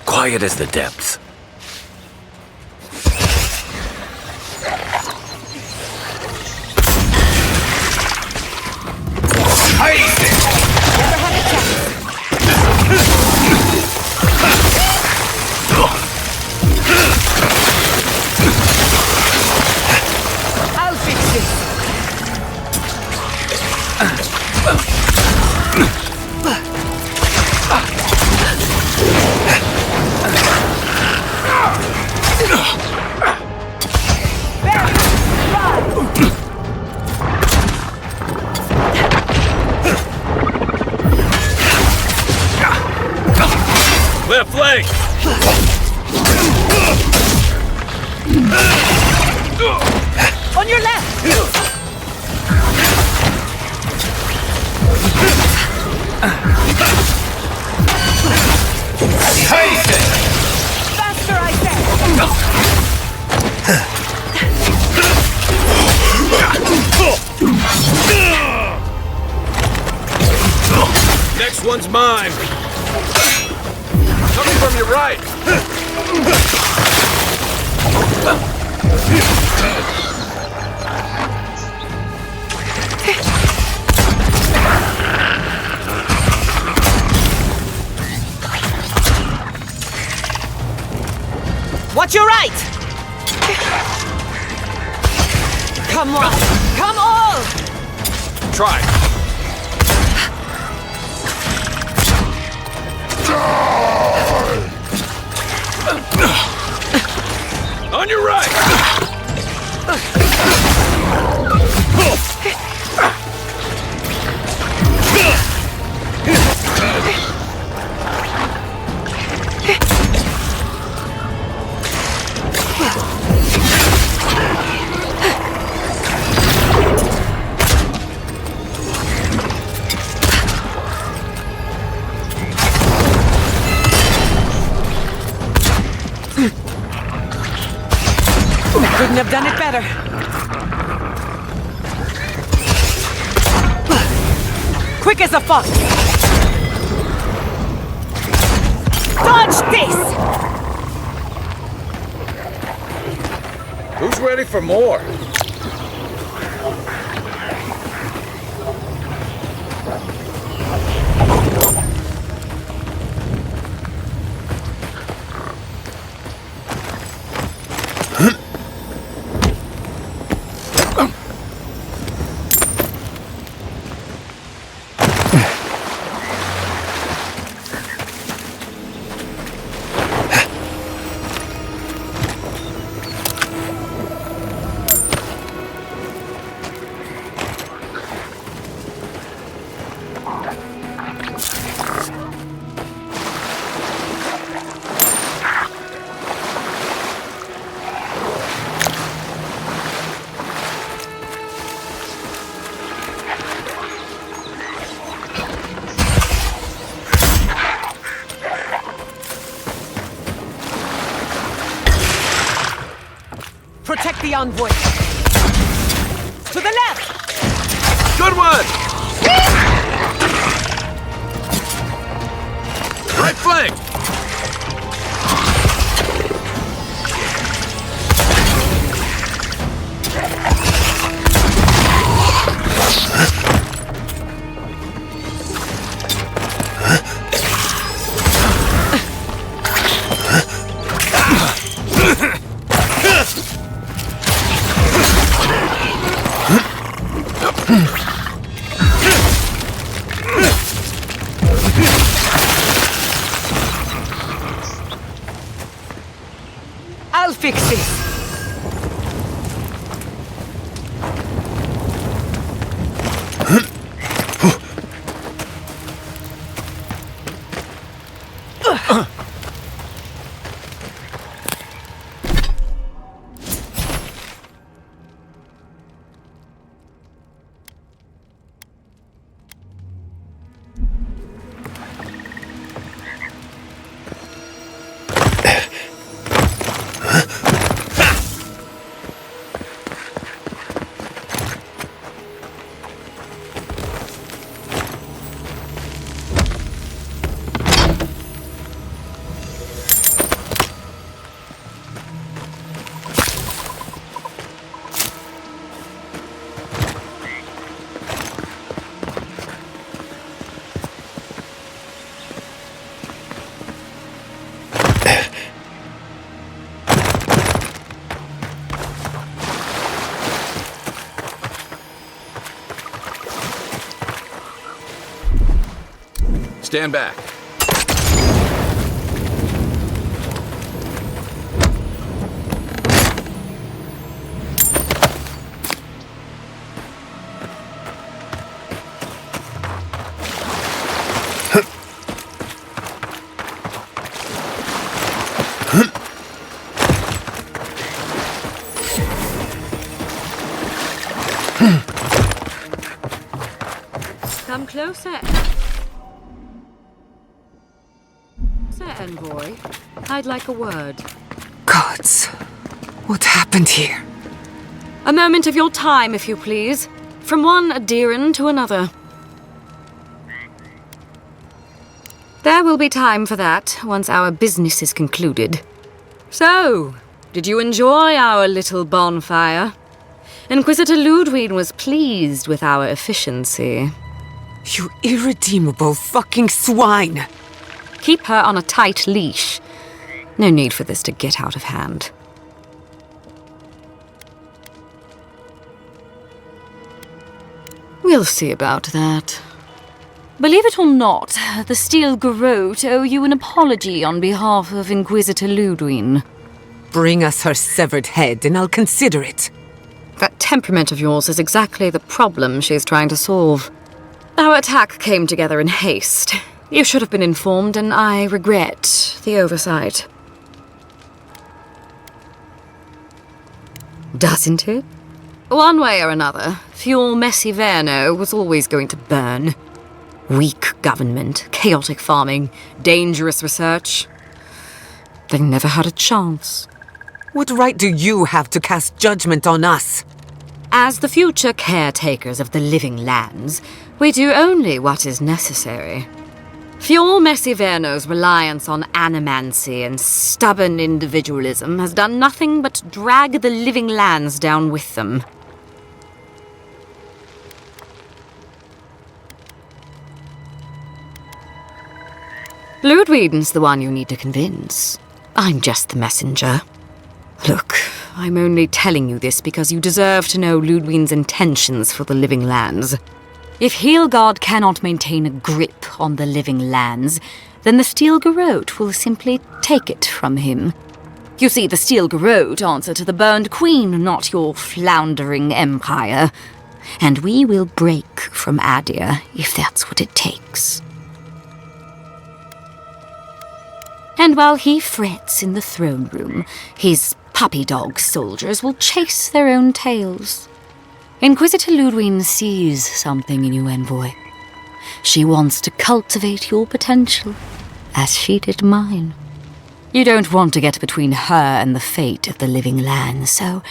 Quiet as the depths. Hey! Left leg! On your left! Faster, I say! Next one's mine! Coming from your right! Watch your right! Come on! Come all! Try! On your right! Couldn't have done it better. Quick as a fox. Dodge this! Who's ready for more? Protect the envoy. To the left! Good one! Right flank! I'll fix this. Stand back. Come closer. Envoy, I'd like a word. Gods, what happened here? A moment of your time, if you please. From one Adiran to another. There will be time for that once our business is concluded. So, did you enjoy our little bonfire? Inquisitor Ludwig was pleased with our efficiency. You irredeemable fucking swine! Keep her on a tight leash. No need for this to get out of hand. We'll see about that. Believe it or not, the Steel Garrote owe you an apology on behalf of Inquisitor Ludwig. Bring us her severed head and I'll consider it. That temperament of yours is exactly the problem she's trying to solve. Our attack came together in haste. You should have been informed, and I regret the oversight. Doesn't it? One way or another, Fuel Messi Verno was always going to burn. Weak government, chaotic farming, dangerous research. They never had a chance. What right do you have to cast judgment on us? As the future caretakers of the living lands, we do only what is necessary. Fuel Messi Verno's reliance on animancy and stubborn individualism has done nothing but drag the living lands down with them. Ludwig's the one you need to convince. I'm just the messenger. Look, I'm only telling you this because you deserve to know Ludwig's intentions for the living lands. If Heelgard cannot maintain a grip on the living lands, then the Steel Garrote will simply take it from him. You see, the Steel Garrote answer to the Burned Queen, not your floundering empire. And we will break from Adir if that's what it takes. And while he frets in the throne room, his puppy dog soldiers will chase their own tails. Inquisitor Ludwig sees something in you, Envoy. She wants to cultivate your potential, as she did mine. You don't want to get between her and the fate of the living land, so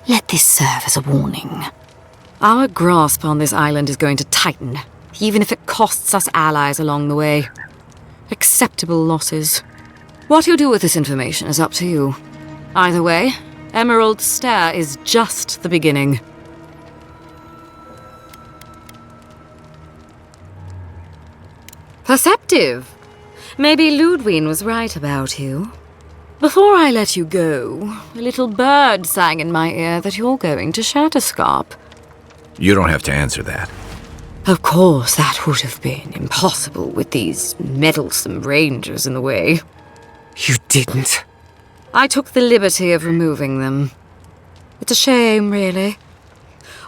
let this serve as a warning. Our grasp on this island is going to tighten, even if it costs us allies along the way. Acceptable losses. What you do with this information is up to you. Either way, Emerald Stair is just the beginning. Perceptive. Maybe Ludwig was right about you. Before I let you go, a little bird sang in my ear that you're going to Shatterscarp. You don't have to answer that. Of course, that would have been impossible with these meddlesome rangers in the way. You didn't. I took the liberty of removing them. It's a shame, really.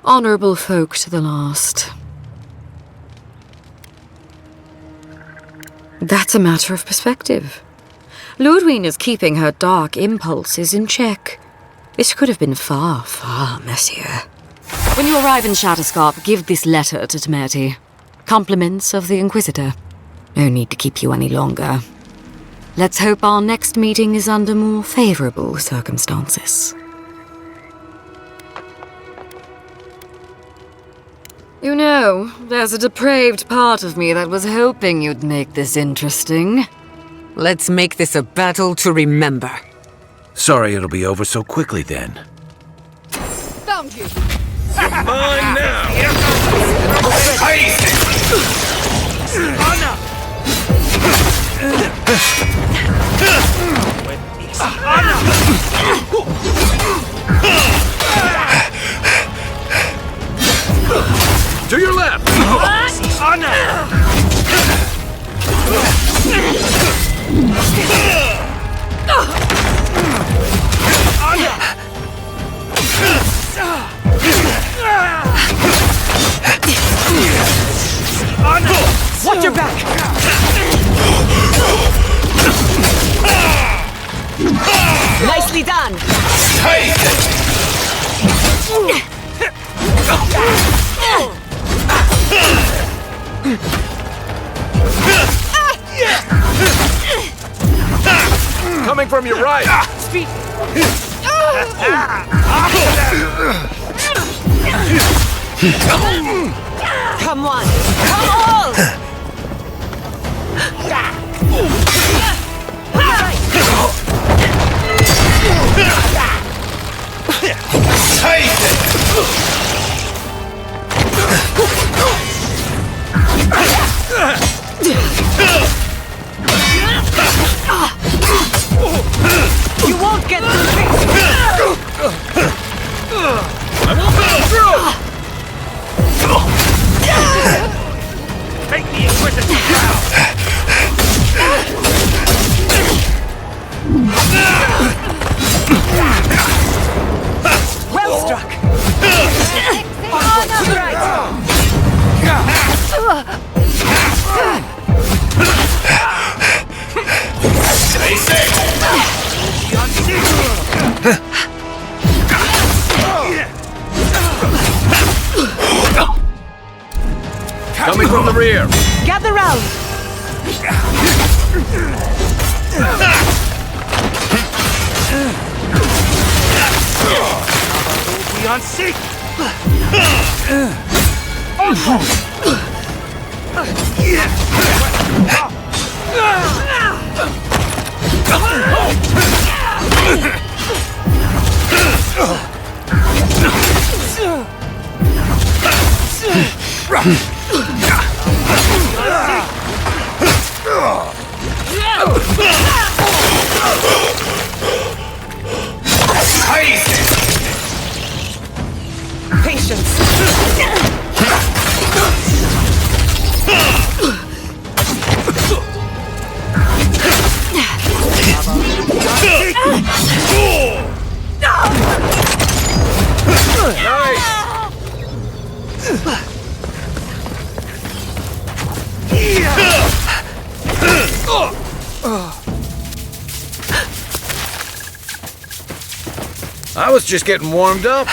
Honorable folk to the last. That's a matter of perspective. Ludwig is keeping her dark impulses in check. This could have been far, far messier. When you arrive in Shatterscarp, give this letter to Temerity. Compliments of the Inquisitor. No need to keep you any longer. Let's hope our next meeting is under more favorable circumstances. You know, there's a depraved part of me that was hoping you'd make this interesting. Let's make this a battle to remember. Sorry it'll be over so quickly then. Found you! You're mine now! To your left! Watch your back! Nicely done! Coming from your right! Speed! Come on! Come on! You won't get through me! I won't go through! Take the Inquisitor down! Well struck! Onward to the right! Stay safe! Coming from the rear! Gather round! Beyond seek! Patience! I was just getting warmed up.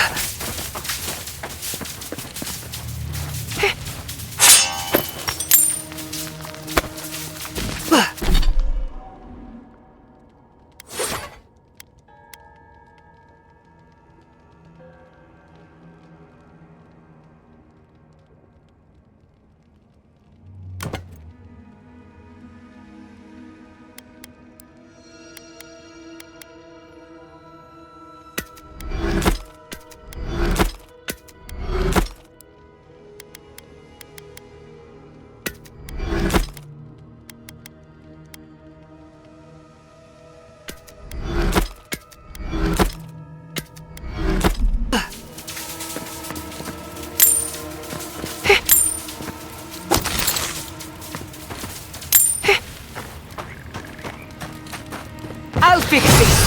I'll fix this!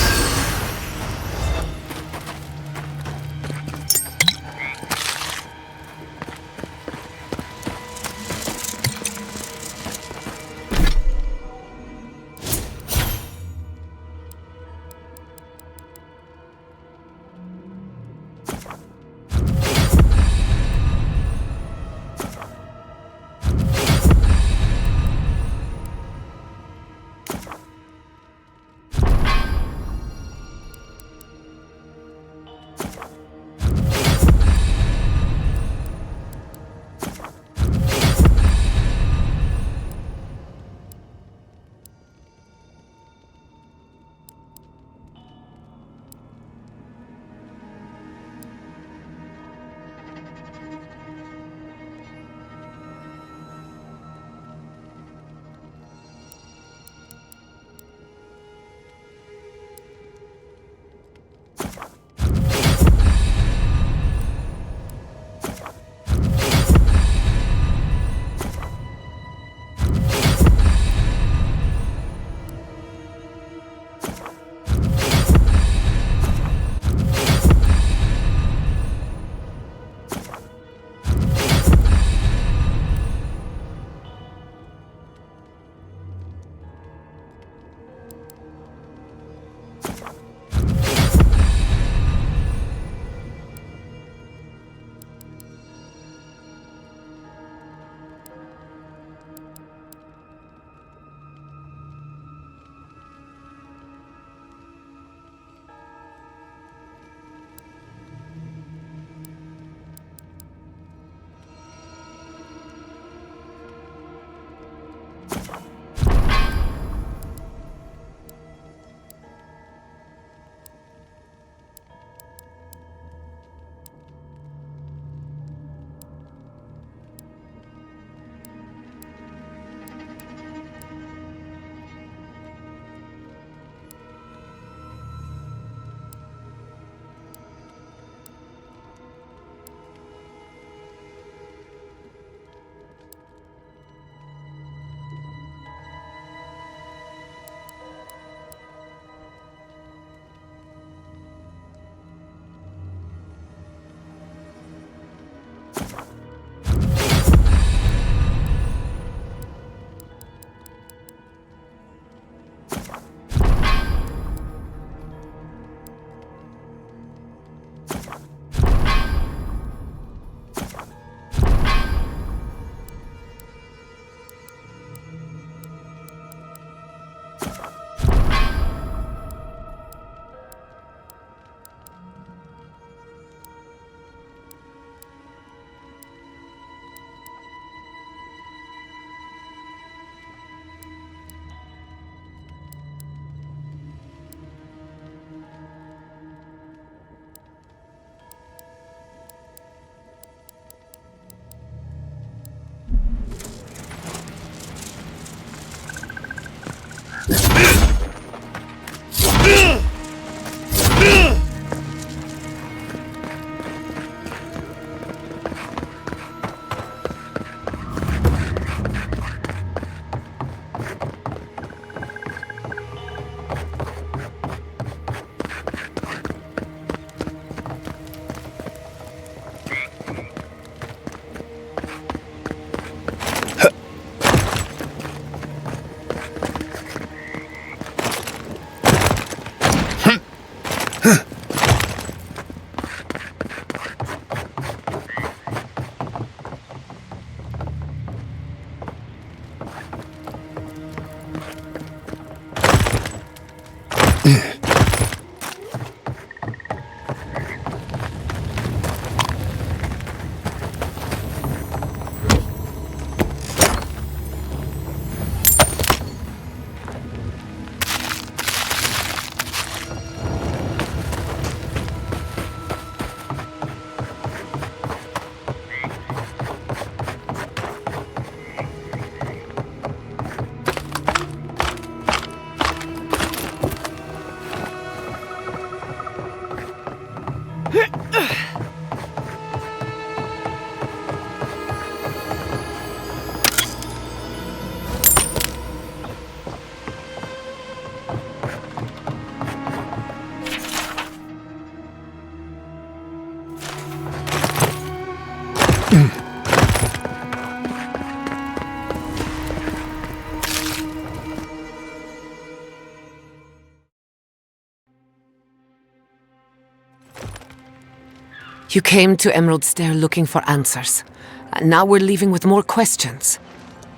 You came to Emerald Stair looking for answers, and now we're leaving with more questions.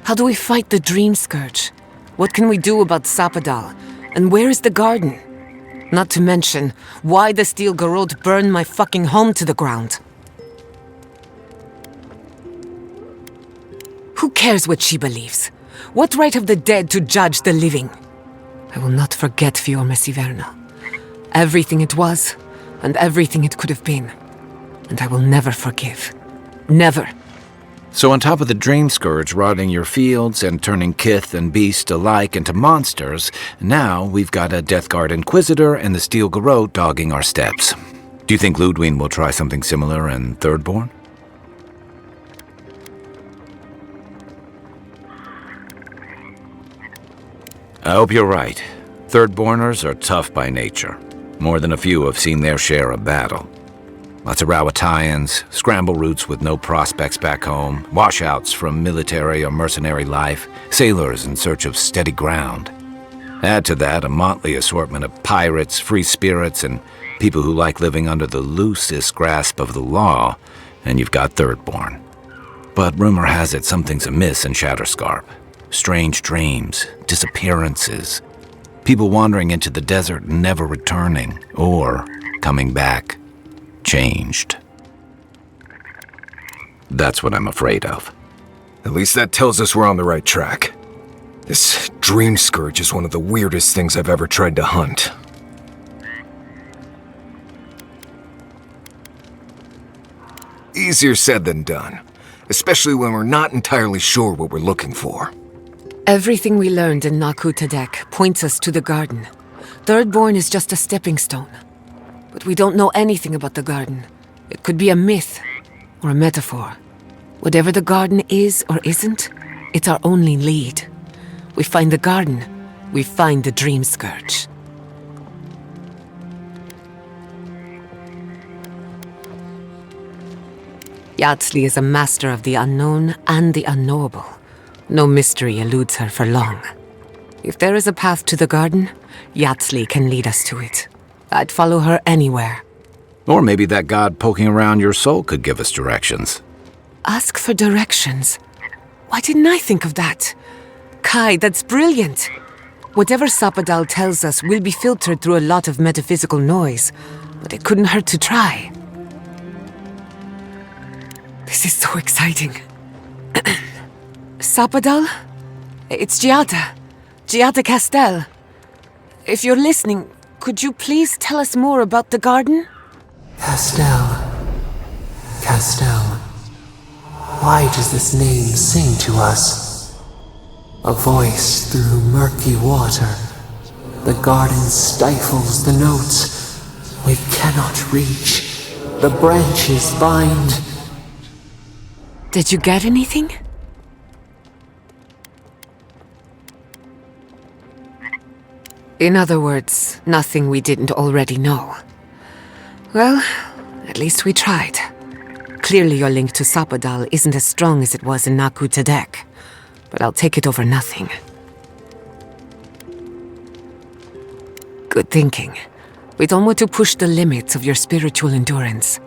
How do we fight the Dream Scourge? What can we do about Sapadal? And where is the garden? Not to mention, why the Steel Garrote burned my fucking home to the ground. Who cares what she believes? What right have the dead to judge the living? I will not forget Fiorma Siverna. Everything it was, and everything it could have been. And I will never forgive. Never. So on top of the Dream Scourge rotting your fields and turning kith and beast alike into monsters, now we've got a Death Guard Inquisitor and the Steel Garrote dogging our steps. Do you think Ludwig will try something similar in Thirdborn? I hope you're right. Thirdborners are tough by nature. More than a few have seen their share of battle. Lots of Rawatayans, scramble routes with no prospects back home, washouts from military or mercenary life, sailors in search of steady ground. Add to that a motley assortment of pirates, free spirits, and people who like living under the loosest grasp of the law, and you've got Thirdborn. But rumor has it something's amiss in Shatterscarp. Strange dreams, disappearances, people wandering into the desert and never returning, or coming back changed. That's what I'm afraid of. At least that tells us we're on the right track. This Dream Scourge is one of the weirdest things I've ever tried to hunt. Easier said than done, especially when we're not entirely sure what we're looking for. Everything we learned in Nakutadek points us to the garden. Thirdborn is just a stepping stone. But we don't know anything about the garden. It could be a myth or a metaphor. Whatever the garden is or isn't, it's our only lead. We find the garden, we find the Dream Scourge. Yardsley is a master of the unknown and the unknowable. No mystery eludes her for long. If there is a path to the garden, Yardsley can lead us to it. I'd follow her anywhere. Or maybe that god poking around your soul could give us directions. Ask for directions? Why didn't I think of that? Kai, that's brilliant. Whatever Sapadal tells us will be filtered through a lot of metaphysical noise, but it couldn't hurt to try. This is so exciting. Sapadal? It's Giada. Giada Castel. If you're listening, could you please tell us more about the garden? Castel. Castel. Why does this name sing to us? A voice through murky water. The garden stifles the notes. We cannot reach. The branches bind. Did you get anything? In other words, nothing we didn't already know. Well, at least we tried. Clearly your link to Sapadal isn't as strong as it was in Nakutadek, but I'll take it over nothing. Good thinking. We don't want to push the limits of your spiritual endurance.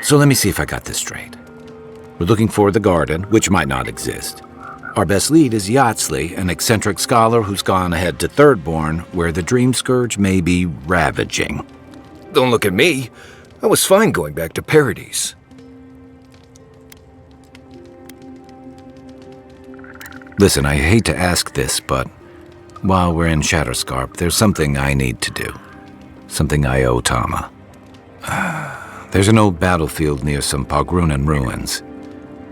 So let me see if I got this straight. We're looking for the garden, which might not exist. Our best lead is Yardsley, an eccentric scholar who's gone ahead to Thirdborn, where the Dream Scourge may be ravaging. Don't look at me. I was fine going back to Paradise. Listen, I hate to ask this, but while we're in Shatterscarp, there's something I need to do. Something I owe Tama. There's an old battlefield near some Pogrunan ruins.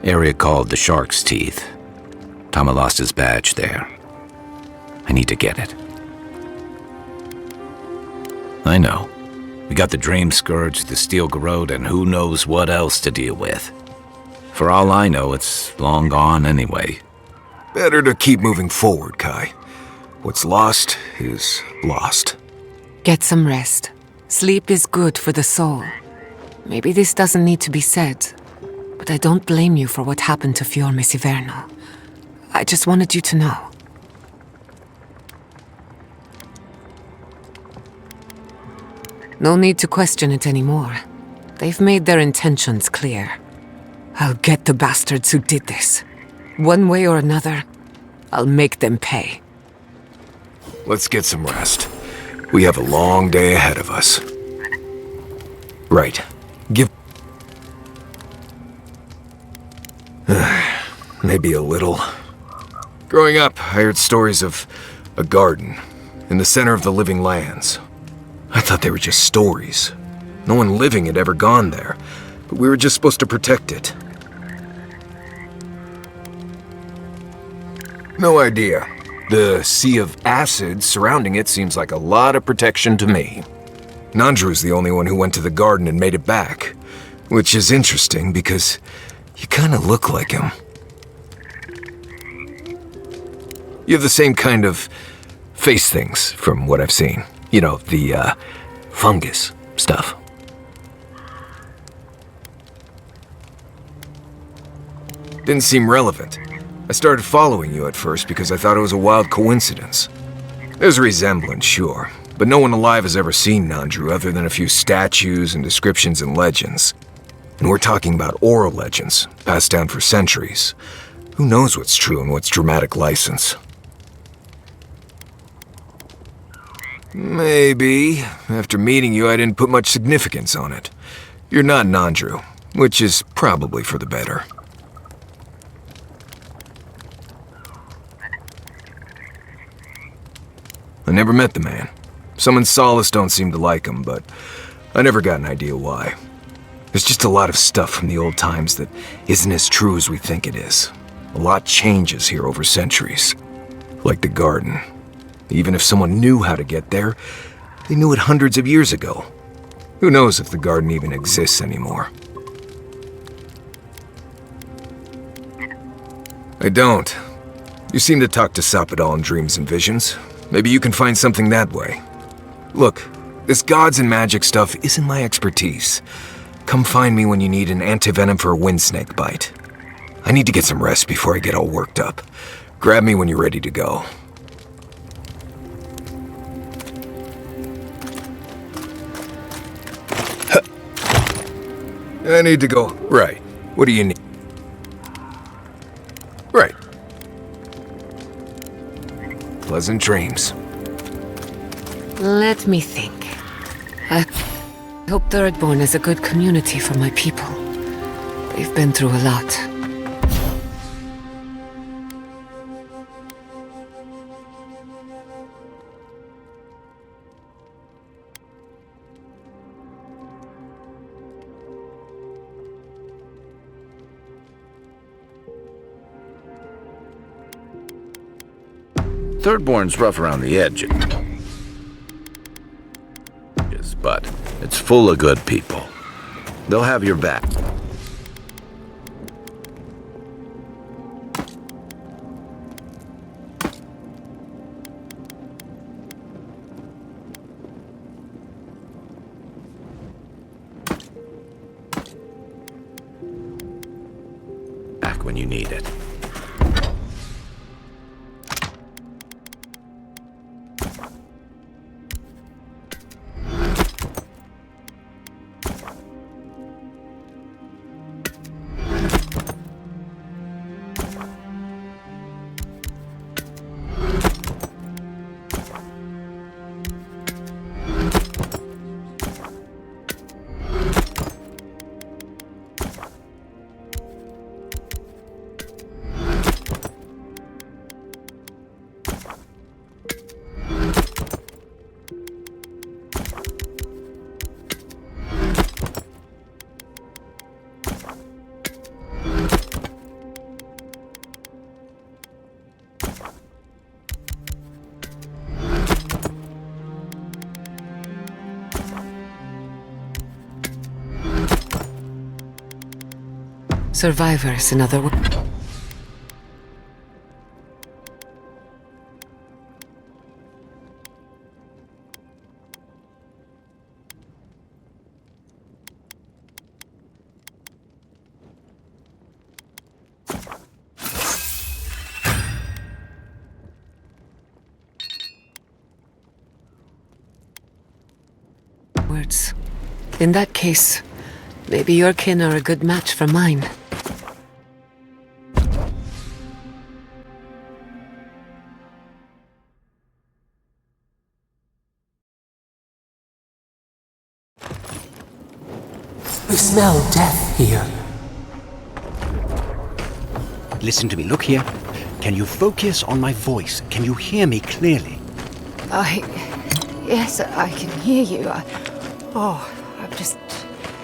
Area called the Shark's Teeth. Tama lost his badge there. I need to get it. I know. We got the Dream Scourge, the Steel Garrote, and who knows what else to deal with. For all I know, it's long gone anyway. Better to keep moving forward, Kai. What's lost is lost. Get some rest. Sleep is good for the soul. Maybe this doesn't need to be said, But I don't blame you for what happened to Fiorme Siverno. I just wanted you to know. No need to question it anymore. They've made their intentions clear. I'll get the bastards who did this. One way or another, I'll make them pay. Let's get some rest. We have a long day ahead of us. Right. Maybe a little. Growing up, I heard stories of a garden in the center of the living lands. I thought they were just stories. No one living had ever gone there, but we were just supposed to protect it. No idea. The sea of acid surrounding it seems like a lot of protection to me. Nandru's the only one who went to the garden and made it back, which is interesting because you kind of look like him. You have the same kind of face things from what I've seen. You know, the fungus stuff. Didn't seem relevant. I started following you at first because I thought it was a wild coincidence. There's a resemblance, sure, but no one alive has ever seen Nandru other than a few statues and descriptions and legends. And we're talking about oral legends, passed down for centuries. Who knows what's true and what's dramatic license? Maybe. After meeting you, I didn't put much significance on it. You're not Nandru, which is probably for the better. I never met the man. Some in Solace don't seem to like him, but I never got an idea why. There's just a lot of stuff from the old times that isn't as true as we think it is. A lot changes here over centuries. Like the garden. Even if someone knew how to get there, they knew it hundreds of years ago. Who knows if the garden even exists anymore? I don't. You seem to talk to Sapadal in dreams and visions. Maybe you can find something that way. Look, this gods and magic stuff isn't my expertise. Come find me when you need an antivenom for a windsnake bite. I need to get some rest before I get all worked up. Grab me when you're ready to go. I need to go. Right. What do you need? Right. Pleasant dreams. Let me think. I hope Thirdborn is a good community for my people. They've been through a lot. Thirdborn's rough around the edges, but it's full of good people. They'll have your back. Back when you need it. Survivors, in other words. afterwards. In that case, maybe your kin are a good match for mine. We smell death here. Listen to me, look here. Can you focus on my voice? Can you hear me clearly? Yes, I can hear you. I'm just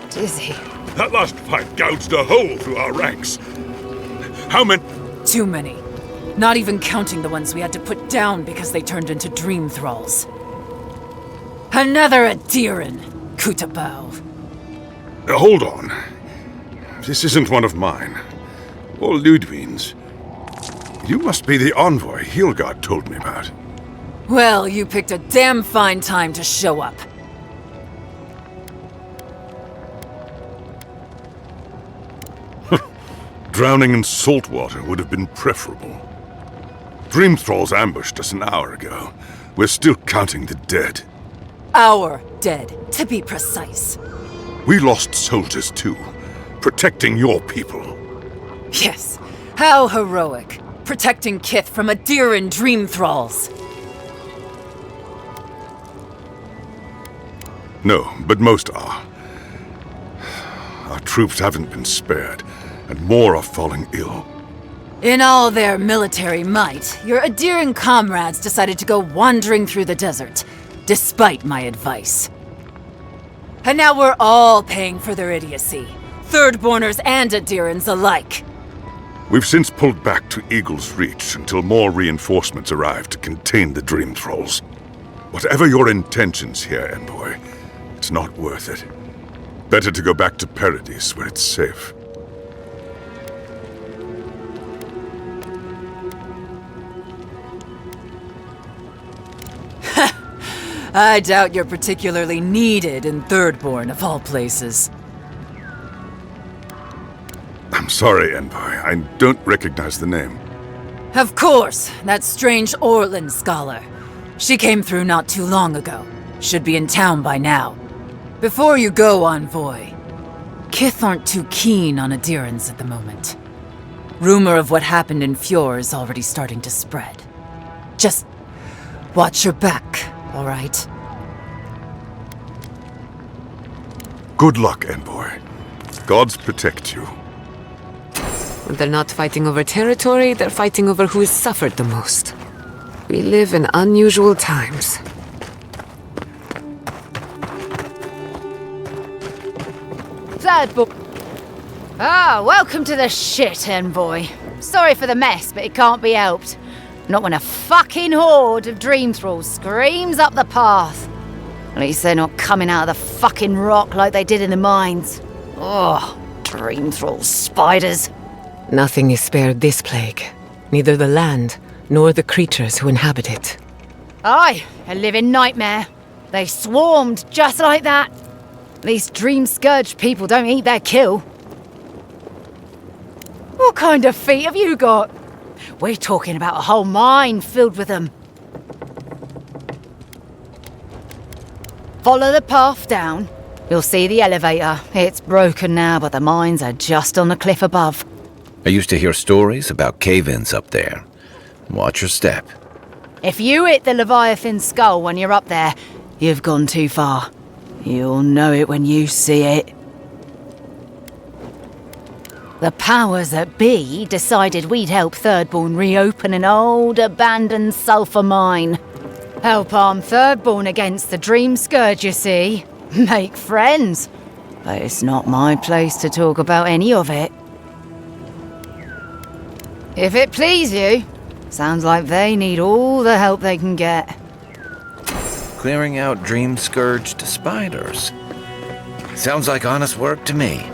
dizzy. That last fight gouged a hole through our ranks. How many? Too many. Not even counting the ones we had to put down because they turned into dream thralls. Another Adiran, Kutabao. Hold on. This isn't one of mine. Or Ludwig's. You must be the envoy Hilgard told me about. Well, you picked a damn fine time to show up. Drowning in salt water would have been preferable. Dream Thralls ambushed us an hour ago. We're still counting the dead. Our dead, to be precise. We lost soldiers too, protecting your people. Yes, how heroic. Protecting Kith from Adiran dream thralls. No, but most are. Our troops haven't been spared, and more are falling ill. In all their military might, your Adiran comrades decided to go wandering through the desert, despite my advice. And now we're all paying for their idiocy, Thirdborners and Adirans alike. We've since pulled back to Eagle's Reach until more reinforcements arrive to contain the Dream Thralls. Whatever your intentions here, Envoy, it's not worth it. Better to go back to Paradise where it's safe. I doubt you're particularly needed in Thirdborn, of all places. I'm sorry, Envoy. I don't recognize the name. Of course, that strange Orlin scholar. She came through not too long ago. Should be in town by now. Before you go, Envoy, Kith aren't too keen on Adirans at the moment. Rumor of what happened in Fjord is already starting to spread. Just watch your back, all right? Good luck, Envoy. Gods protect you. They're not fighting over territory, they're fighting over who has suffered the most. We live in unusual times. Welcome to the shit, Envoy. Sorry for the mess, but it can't be helped. Not when a fucking horde of dream thralls screams up the path. At least they're not coming out of the fucking rock like they did in the mines. Oh, dream thrall spiders. Nothing is spared this plague. Neither the land, nor the creatures who inhabit it. Aye, a living nightmare. They swarmed just like that. At least dream scourge people don't eat their kill. What kind of feet have you got? We're talking about a whole mine filled with them. Follow the path down. You'll see the elevator. It's broken now, but the mines are just on the cliff above. I used to hear stories about cave-ins up there. Watch your step. If you hit the Leviathan skull when you're up there, you've gone too far. You'll know it when you see it. The powers that be decided we'd help Thirdborn reopen an old, abandoned sulphur mine. Help arm Thirdborn against the Dream Scourge, you see. Make friends. But it's not my place to talk about any of it. If it please you, sounds like they need all the help they can get. Clearing out dream-scourged spiders. Sounds like honest work to me.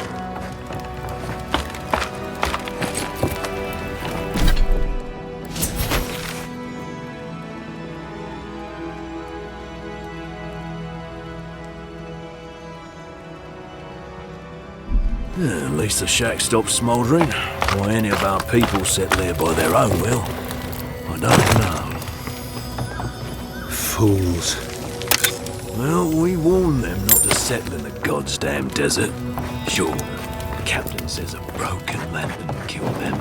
At least the shack stopped smouldering. Why any of our people settle here by their own will, I don't know. Fools. Well, we warned them not to settle in the goddamn desert. Sure, the captain says a broken lantern killed them,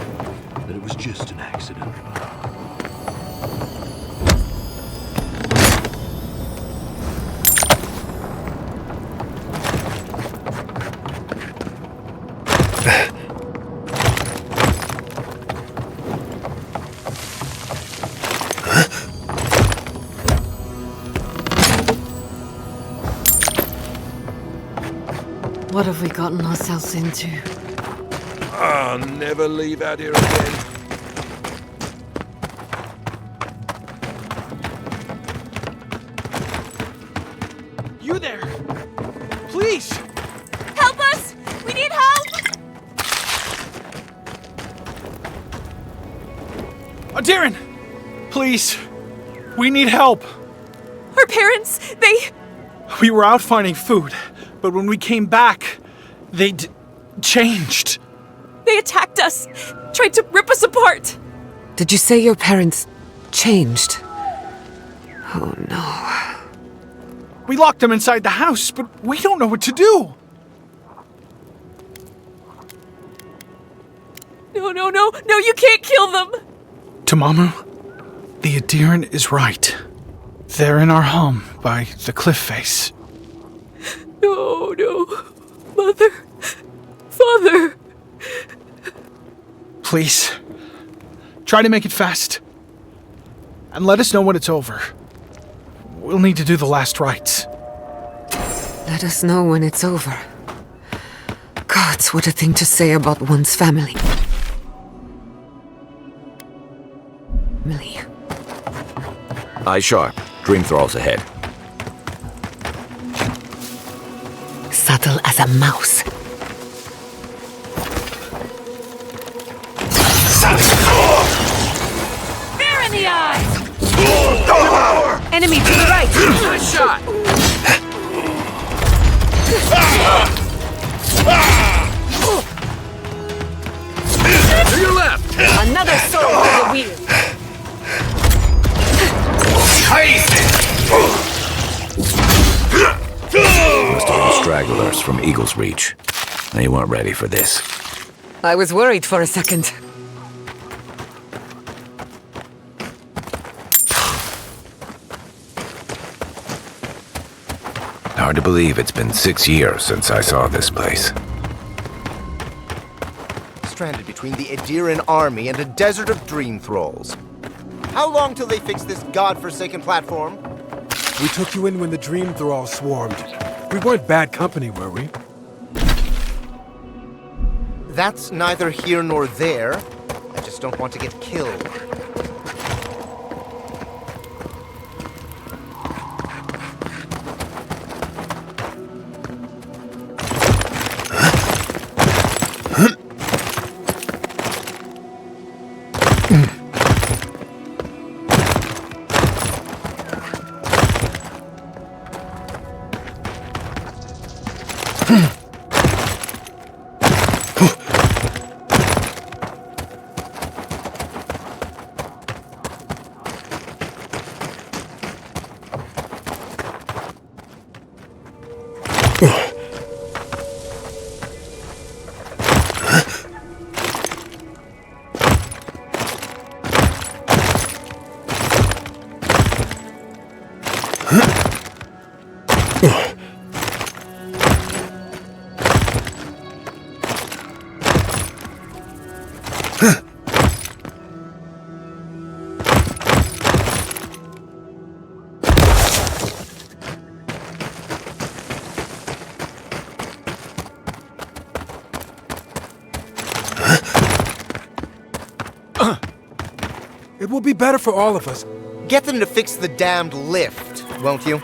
but it was just an accident. What have we gotten ourselves into? I'll never leave out here again. You there! Please! Help us! We need help! Darren! Please! We need help! Our parents, We were out finding food, but when we came back, they changed. They attacked us! Tried to rip us apart! Did you say your parents changed? Oh no. We locked them inside the house, but we don't know what to do. No, you can't kill them! Tamamu, the Adiran is right. They're in our home by the cliff face. No. Mother. Father. Please, try to make it fast. And let us know when it's over. We'll need to do the last rites. Let us know when it's over. Gods, what a thing to say about one's family. Eyes sharp. Dream thralls ahead. Subtle as a mouse. Fear in the eyes! Enemy to the right! Nice shot! To your left! Another sword for the wheel! Must have been stragglers from Eagle's Reach. They weren't ready for this. I was worried for a second. Hard to believe it's been 6 years since I saw this place. Stranded between the Adiran army and a desert of dream thralls. How long till they fix this godforsaken platform? We took you in when the dream thralls swarmed. We weren't bad company, were we? That's neither here nor there. I just don't want to get killed. It will be better for all of us. Get them to fix the damned lift, won't you?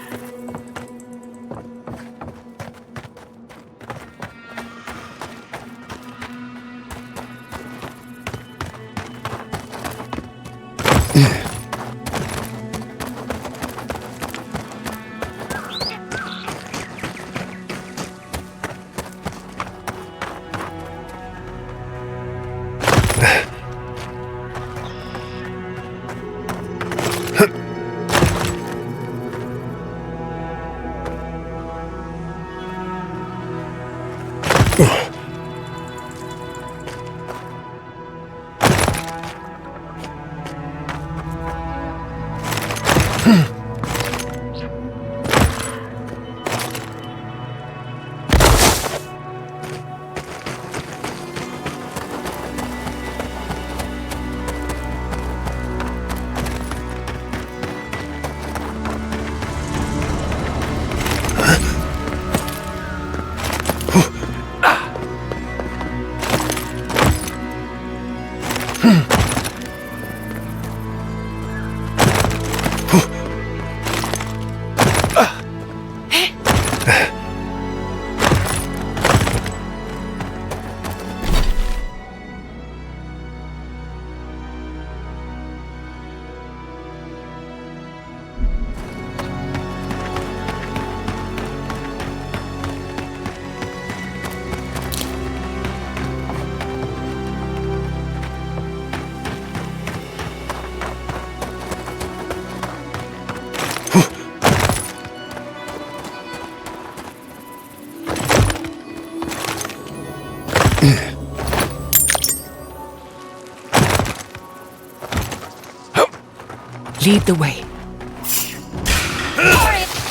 Lead the way.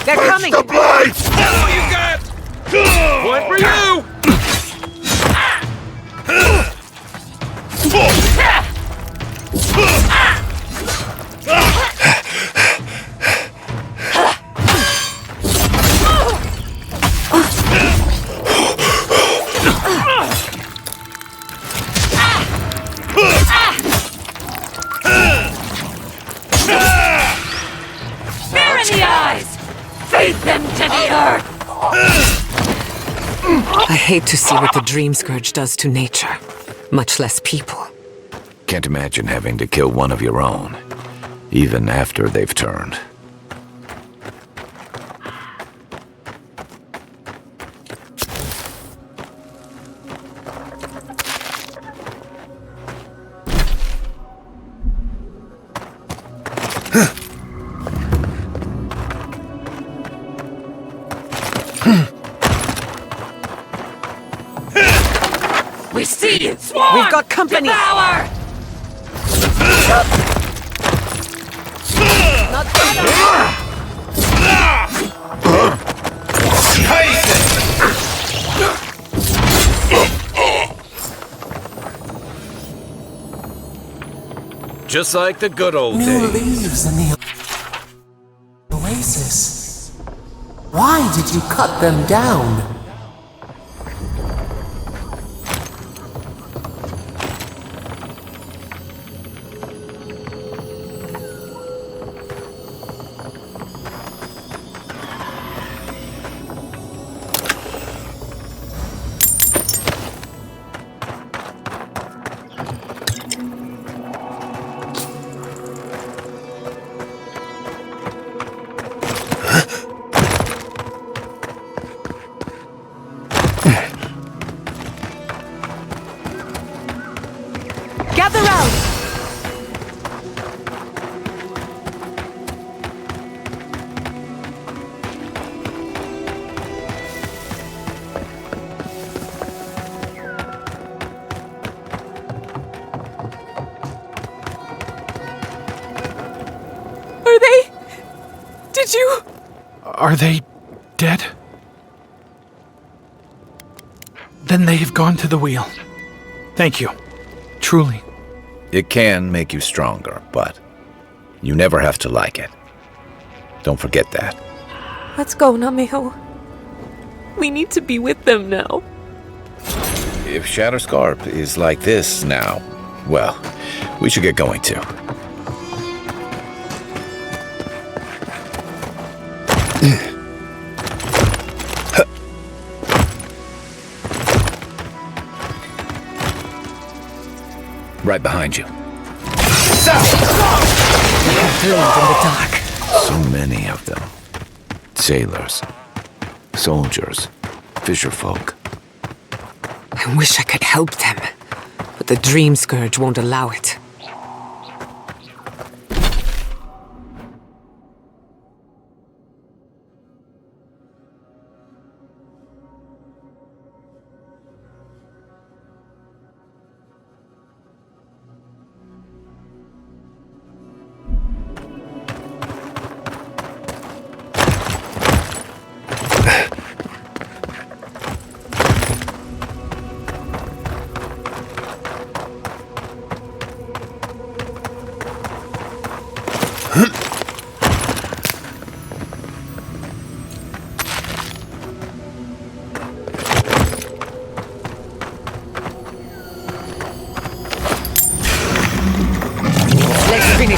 They're coming! The blade! Oh, you got! One for you! Fear in the eyes! Feed them to the earth! I hate to see what the Dream Scourge does to nature, much less people. Can't imagine having to kill one of your own, even after they've turned. We see you! Swarm! We've got company! Devour! Not Just like the good old New days. leaves in the oasis. Why did you cut them down? Gather round! Are they? Did you? Are they dead? Then they have gone to the wheel. Thank you. Truly. It can make you stronger, but you never have to like it. Don't forget that. Let's go, Namiho. We need to be with them now. If Shatterscarp is like this now, well, we should get going too. Right behind you. Through in the dark. So many of them. Sailors, soldiers, fisherfolk. I wish I could help them, but the Dream Scourge won't allow it.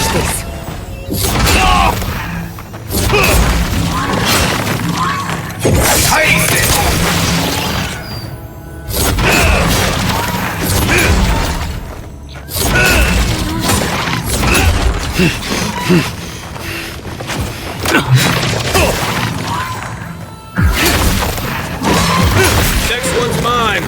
finish this. Next one's mine.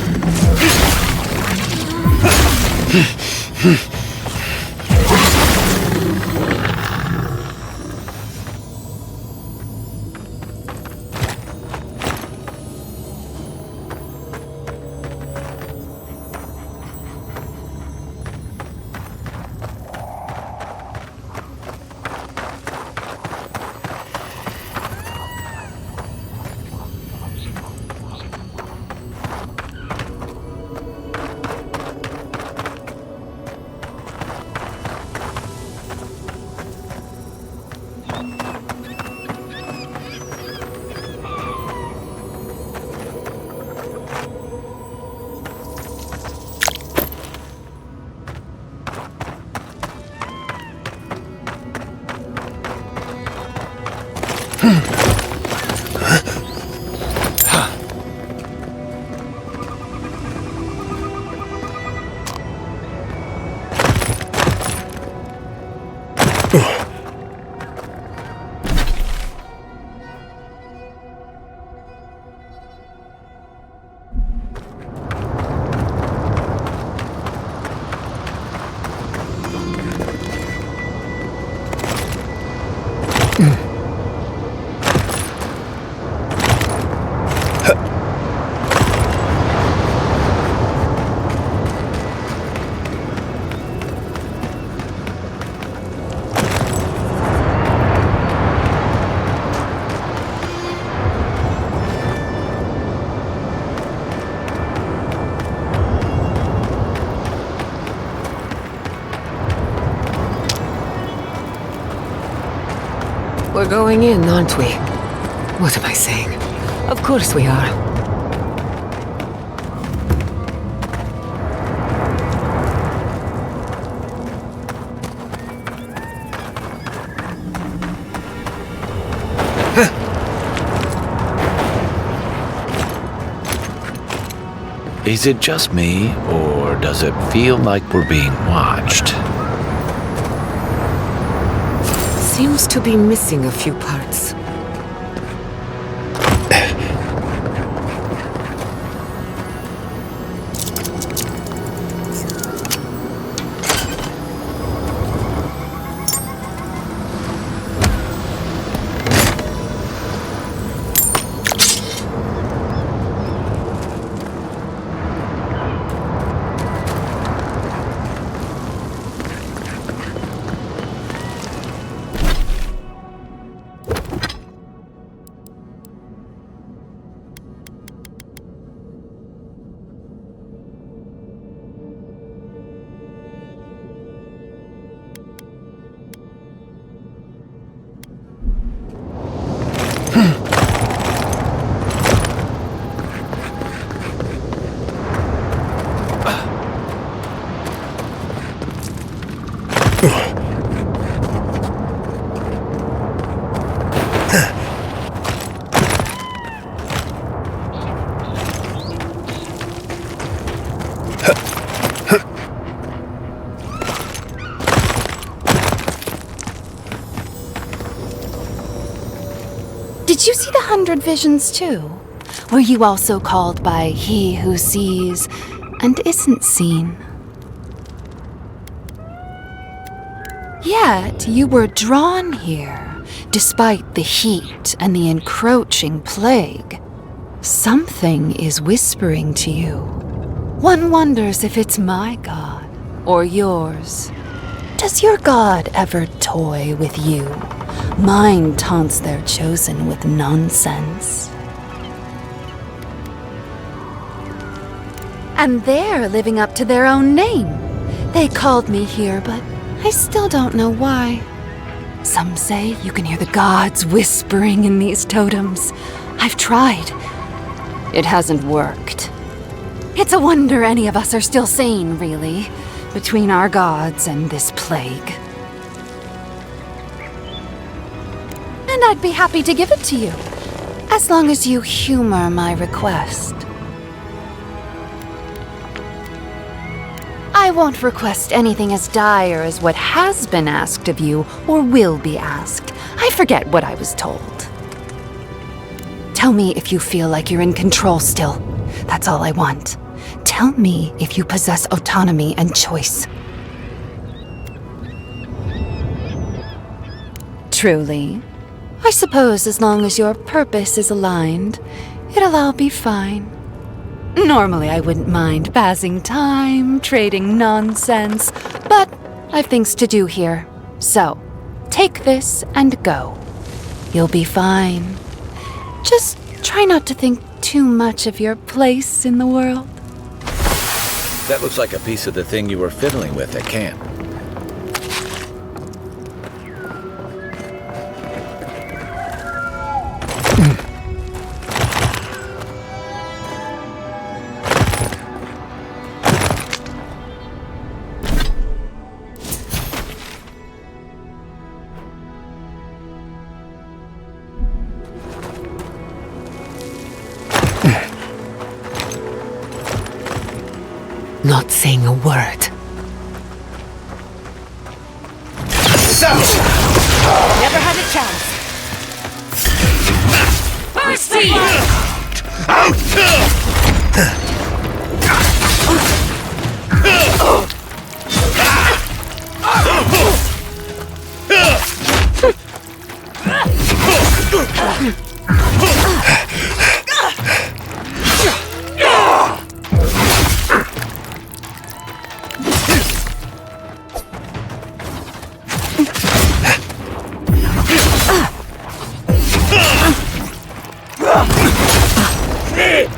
We're going in, aren't we? What am I saying? Of course we are. Is it just me, or does it feel like we're being watched? Seems to be missing a few parts. Did you see the 100 visions too? Were you also called by he who sees and isn't seen? Yet you were drawn here, despite the heat and the encroaching plague. Something is whispering to you. One wonders if it's my god or yours. Does your god ever toy with you? Mine taunts their chosen with nonsense. And they're living up to their own name. They called me here, but I still don't know why. Some say you can hear the gods whispering in these totems. I've tried. It hasn't worked. It's a wonder any of us are still sane, really, between our gods and this plague. I'd be happy to give it to you. As long as you humor my request. I won't request anything as dire as what has been asked of you or will be asked. I forget what I was told. Tell me if you feel like you're in control still. That's all I want. Tell me if you possess autonomy and choice. Truly? I suppose as long as your purpose is aligned, it'll all be fine. Normally I wouldn't mind passing time, trading nonsense, but I've things to do here. So, take this and go. You'll be fine. Just try not to think too much of your place in the world. That looks like a piece of the thing you were fiddling with at camp. Not saying a word. Never had a chance. Mercy!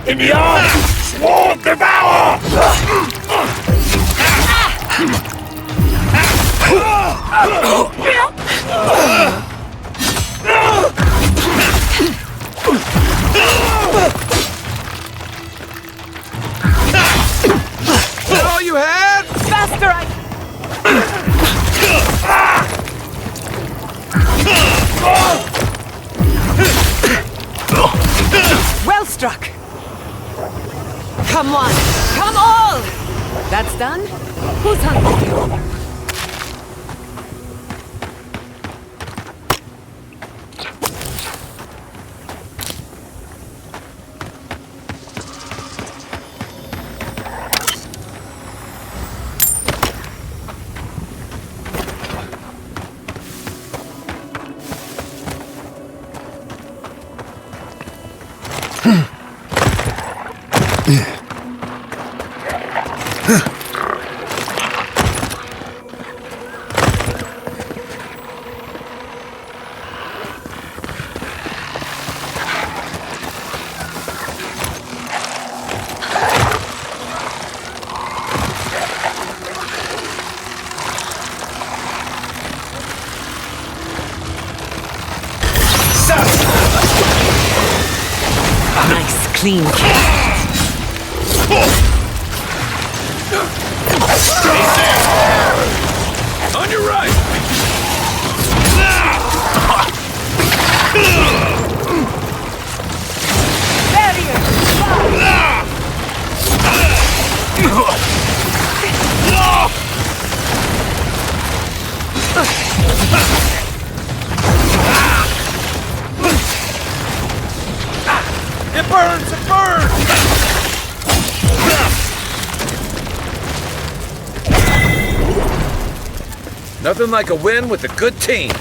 In the arms! Swarm devour! All you had? Faster, Well struck. Come on, come all! That's done? Who's hunting you? Nice, clean kick. On your right! It burns! It burns! Nothing like a win with a good team.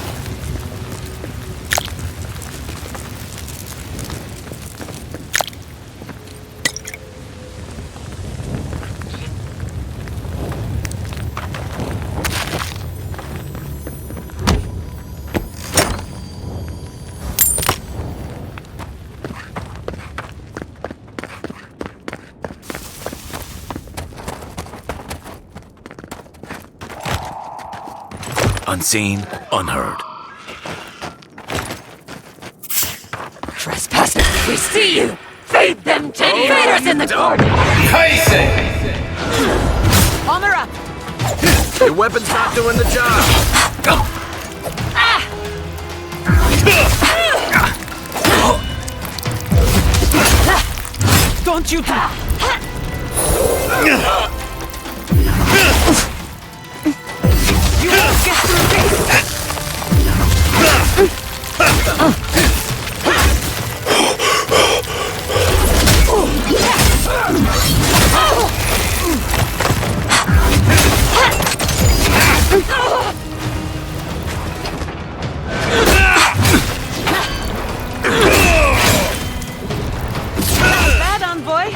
Unseen, unheard. Trespassers, we see you! Feed them titty raiders in the corner! Armor up! Your weapon's not doing the job. Ah! Don't you do... You won't get through this! Bad, envoy!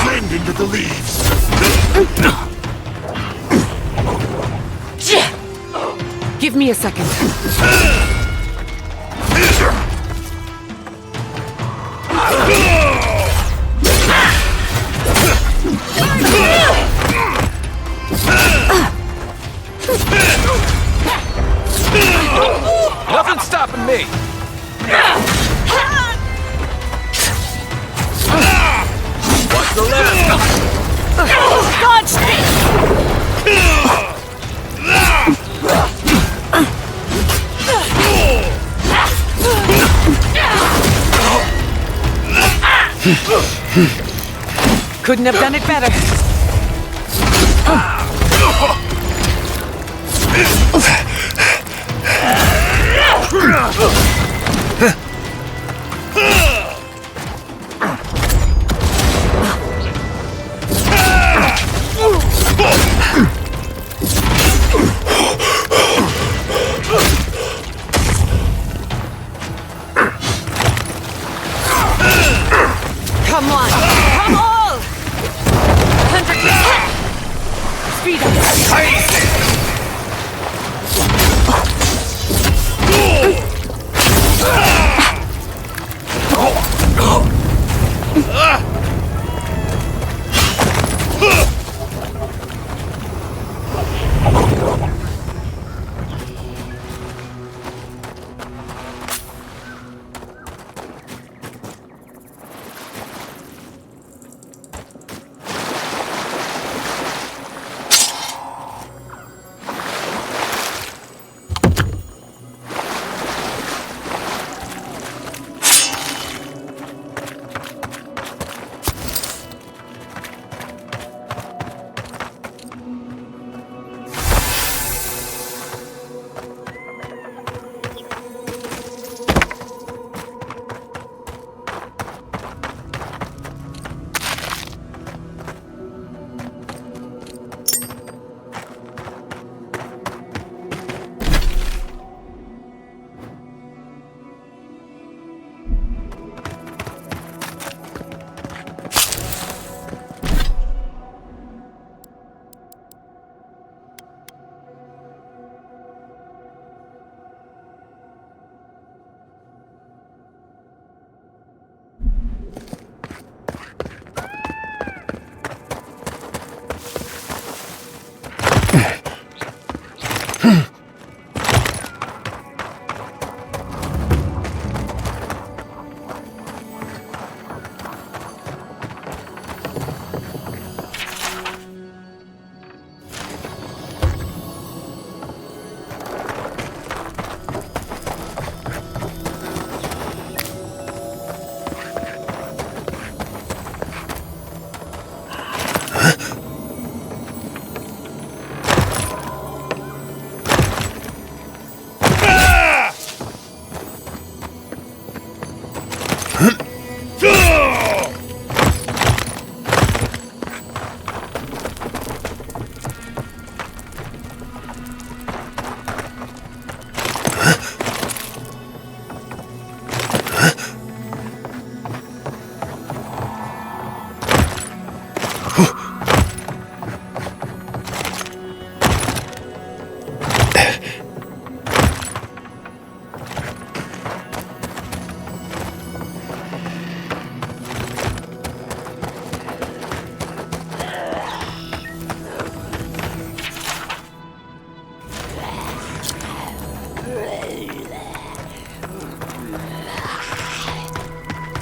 Blend into the leaves. Give me a second. Nothing's stopping me. What's the limit? God, stay! Couldn't have done it better. Come on! Come all! 100%! Speed up!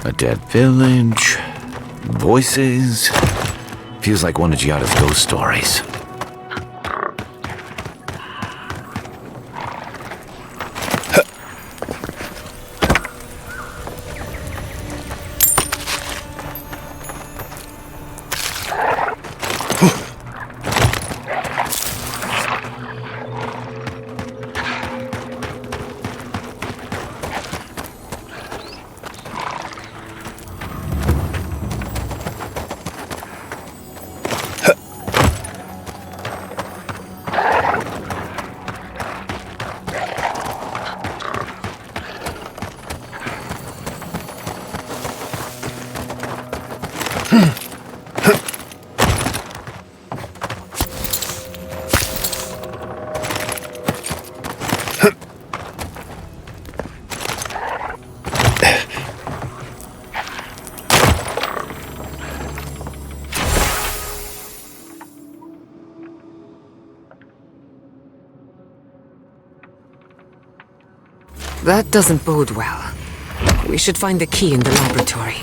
A dead village. Voices. Feels like one of Giada's ghost stories. That doesn't bode well. We should find the key in the laboratory.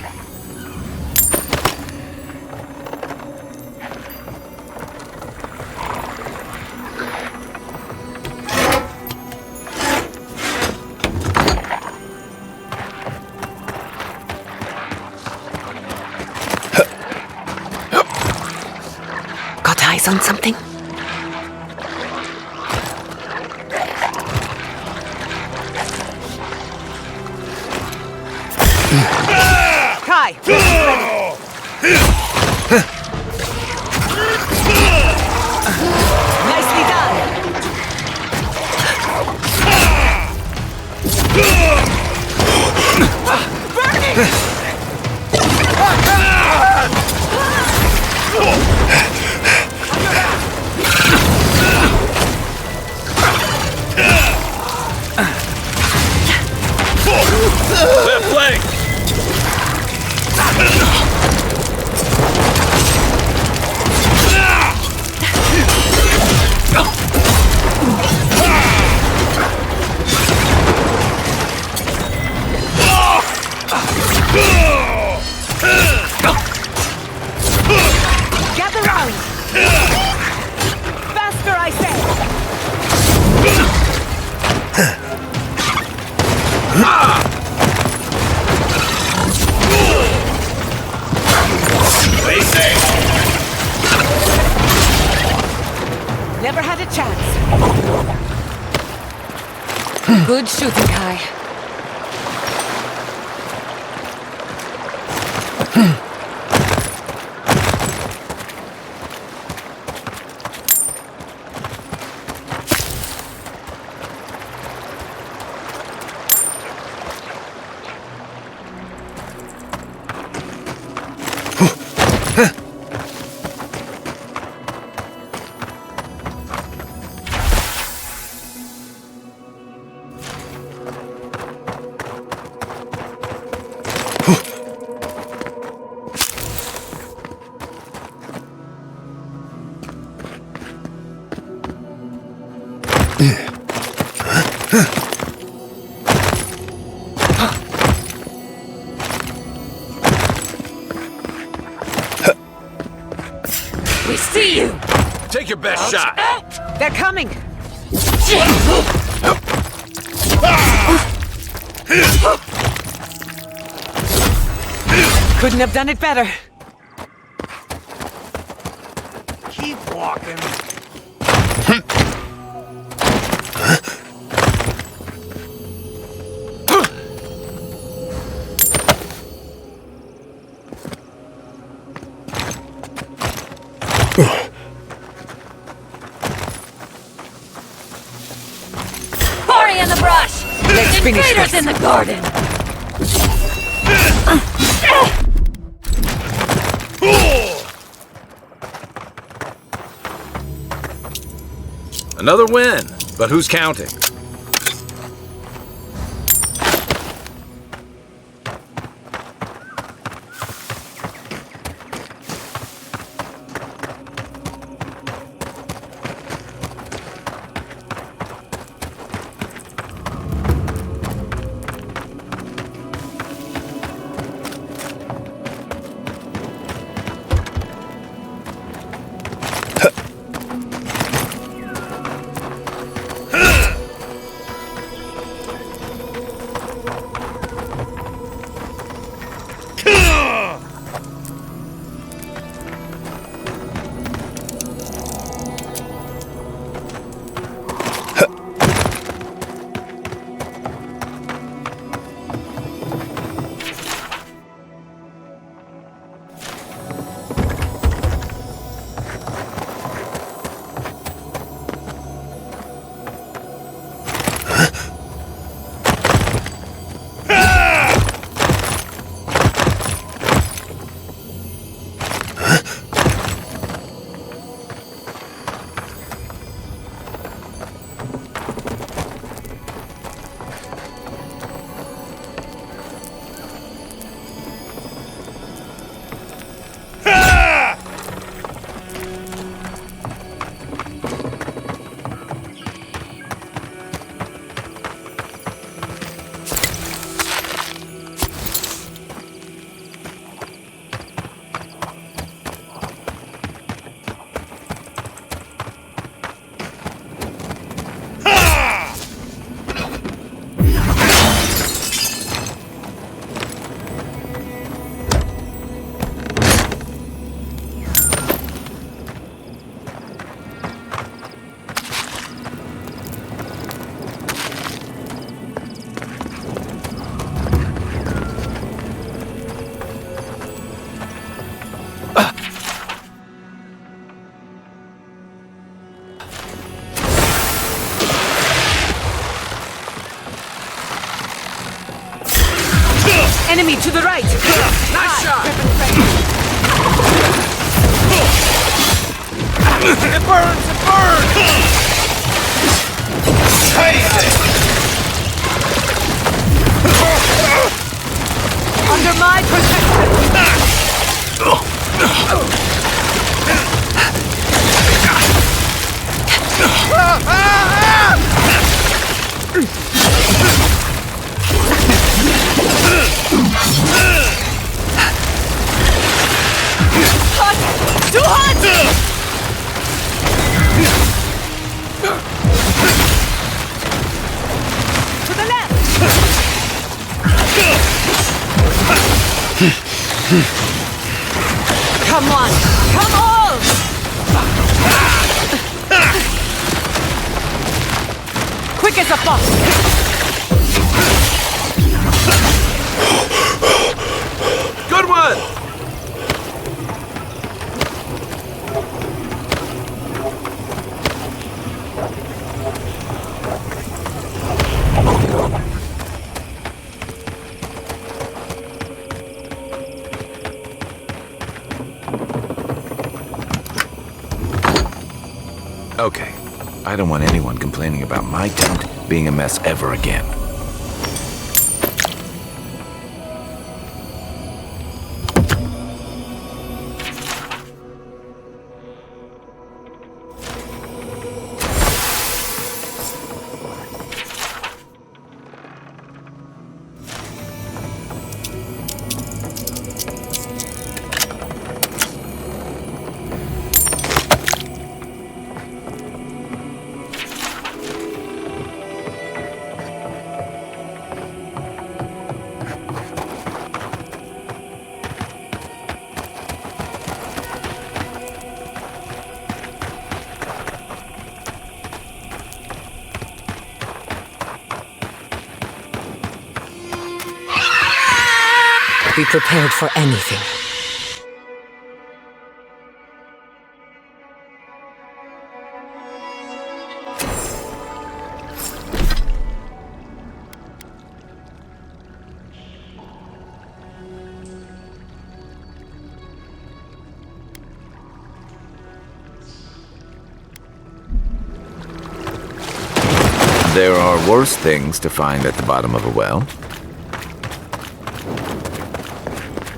Got eyes on something? Kai! Nicely done! Left leg! Gather round! Faster, I say! Never had a chance. Good shooting, Kai. We see you! Take your best shot! They're coming! Couldn't have done it better. Keep walking. Quarry in the brush! Let's finish this. In the garden! Another win, but who's counting? Enemy to the right! Nice shot! It burns! It burns! Taste it! Under my protection! Hot! Too hot! To the left! Come on! Come on! Quick as a fox! Good one! Okay. I don't want anyone complaining about my tent being a mess ever again. Be prepared for anything. There are worse things to find at the bottom of a well.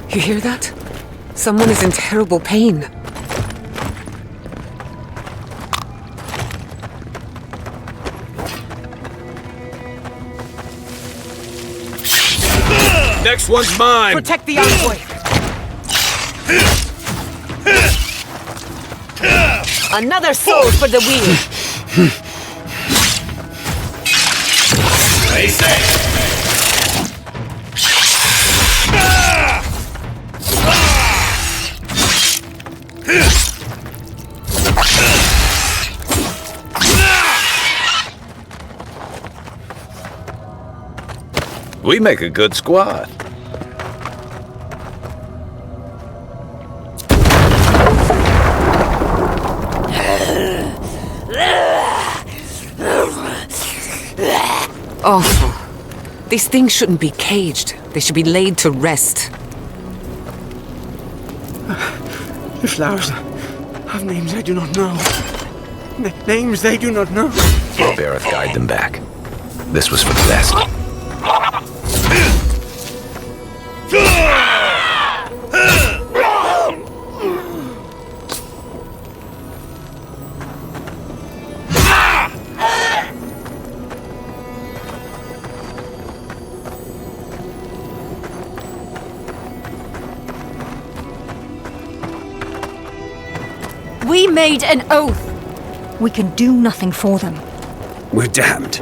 You hear that? Someone is in terrible pain. Next one's mine! Protect the envoy! Another soul for the wheel! Stay safe! We make a good squad. Awful. These things shouldn't be caged. They should be laid to rest. The flowers have names I do not know. Names they do not know. Bareth, guide them back. This was for the best. We made an oath! We can do nothing for them. We're damned.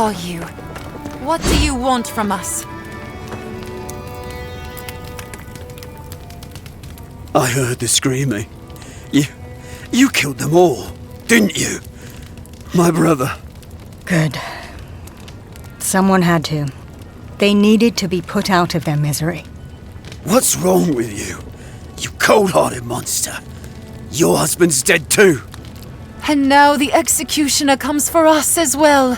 are you? What do you want from us? I heard the screaming. You killed them all, didn't you? My brother. Good. Someone had to. They needed to be put out of their misery. What's wrong with you? You cold-hearted monster. Your husband's dead too. And now the executioner comes for us as well.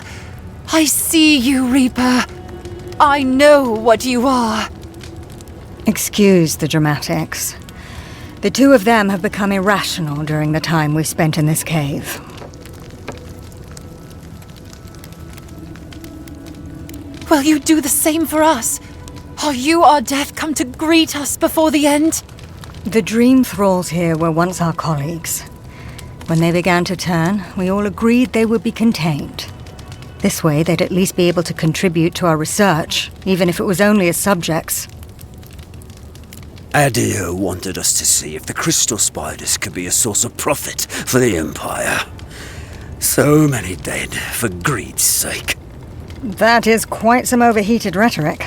I see you, Reaper. I know what you are. Excuse the dramatics. The two of them have become irrational during the time we spent in this cave. Will you do the same for us? Are you our death come to greet us before the end? The dream thralls here were once our colleagues. When they began to turn, we all agreed they would be contained. This way, they'd at least be able to contribute to our research, even if it was only as subjects. Adir wanted us to see if the crystal spiders could be a source of profit for the Empire. So many dead for greed's sake. That is quite some overheated rhetoric.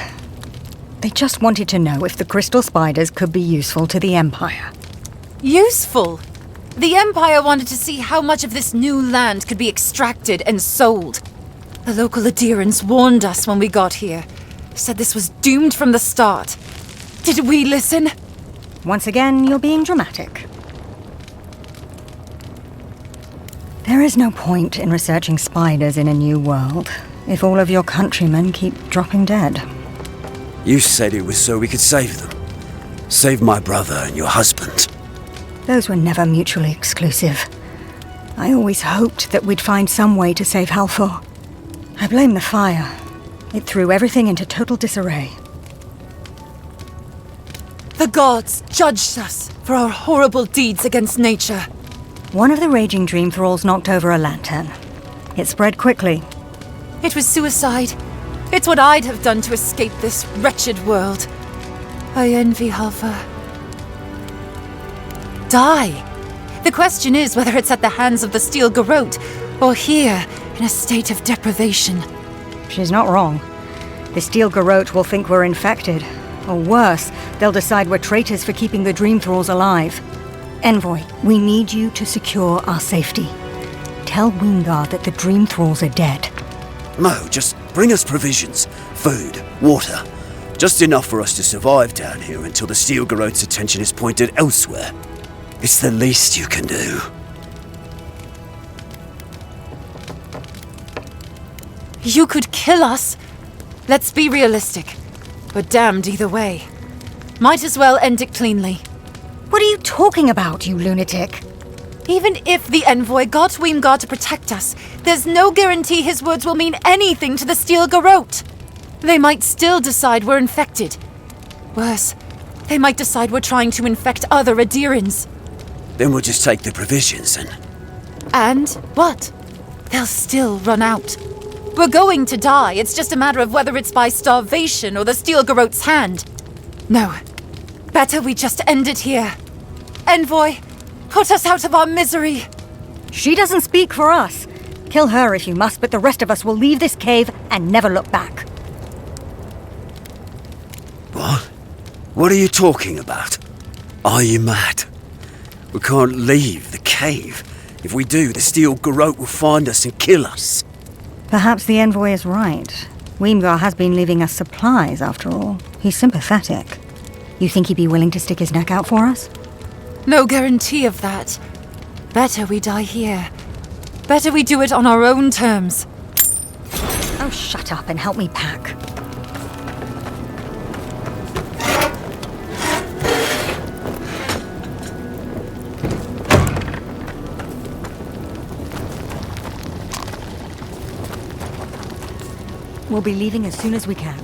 They just wanted to know if the crystal spiders could be useful to the Empire. Useful? The Empire wanted to see how much of this new land could be extracted and sold. The local Adirans warned us when we got here. Said this was doomed from the start. Did we listen? Once again, you're being dramatic. There is no point in researching spiders in a new world if all of your countrymen keep dropping dead. You said it was so we could save them. Save my brother and your husband. Those were never mutually exclusive. I always hoped that we'd find some way to save Halfor. I blame the fire. It threw everything into total disarray. The gods judged us for our horrible deeds against nature. One of the raging dream thralls knocked over a lantern. It spread quickly. It was suicide. It's what I'd have done to escape this wretched world. I envy Halfor. Die? The question is whether it's at the hands of the Steel Garrote, or here, in a state of deprivation. She's not wrong. The Steel Garrote will think we're infected. Or worse, they'll decide we're traitors for keeping the Dream Thralls alive. Envoy, we need you to secure our safety. Tell Wingard that the Dream Thralls are dead. No, just bring us provisions, food, water. Just enough for us to survive down here until the Steel Garrote's attention is pointed elsewhere. It's the least you can do. You could kill us. Let's be realistic. We're damned either way. Might as well end it cleanly. What are you talking about, you lunatic? Even if the Envoy got Wingard to protect us, there's no guarantee his words will mean anything to the Steel Garrote. They might still decide we're infected. Worse, they might decide we're trying to infect other Adirans. Then we'll just take the provisions and... And what? They'll still run out. We're going to die. It's just a matter of whether it's by starvation or the Steel Garrote's hand. No. Better we just end it here. Envoy, put us out of our misery. She doesn't speak for us. Kill her if you must, but the rest of us will leave this cave and never look back. What? What are you talking about? Are you mad? We can't leave the cave. If we do, the Steel Garrote will find us and kill us. Perhaps the Envoy is right. Weemgar has been leaving us supplies, after all. He's sympathetic. You think he'd be willing to stick his neck out for us? No guarantee of that. Better we die here. Better we do it on our own terms. Oh, shut up and help me pack. We'll be leaving as soon as we can.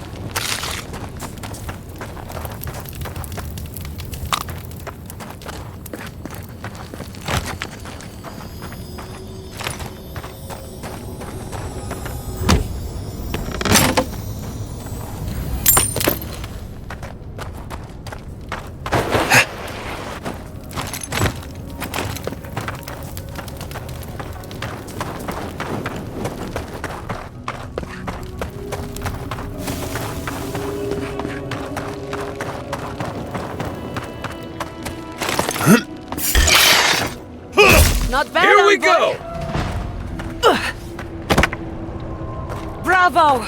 Not bad, Here we Envoy. go! Bravo!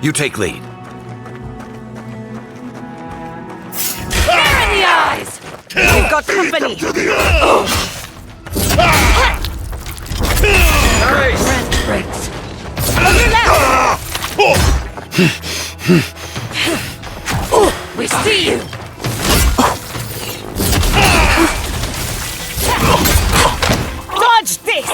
You take lead. Fire in the eyes! We've got company! Nice! Breaks. On your left! We see you! Dodge this!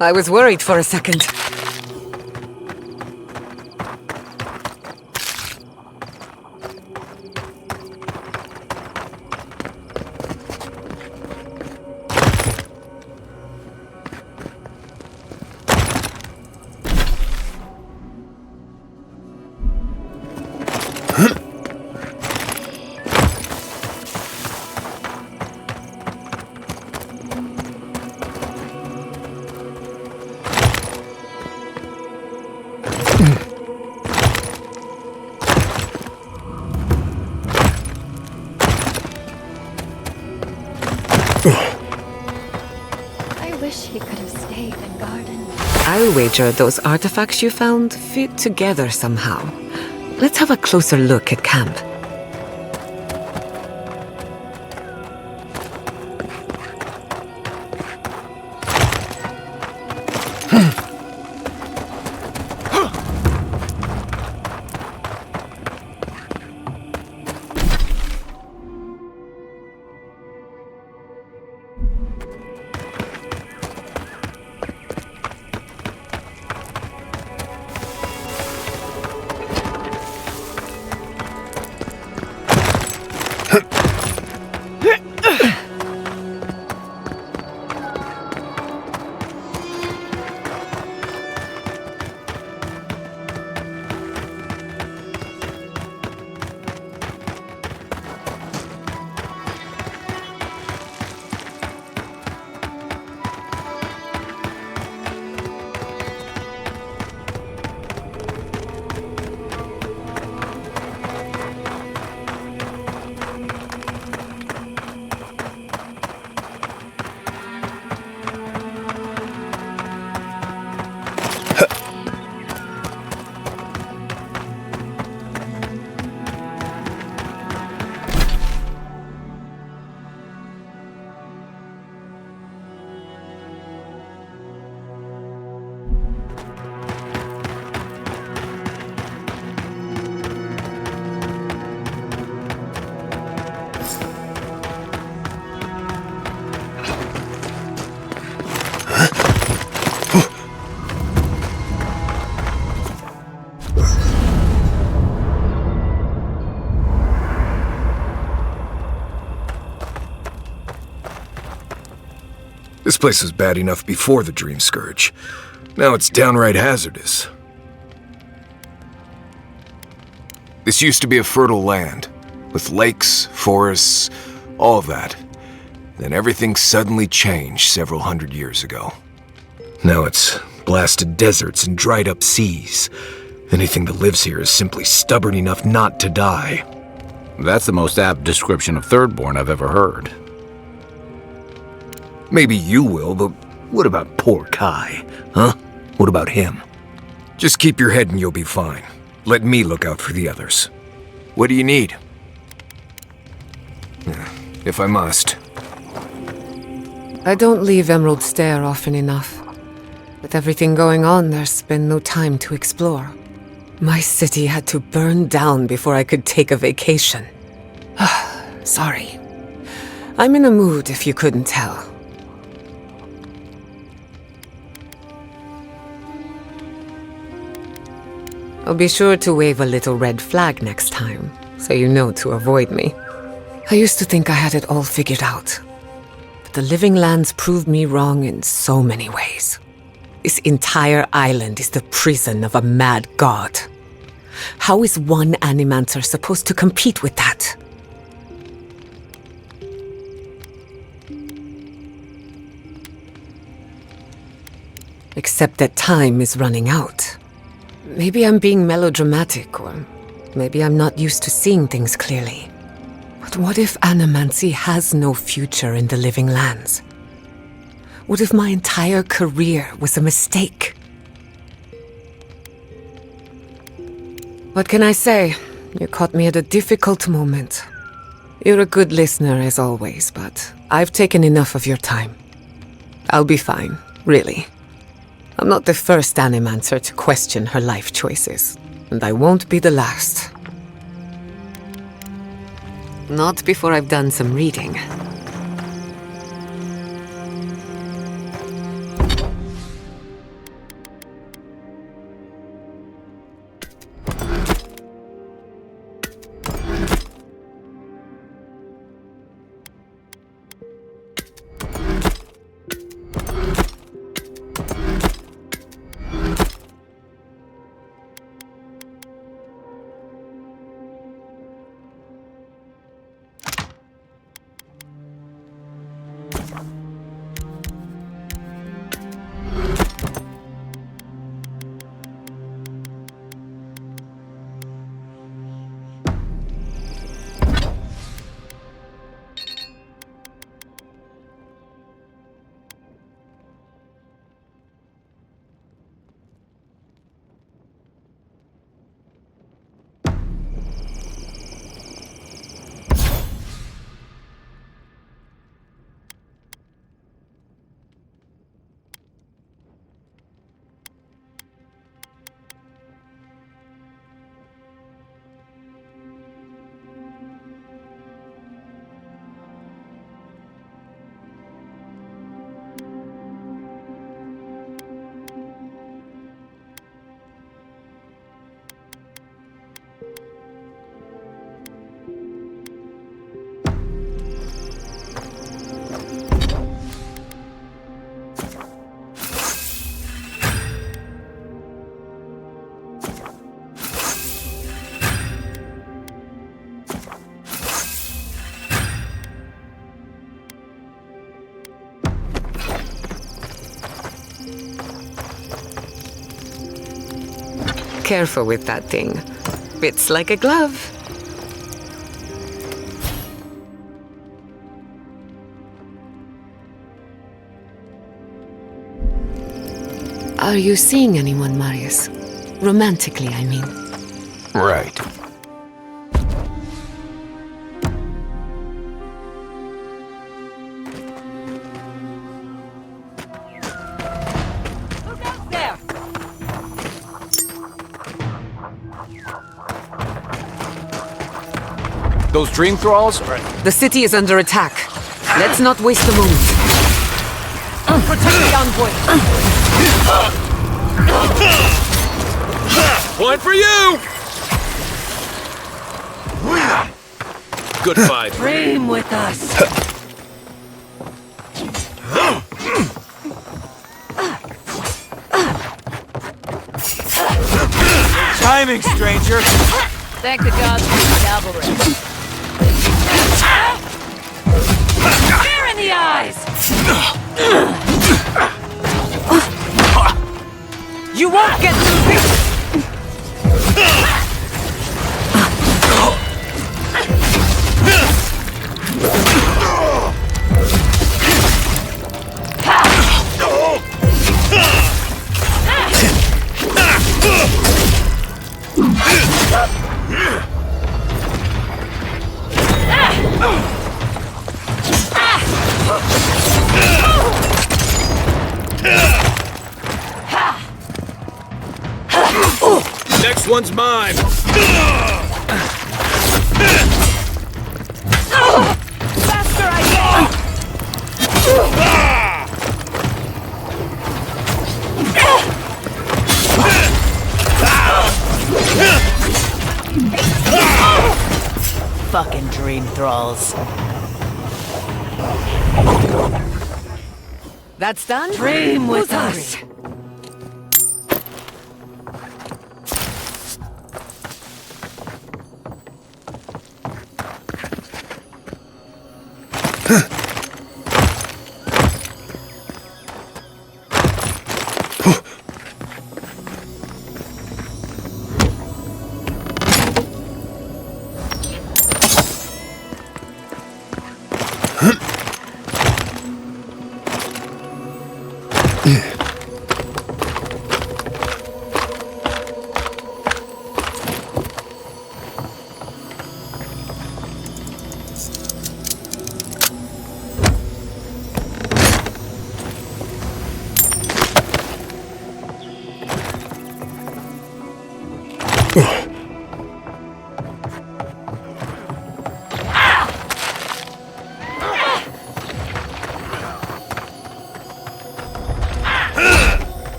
I was worried for a second. I wish he could have stayed and gardened. I'll wager those artifacts you found fit together somehow. Let's have a closer look at camp. This place was bad enough before the Dream Scourge. Now it's downright hazardous. This used to be a fertile land, with lakes, forests, all of that. Then everything suddenly changed several hundred years ago. Now it's blasted deserts and dried up seas. Anything that lives here is simply stubborn enough not to die. That's the most apt description of Thirdborn I've ever heard. Maybe you will, but what about poor Kai, huh? What about him? Just keep your head and you'll be fine. Let me look out for the others. What do you need? If I must. I don't leave Emerald Stair often enough. With everything going on, there's been no time to explore. My city had to burn down before I could take a vacation. Sorry. I'm in a mood, if you couldn't tell. I'll be sure to wave a little red flag next time, so you know to avoid me. I used to think I had it all figured out. But the Living Lands proved me wrong in so many ways. This entire island is the prison of a mad god. How is one Animancer supposed to compete with that? Except that time is running out. Maybe I'm being melodramatic, or maybe I'm not used to seeing things clearly. But what if Animancy has no future in the Living Lands? What if my entire career was a mistake? What can I say? You caught me at a difficult moment. You're a good listener as always, but I've taken enough of your time. I'll be fine, really. I'm not the first Animancer to question her life choices, and I won't be the last. Not before I've done some reading. Careful with that thing. Fits like a glove. Are you seeing anyone, Marius? Romantically, I mean. Right. Those dream thralls are... The city is under attack. Let's not waste a moment. Protect the envoy! One for you! Good fight. Dream with us. timing, stranger. Thank the gods for the cavalry. Fear in the eyes! You won't get through this! Next one's mine. Faster, I guess! Fucking dream thralls. That's done? Dream with us.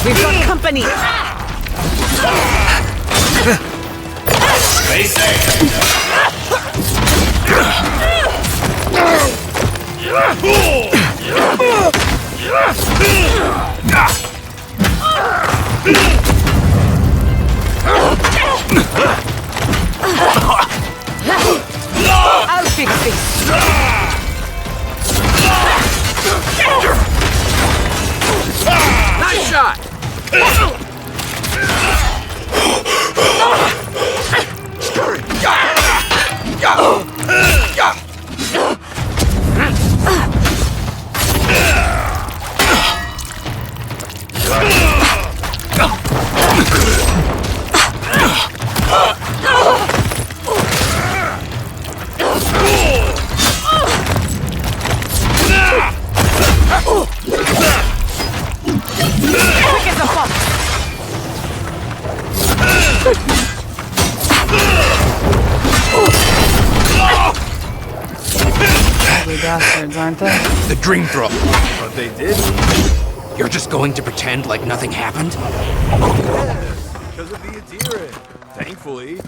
We've got company! Stay safe! I'll fix this! Nice shot! Quick as a fox! Ugly bastards, aren't they? The dream throw. What they did? You're just going to pretend like nothing happened? Yes, because of the adherent. Thankfully.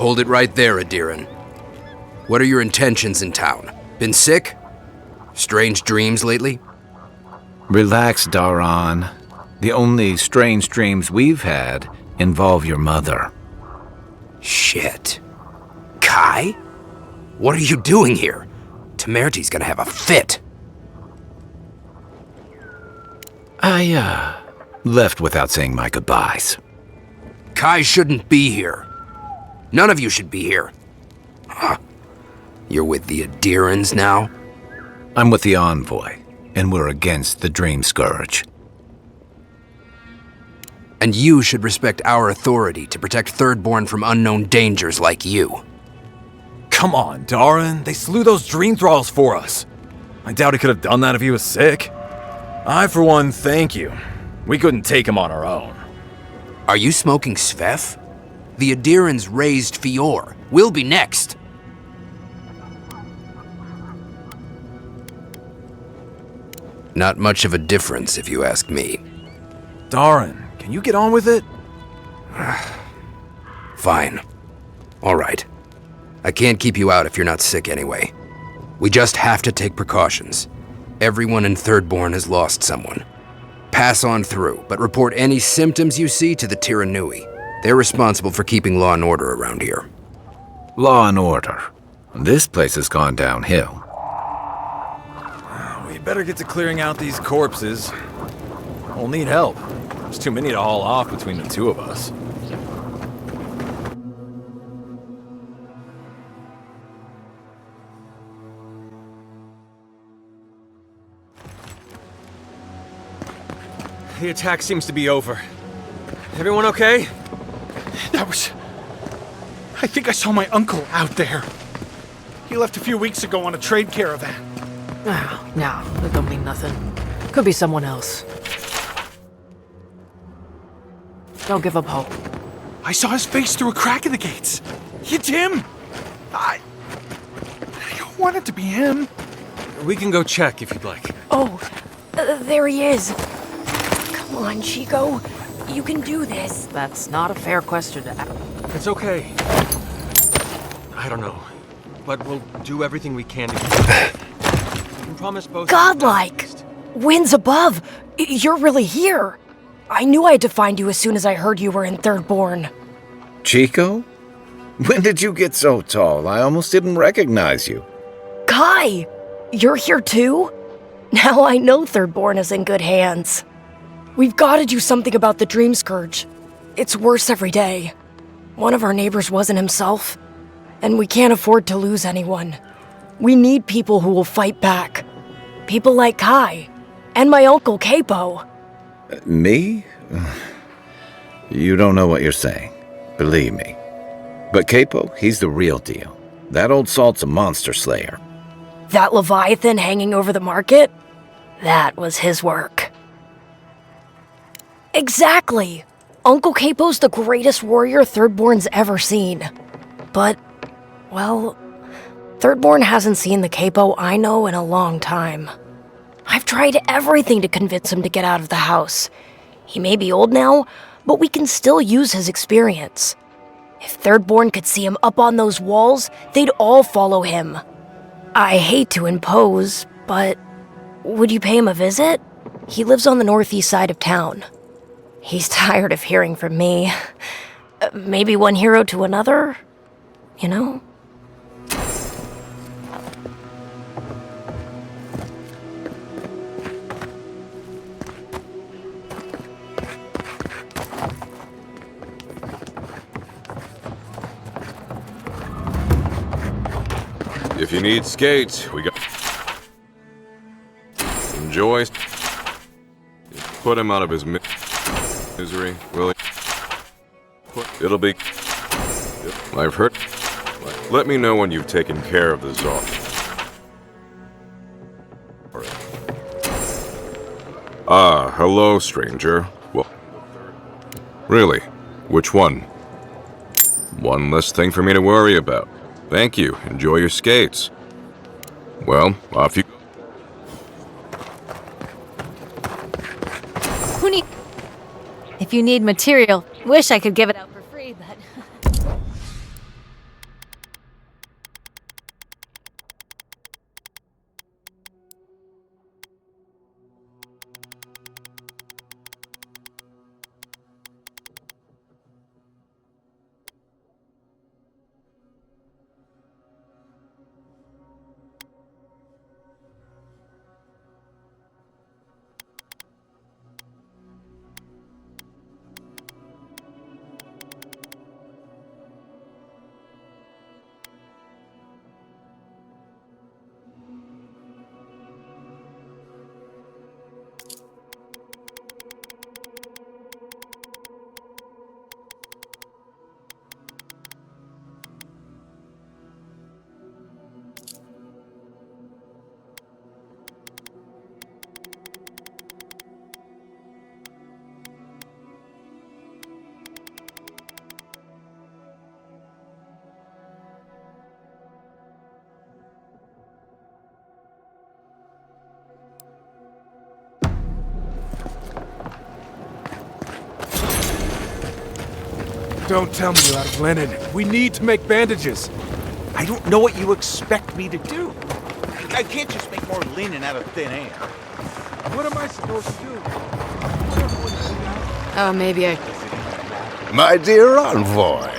Hold it right there, Adiran. What are your intentions in town? Been sick? Strange dreams lately? Relax, Daran. The only strange dreams we've had involve your mother. Shit. Kai? What are you doing here? Temerty's gonna have a fit. I, left without saying my goodbyes. Kai shouldn't be here. None of you should be here. Huh. You're with the Adirans now? I'm with the Envoy, and we're against the Dream Scourge. And you should respect our authority to protect Thirdborn from unknown dangers like you. Come on, Daran. They slew those Dream Thralls for us. I doubt he could have done that if he was sick. I, for one, thank you. We couldn't take him on our own. Are you smoking Svef? The Adirans raised Fior. We'll be next. Not much of a difference, if you ask me. Daran, can you get on with it? Fine. All right. I can't keep you out if you're not sick anyway. We just have to take precautions. Everyone in Thirdborn has lost someone. Pass on through, but report any symptoms you see to the Tiranui. They're responsible for keeping law and order around here. Law and order. This place has gone downhill. We better get to clearing out these corpses. We'll need help. There's too many to haul off between the two of us. The attack seems to be over. Everyone okay? That was... I think I saw my uncle out there. He left a few weeks ago on a trade caravan. Oh, no, that don't mean nothing. Could be someone else. Don't give up hope. I saw his face through a crack in the gates. It's him! I don't want it to be him. We can go check if you'd like. Oh, there he is. Come on, Chico. You can do this. That's not a fair question to ask. It's okay. I don't know, but we'll do everything we can to I can promise both. Godlike! Winds above! You're really here! I knew I had to find you as soon as I heard you were in Thirdborn. Chico? When did you get so tall? I almost didn't recognize you. Kai! You're here too? Now I know Thirdborn is in good hands. We've got to do something about the Dream Scourge. It's worse every day. One of our neighbors wasn't himself, and we can't afford to lose anyone. We need people who will fight back. People like Kai, and my uncle Capo. Me? You don't know what you're saying. Believe me. But Capo, he's the real deal. That old salt's a monster slayer. That Leviathan hanging over the market? That was his work. Exactly! Uncle Capo's the greatest warrior Thirdborn's ever seen. But, well, Thirdborn hasn't seen the Capo I know in a long time. I've tried everything to convince him to get out of the house. He may be old now, but we can still use his experience. If Thirdborn could see him up on those walls, they'd all follow him. I hate to impose, but would you pay him a visit? He lives on the northeast side of town. He's tired of hearing from me. Maybe one hero to another, you know? If you need skates, we got... Enjoy. Put him out of his misery, will he? It'll be... I've heard... Let me know when you've taken care of the Czar. Ah, hello, stranger. Well... Really? Which one? One less thing for me to worry about. Thank you. Enjoy your skates. Well, off you... Who need... If you need material, wish I could give it out for free, but... Don't tell me you're out of linen. We need to make bandages. I don't know what you expect me to do. I can't just make more linen out of thin air. What am I supposed to do? Oh, maybe I... My dear envoy,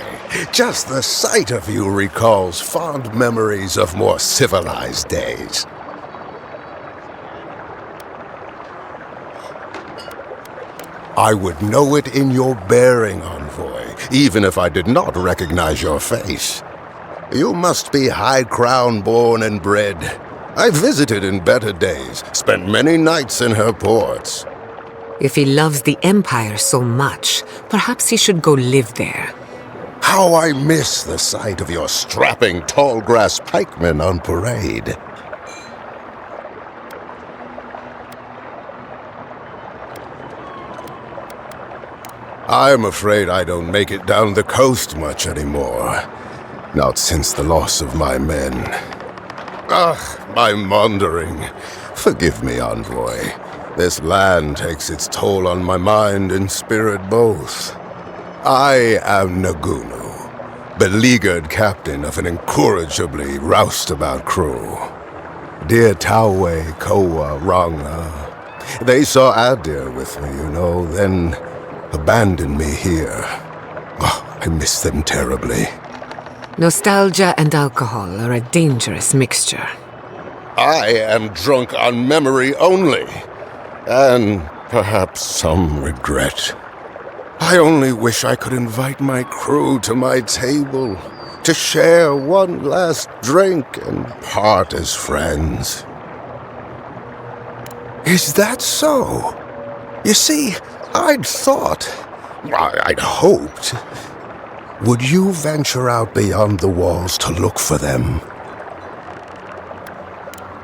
just the sight of you recalls fond memories of more civilized days. I would know it in your bearing, envoy, even if I did not recognize your face. You must be High Crown born and bred. I visited in better days, spent many nights in her ports. If he loves the Empire so much, perhaps he should go live there. How I miss the sight of your strapping tall grass pikemen on parade. I'm afraid I don't make it down the coast much anymore. Not since the loss of my men. My wandering. Forgive me, envoy. This land takes its toll on my mind and spirit both. I am Nagunu, beleaguered captain of an incorrigibly roustabout crew. Dear Tawe, Koa, Ranga. They saw Adir with me, then abandoned me here. I miss them terribly. Nostalgia and alcohol are a dangerous mixture. I am drunk on memory only, and perhaps some regret. I only wish I could invite my crew to my table, to share one last drink and part as friends. Is that so? You see, I'd hoped. Would you venture out beyond the walls to look for them?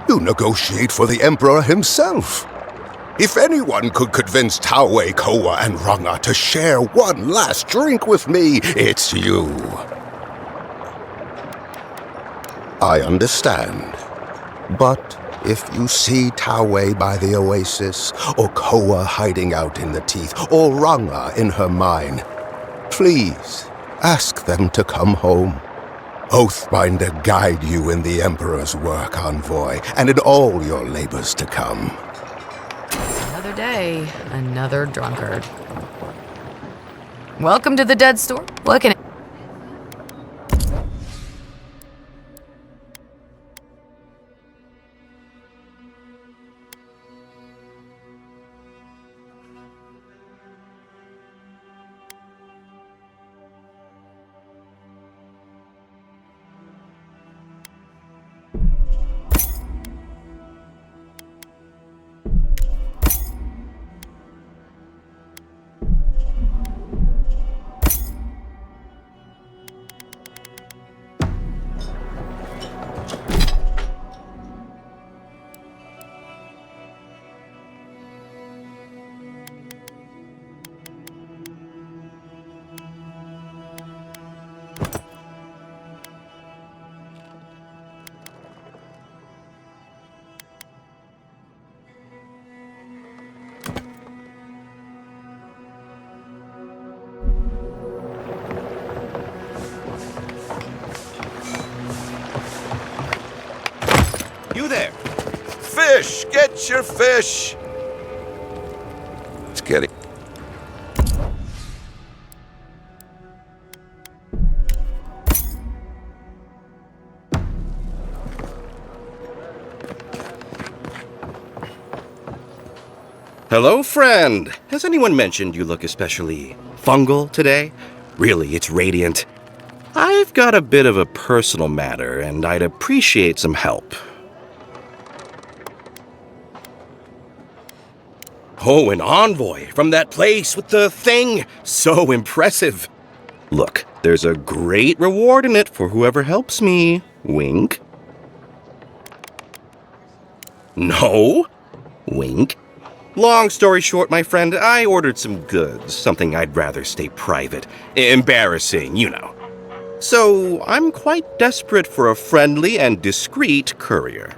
You negotiate for the Emperor himself. If anyone could convince Tawe, Koa, and Ranga to share one last drink with me, it's you. I understand. But if you see Tawe by the oasis, or Koa hiding out in the teeth, or Ranga in her mine, please ask them to come home. Oathbinder guide you in the Emperor's work, envoy, and in all your labors to come. Another day, another drunkard. Welcome to the dead store. What can You there! Fish! Get your fish! Let's get it. Hello, friend. Has anyone mentioned you look especially fungal today? Really, it's radiant. I've got a bit of a personal matter, and I'd appreciate some help. Oh, an envoy from that place with the thing. So impressive. Look, there's a great reward in it for whoever helps me. Wink. No. Wink. Long story short, my friend, I ordered some goods, something I'd rather stay private. Embarrassing, you know. So, I'm quite desperate for a friendly and discreet courier.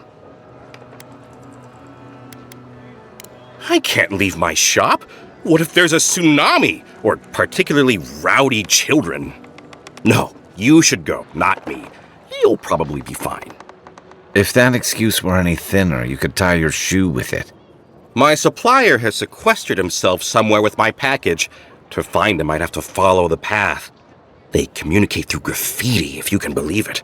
I can't leave my shop. What if there's a tsunami? Or particularly rowdy children? No, you should go, not me. You'll probably be fine. If that excuse were any thinner, you could tie your shoe with it. My supplier has sequestered himself somewhere with my package. To find him, I'd have to follow the path. They communicate through graffiti, if you can believe it.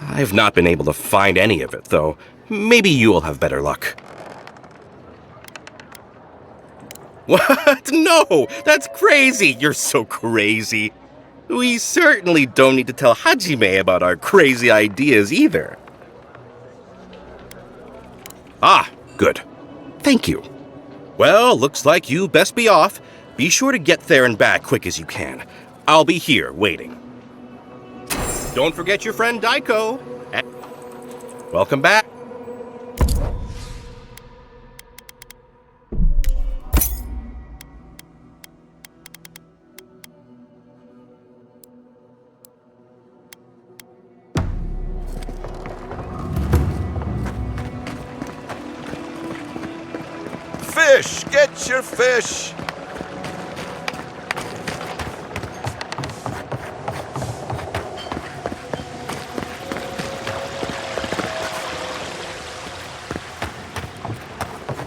I've not been able to find any of it, though. Maybe you'll have better luck. What? No! That's crazy! You're so crazy. We certainly don't need to tell Hajime about our crazy ideas either. Ah, good. Thank you. Well, looks like you best be off. Be sure to get there and back quick as you can. I'll be here waiting. Don't forget your friend Daiko. Welcome back. Fish! Get your fish!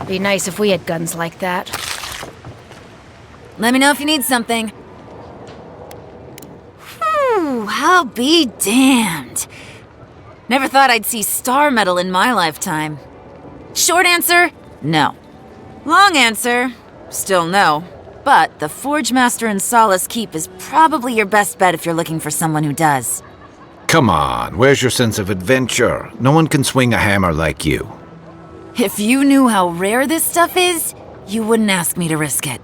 Be nice if we had guns like that. Let me know if you need something. I'll be damned. Never thought I'd see star metal in my lifetime. Short answer, no. Long answer, still no. But the Forge Master in Solace Keep is probably your best bet if you're looking for someone who does. Come on, where's your sense of adventure? No one can swing a hammer like you. If you knew how rare this stuff is, you wouldn't ask me to risk it.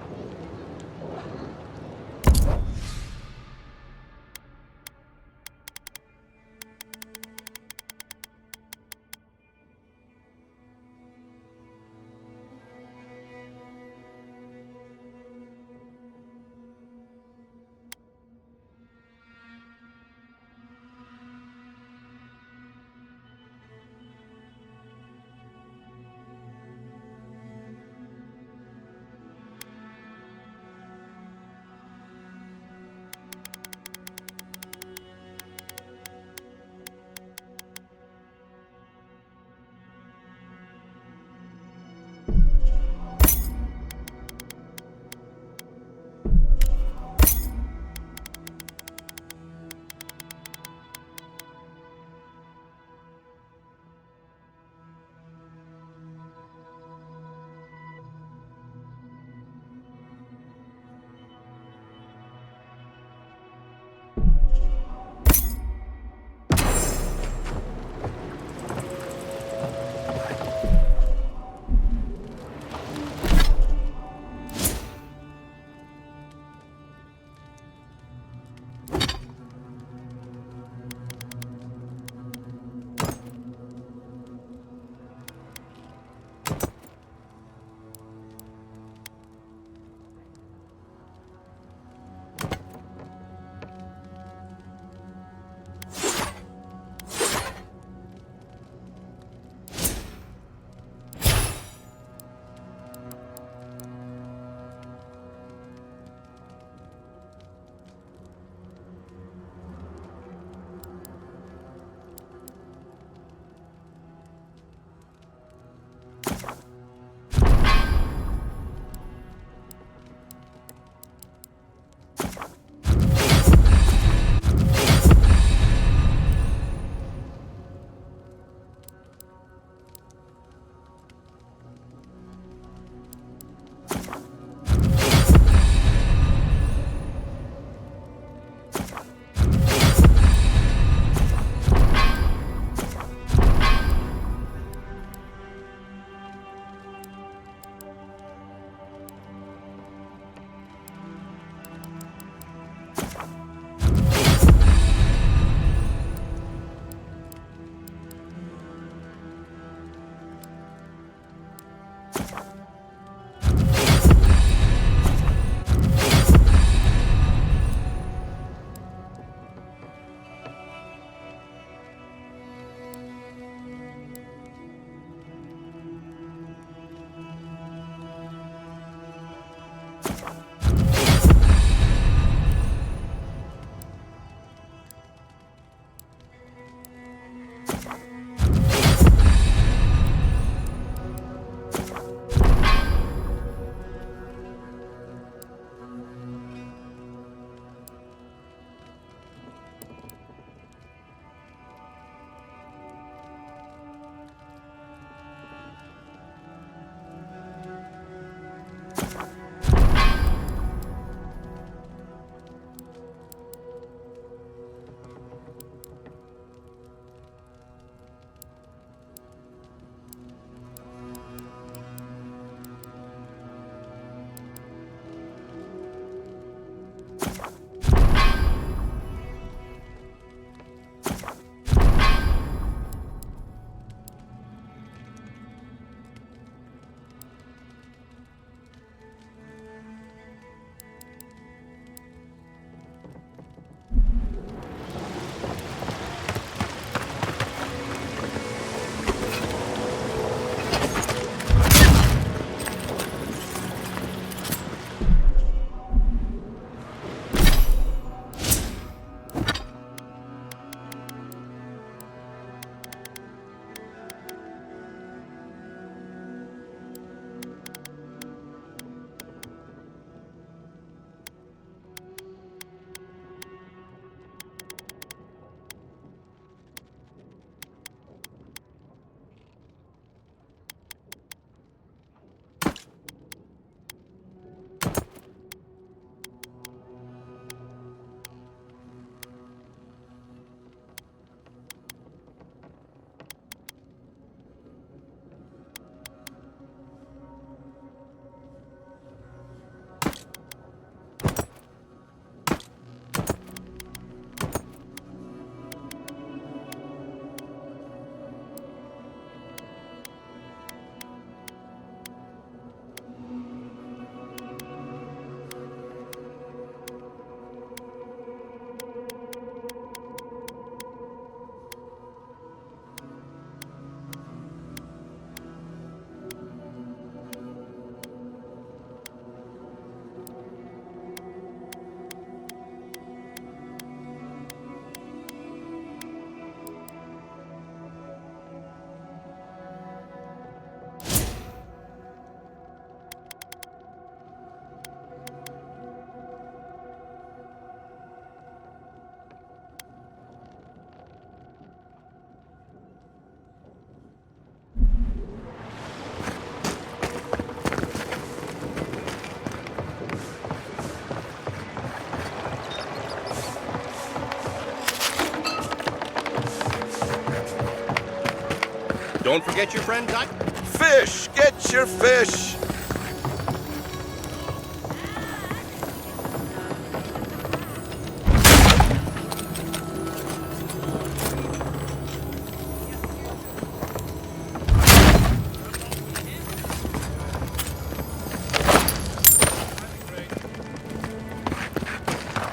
Don't forget your friend Doc. Fish! Get your fish!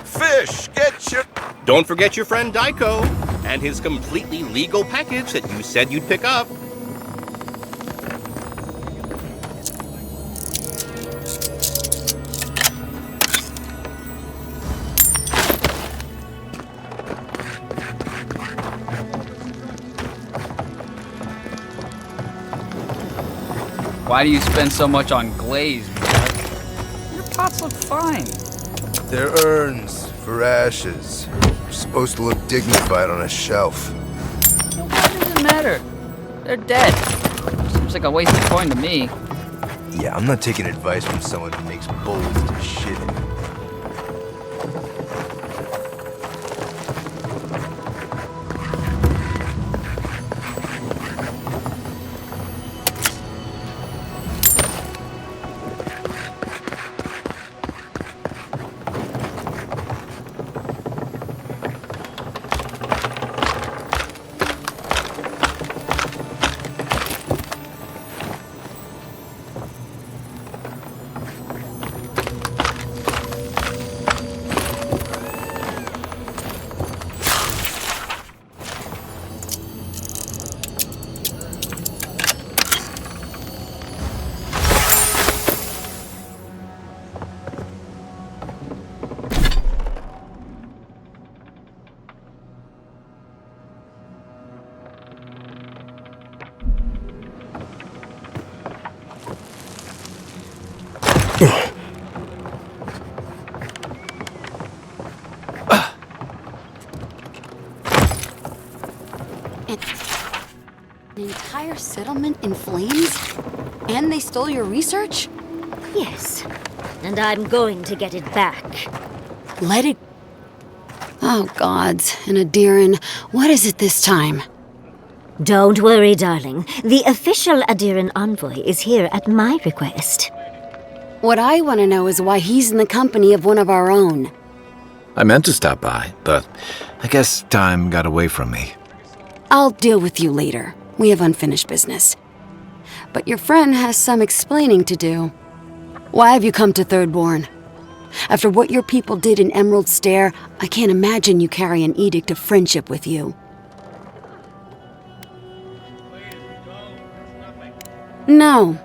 Fish! Get your... Don't forget your friend Daiko and his completely legal package that you said you'd pick up. Why do you spend so much on glaze, Miguel? Your pots look fine. They're urns for ashes. They're supposed to look dignified on a shelf. Why does it matter? They're dead. Seems like a wasted coin to me. Yeah, I'm not taking advice from someone who makes bowls to shit in. An entire settlement in flames? And they stole your research? Yes. And I'm going to get it back. Let it... Oh, gods. And Adiran, what is it this time? Don't worry, darling. The official Adiran envoy is here at my request. What I want to know is why he's in the company of one of our own. I meant to stop by, but I guess time got away from me. I'll deal with you later. We have unfinished business. But your friend has some explaining to do. Why have you come to Thirdborn? After what your people did in Emerald Stair, I can't imagine you carry an edict of friendship with you. No.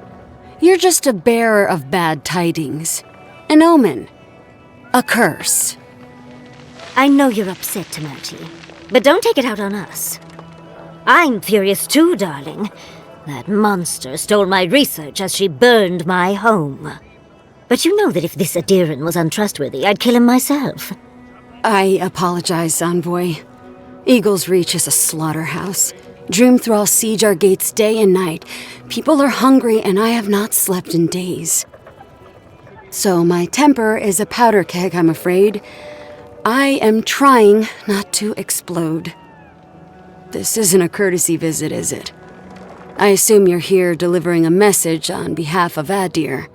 You're just a bearer of bad tidings. An omen. A curse. I know you're upset, Tamati, but don't take it out on us. I'm furious too, darling. That monster stole my research as she burned my home. But you know that if this Adiran was untrustworthy, I'd kill him myself. I apologize, Envoy. Eagle's Reach is a slaughterhouse. Dreamthralls siege our gates day and night. People are hungry, and I have not slept in days. So my temper is a powder keg, I'm afraid. I am trying not to explode. This isn't a courtesy visit, is it? I assume you're here delivering a message on behalf of Adir.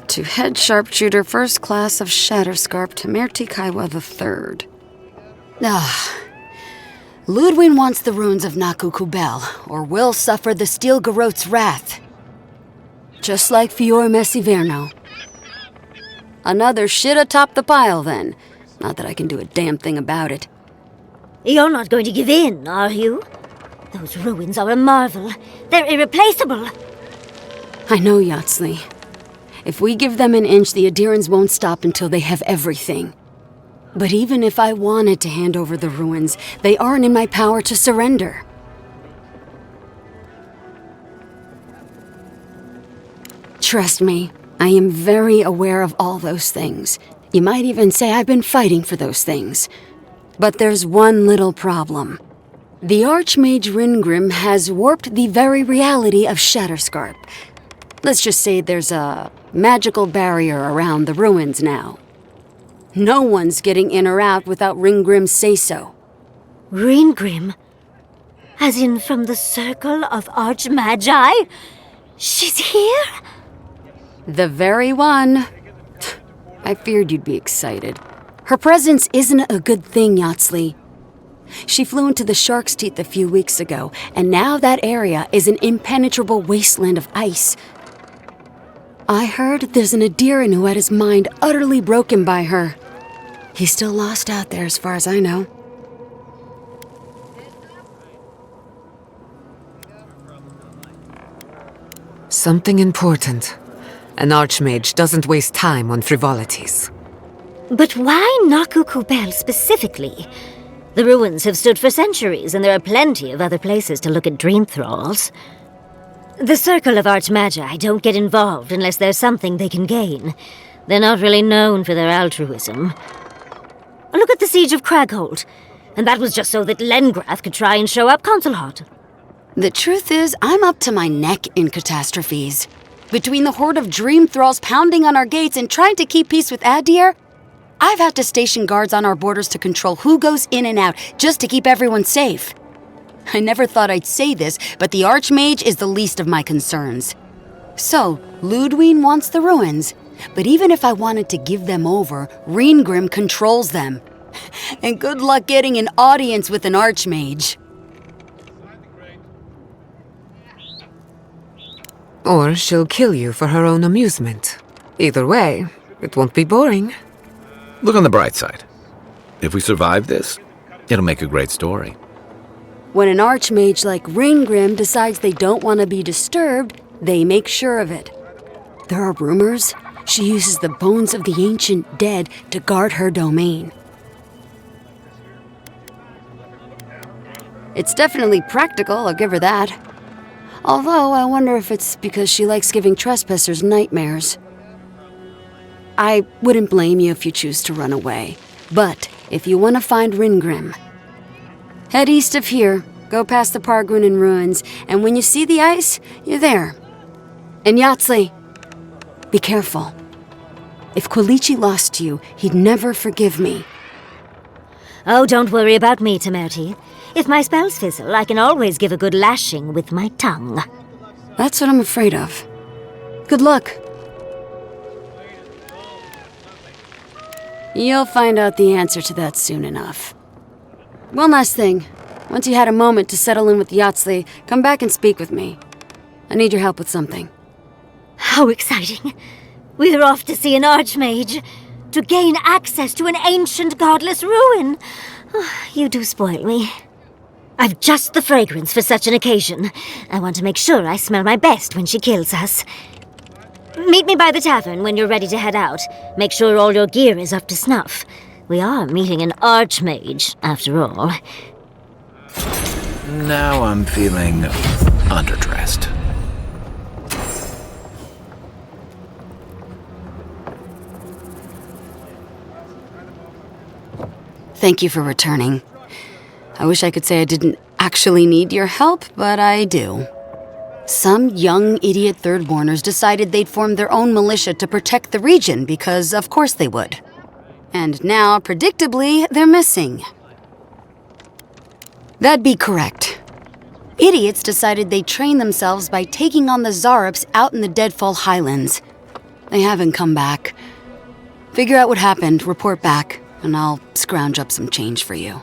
To Head Sharpshooter, First Class of Shatterscarp, Tamerti Kaiwa III. Ludwin wants the ruins of Naku Kubel, or will suffer the Steel Garrote's wrath. Just like Fior Messiverno. Another shit atop the pile, then. Not that I can do a damn thing about it. You're not going to give in, are you? Those ruins are a marvel. They're irreplaceable. I know, Yatsley. If we give them an inch, the Adirans won't stop until they have everything. But even if I wanted to hand over the ruins, they aren't in my power to surrender. Trust me, I am very aware of all those things. You might even say I've been fighting for those things. But there's one little problem. The Archmage Ringrim has warped the very reality of Shatterscarp. Let's just say there's a Magical barrier around the ruins now. No one's getting in or out without Ringgrim's say-so. Ringgrim? As in from the Circle of Archmagi? She's here? The very one. I feared you'd be excited. Her presence isn't a good thing, Yatsley. She flew into the Shark's Teeth a few weeks ago, and now that area is an impenetrable wasteland of ice. I heard there's an Adiran who had his mind utterly broken by her. He's still lost out there as far as I know. Something important. An archmage doesn't waste time on frivolities. But why Naku Kubel specifically? The ruins have stood for centuries, and there are plenty of other places to look at dream thralls. The Circle of Archmagi don't get involved unless there's something they can gain. They're not really known for their altruism. Look at the Siege of Craghold. And that was just so that Lengrath could try and show up Consulhot. The truth is, I'm up to my neck in catastrophes. Between the horde of dream thralls pounding on our gates and trying to keep peace with Adir, I've had to station guards on our borders to control who goes in and out, just to keep everyone safe. I never thought I'd say this, but the Archmage is the least of my concerns. So, Ludwine wants the ruins, but even if I wanted to give them over, Ringgrim controls them. And good luck getting an audience with an Archmage. Or she'll kill you for her own amusement. Either way, it won't be boring. Look on the bright side. If we survive this, it'll make a great story. When an Archmage like Ringgrim decides they don't want to be disturbed, they make sure of it. There are rumors she uses the bones of the ancient dead to guard her domain. It's definitely practical, I'll give her that. Although, I wonder if it's because she likes giving trespassers nightmares. I wouldn't blame you if you choose to run away. But, if you want to find Ringgrim, head east of here, go past the Pargunan ruins, and when you see the ice, you're there. And Yatsley, be careful. If Quilichi lost you, he'd never forgive me. Oh, don't worry about me, Temerti. If my spells fizzle, I can always give a good lashing with my tongue. That's what I'm afraid of. Good luck. You'll find out the answer to that soon enough. One last thing. Once you had a moment to settle in with Yatsley, come back and speak with me. I need your help with something. How exciting. We're off to see an Archmage. To gain access to an ancient godless ruin. Oh, you do spoil me. I've just the fragrance for such an occasion. I want to make sure I smell my best when she kills us. Meet me by the tavern when you're ready to head out. Make sure all your gear is up to snuff. We are meeting an Archmage, after all. Now I'm feeling underdressed. Thank you for returning. I wish I could say I didn't actually need your help, but I do. Some young idiot Thirdborners decided they'd form their own militia to protect the region because, of course, they would. And now, predictably, they're missing. That'd be correct. Idiots decided they'd train themselves by taking on the Zarups out in the Deadfall Highlands. They haven't come back. Figure out what happened, report back, and I'll scrounge up some change for you.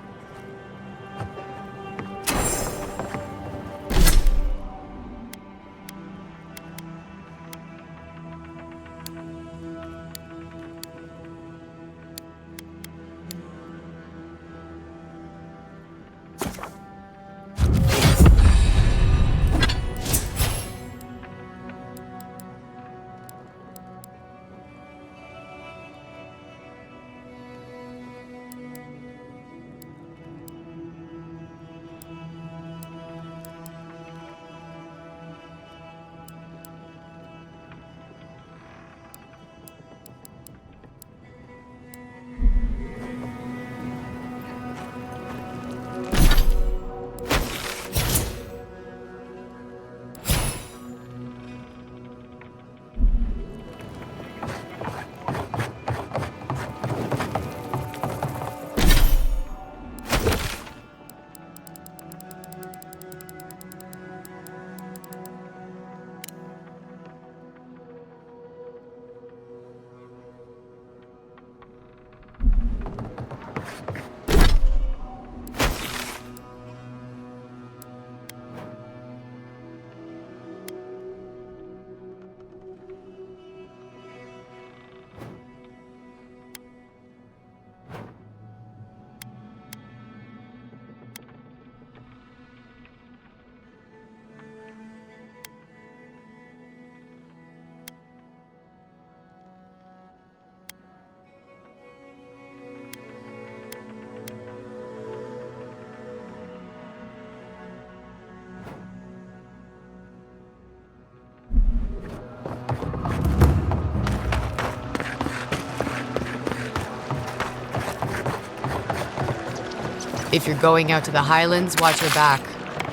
If you're going out to the Highlands, watch your back.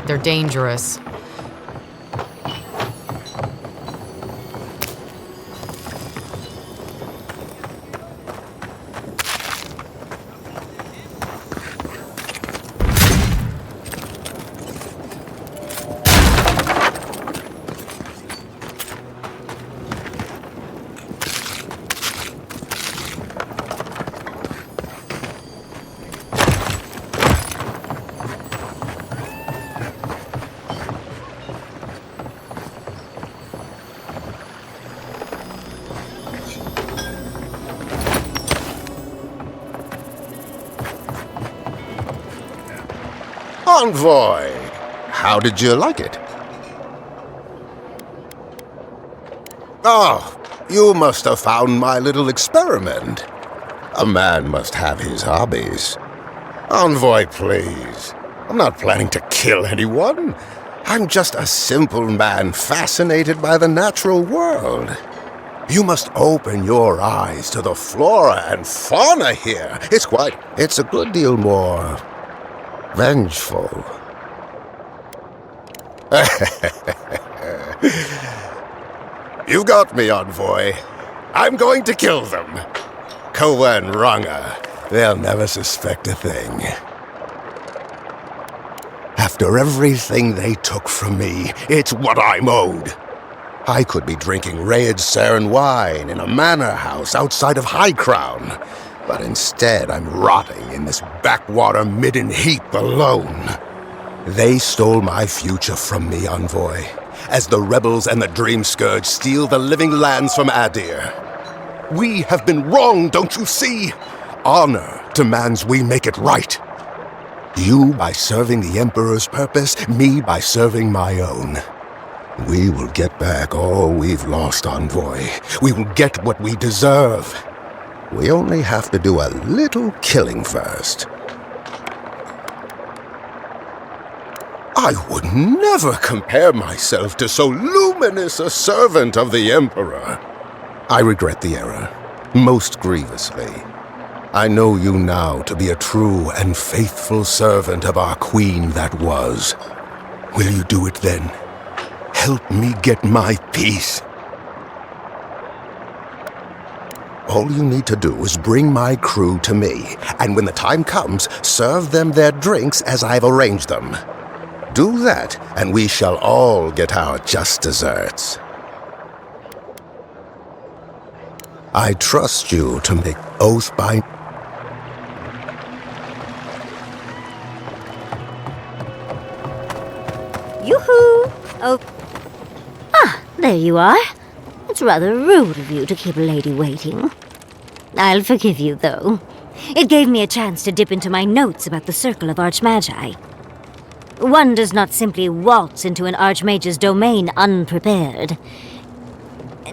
They're dangerous. Envoy, how did you like it? Oh, you must have found my little experiment. A man must have his hobbies. Envoy, please. I'm not planning to kill anyone. I'm just a simple man fascinated by the natural world. You must open your eyes to the flora and fauna here. It's a good deal more vengeful. You got me, Envoy. I'm going to kill them. Koa and Ranga, they'll never suspect a thing. After everything they took from me, it's what I'm owed. I could be drinking red Saran wine in a manor house outside of High Crown, but instead I'm rotting in this backwater midden heap alone. They stole my future from me, Envoy, as the rebels and the Dream Scourge steal the living lands from Adir. We have been wrong, don't you see? Honor demands we make it right. You by serving the Emperor's purpose, me by serving my own. We will get back all we've lost, Envoy. We will get what we deserve. We only have to do a little killing first. I would never compare myself to so luminous a servant of the Emperor. I regret the error, most grievously. I know you now to be a true and faithful servant of our queen that was. Will you do it then? Help me get my peace. All you need to do is bring my crew to me, and when the time comes, serve them their drinks as I've arranged them. Do that, and we shall all get our just desserts. I trust you to make oath by... Yoo-hoo! Oh. Ah, there you are. It's rather rude of you to keep a lady waiting. I'll forgive you, though. It gave me a chance to dip into my notes about the Circle of Archmagi. One does not simply waltz into an Archmage's domain unprepared.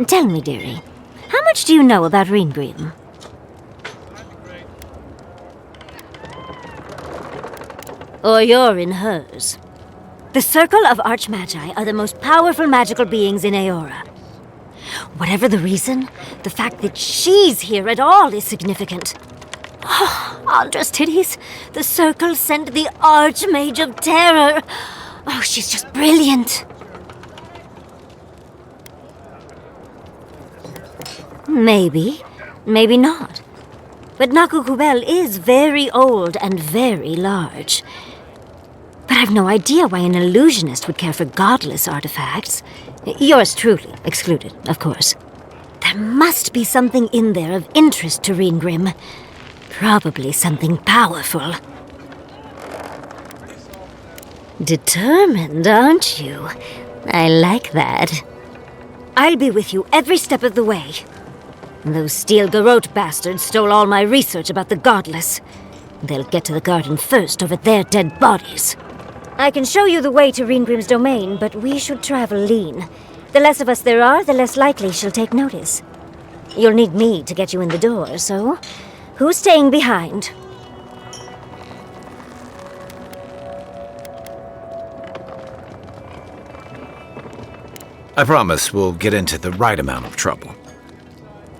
Tell me, dearie, how much do you know about Reengrim? Or you're in hers. The Circle of Archmagi are the most powerful magical beings in Aora. Whatever the reason, the fact that she's here at all is significant. Oh, Andra's titties. The Circle sent the Archmage of Terror. Oh, she's just brilliant. Maybe, maybe not. But Nakukubel is very old and very large. But I've no idea why an illusionist would care for godless artifacts. Yours truly excluded, of course. There must be something in there of interest to Reengrim. Probably something powerful. Determined, aren't you? I like that. I'll be with you every step of the way. Those Steel Garrote bastards stole all my research about the godless. They'll get to the garden first over their dead bodies. I can show you the way to Reengrim's domain, but we should travel lean. The less of us there are, the less likely she'll take notice. You'll need me to get you in the door, so who's staying behind? I promise we'll get into the right amount of trouble.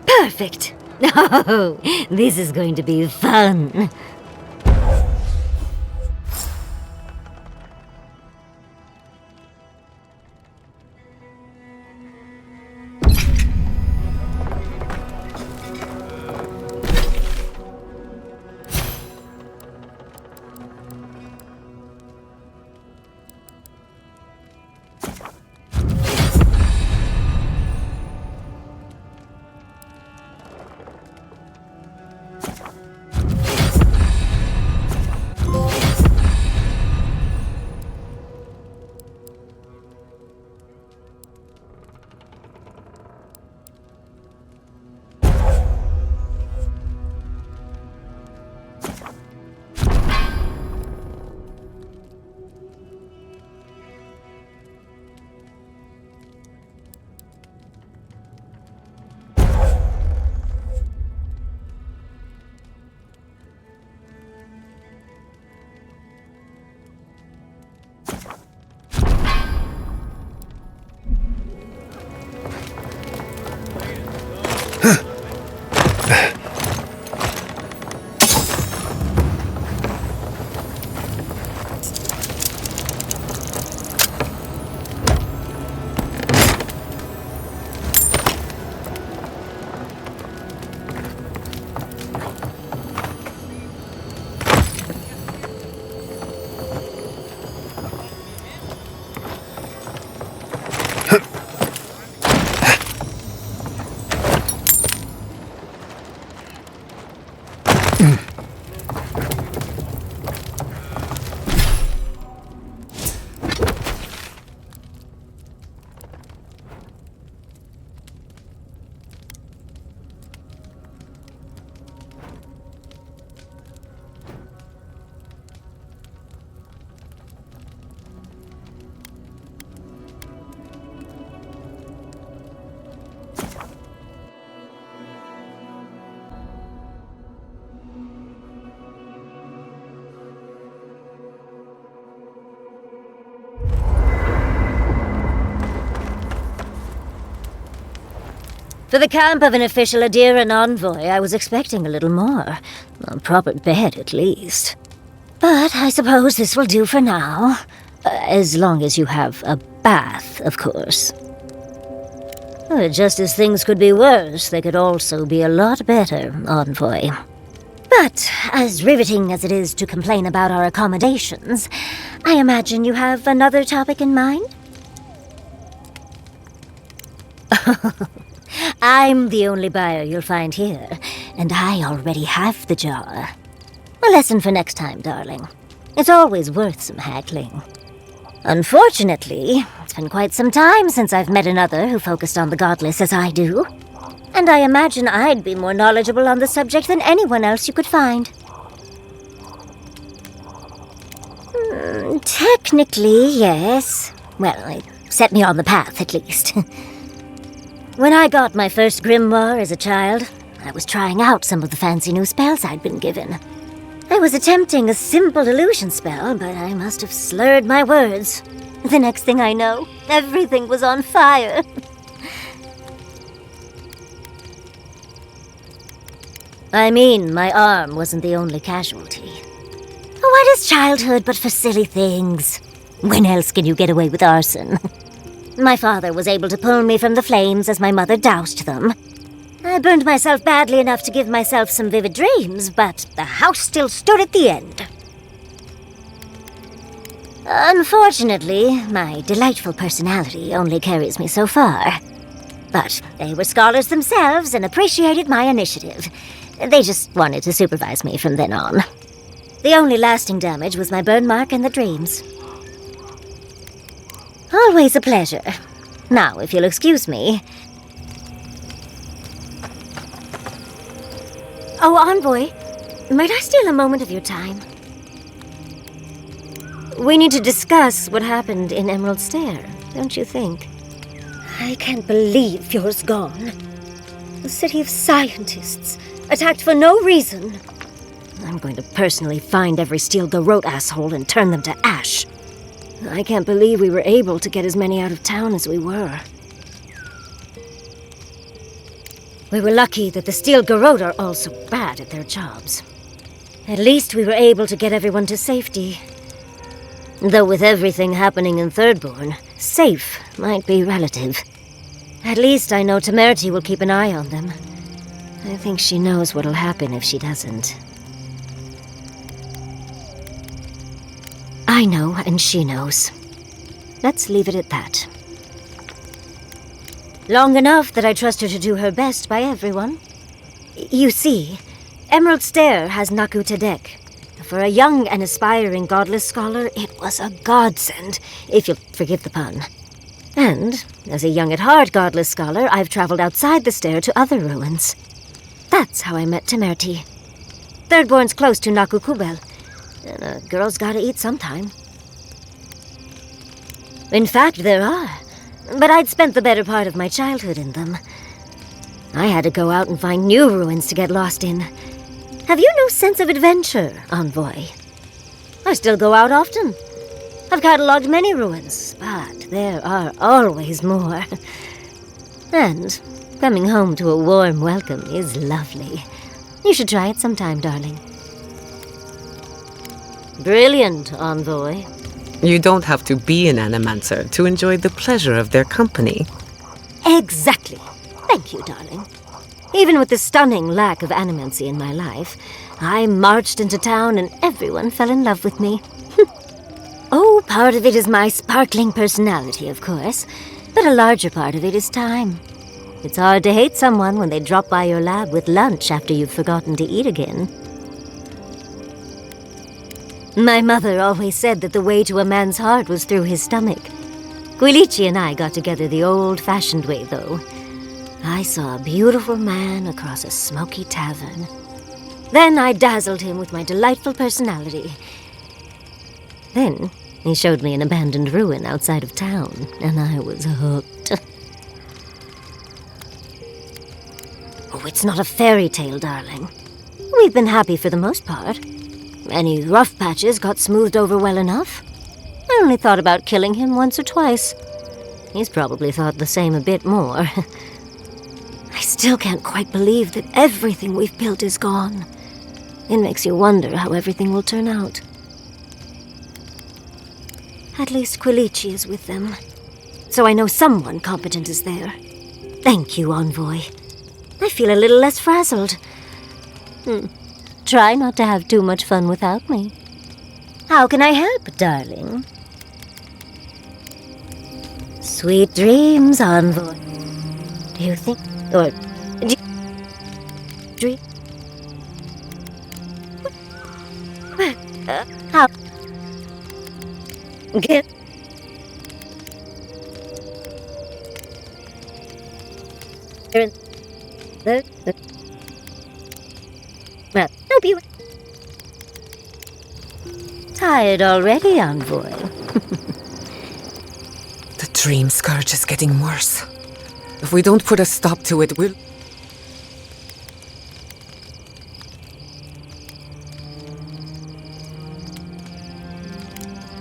Perfect. Oh, this is going to be fun. For the camp of an official Adiran envoy, I was expecting a little more. A proper bed, at least. But I suppose this will do for now. As long as you have a bath, of course. Just as things could be worse, they could also be a lot better, envoy. But, as riveting as it is to complain about our accommodations, I imagine you have another topic in mind? I'm the only buyer you'll find here, and I already have the jar. A lesson for next time, darling. It's always worth some haggling. Unfortunately, it's been quite some time since I've met another who focused on the godless as I do. And I imagine I'd be more knowledgeable on the subject than anyone else you could find. Technically, yes. Well, it set me on the path, at least. When I got my first grimoire as a child, I was trying out some of the fancy new spells I'd been given. I was attempting a simple illusion spell, but I must have slurred my words. The next thing I know, everything was on fire. I mean, my arm wasn't the only casualty. What is childhood but for silly things? When else can you get away with arson? My father was able to pull me from the flames as my mother doused them. I burned myself badly enough to give myself some vivid dreams, but the house still stood at the end. Unfortunately, my delightful personality only carries me so far. But they were scholars themselves and appreciated my initiative. They just wanted to supervise me from then on. The only lasting damage was my burn mark and the dreams. Always a pleasure. Now, if you'll excuse me... Oh, envoy, might I steal a moment of your time? We need to discuss what happened in Emerald Stair, don't you think? I can't believe Fjord's gone. A city of scientists, attacked for no reason. I'm going to personally find every Steel Garrote asshole and turn them to ash. I can't believe we were able to get as many out of town as we were. We were lucky that the Steel Garrote are all so bad at their jobs. At least we were able to get everyone to safety. Though with everything happening in Thirdborn, safe might be relative. At least I know Temerity will keep an eye on them. I think she knows what'll happen if she doesn't. I know, and she knows. Let's leave it at that. Long enough that I trust her to do her best by everyone. You see, Emerald Stair has Naku Tedek. For a young and aspiring godless scholar, it was a godsend, if you'll forgive the pun. And, as a young at heart godless scholar, I've traveled outside the stair to other ruins. That's how I met Temerity. Thirdborn's close to Naku Kubel, and a girl's gotta eat sometime. In fact, there are, but I'd spent the better part of my childhood in them. I had to go out and find new ruins to get lost in. Have you no sense of adventure, envoy? I still go out often. I've catalogued many ruins, but there are always more. And coming home to a warm welcome is lovely. You should try it sometime, darling. Brilliant, envoy. You don't have to be an Animancer to enjoy the pleasure of their company. Exactly. Thank you, darling. Even with the stunning lack of animancy in my life, I marched into town and everyone fell in love with me. Oh, part of it is my sparkling personality, of course, but a larger part of it is time. It's hard to hate someone when they drop by your lab with lunch after you've forgotten to eat again. My mother always said that the way to a man's heart was through his stomach. Quilici and I got together the old-fashioned way, though. I saw a beautiful man across a smoky tavern. Then I dazzled him with my delightful personality. Then he showed me an abandoned ruin outside of town, and I was hooked. Oh, it's not a fairy tale, darling. We've been happy for the most part. Any rough patches got smoothed over well enough. I only thought about killing him once or twice. He's probably thought the same a bit more. I still can't quite believe that everything we've built is gone. It makes you wonder how everything will turn out. At least Quilici is with them, so I know someone competent is there. Thank you, Envoy. I feel a little less frazzled. Try not to have too much fun without me. How can I help, darling? Sweet dreams, Envoy. Do you think... or... dream... how... get... well, hope you... tired already, Envoy? The dream scourge is getting worse. If we don't put a stop to it, we'll...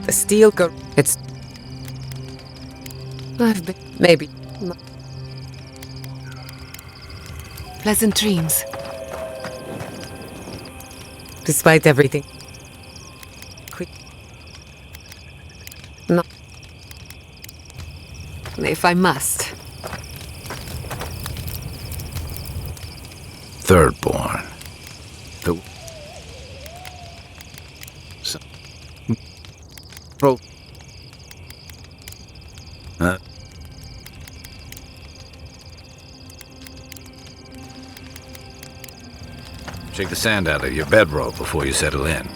The steel go... It's... I've been... maybe... Pleasant dreams. Despite everything. Quick. No. If I must. Thirdborn. The... Bro. Shake the sand out of your bedroll before you settle in.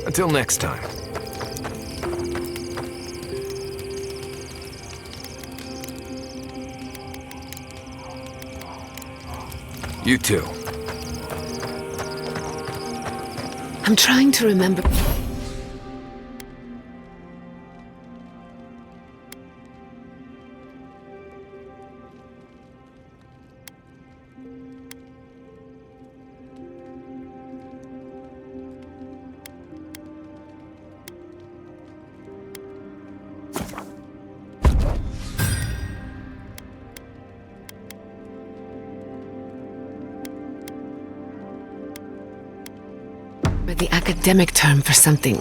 Until next time. You too. I'm trying to remember... the academic term for something.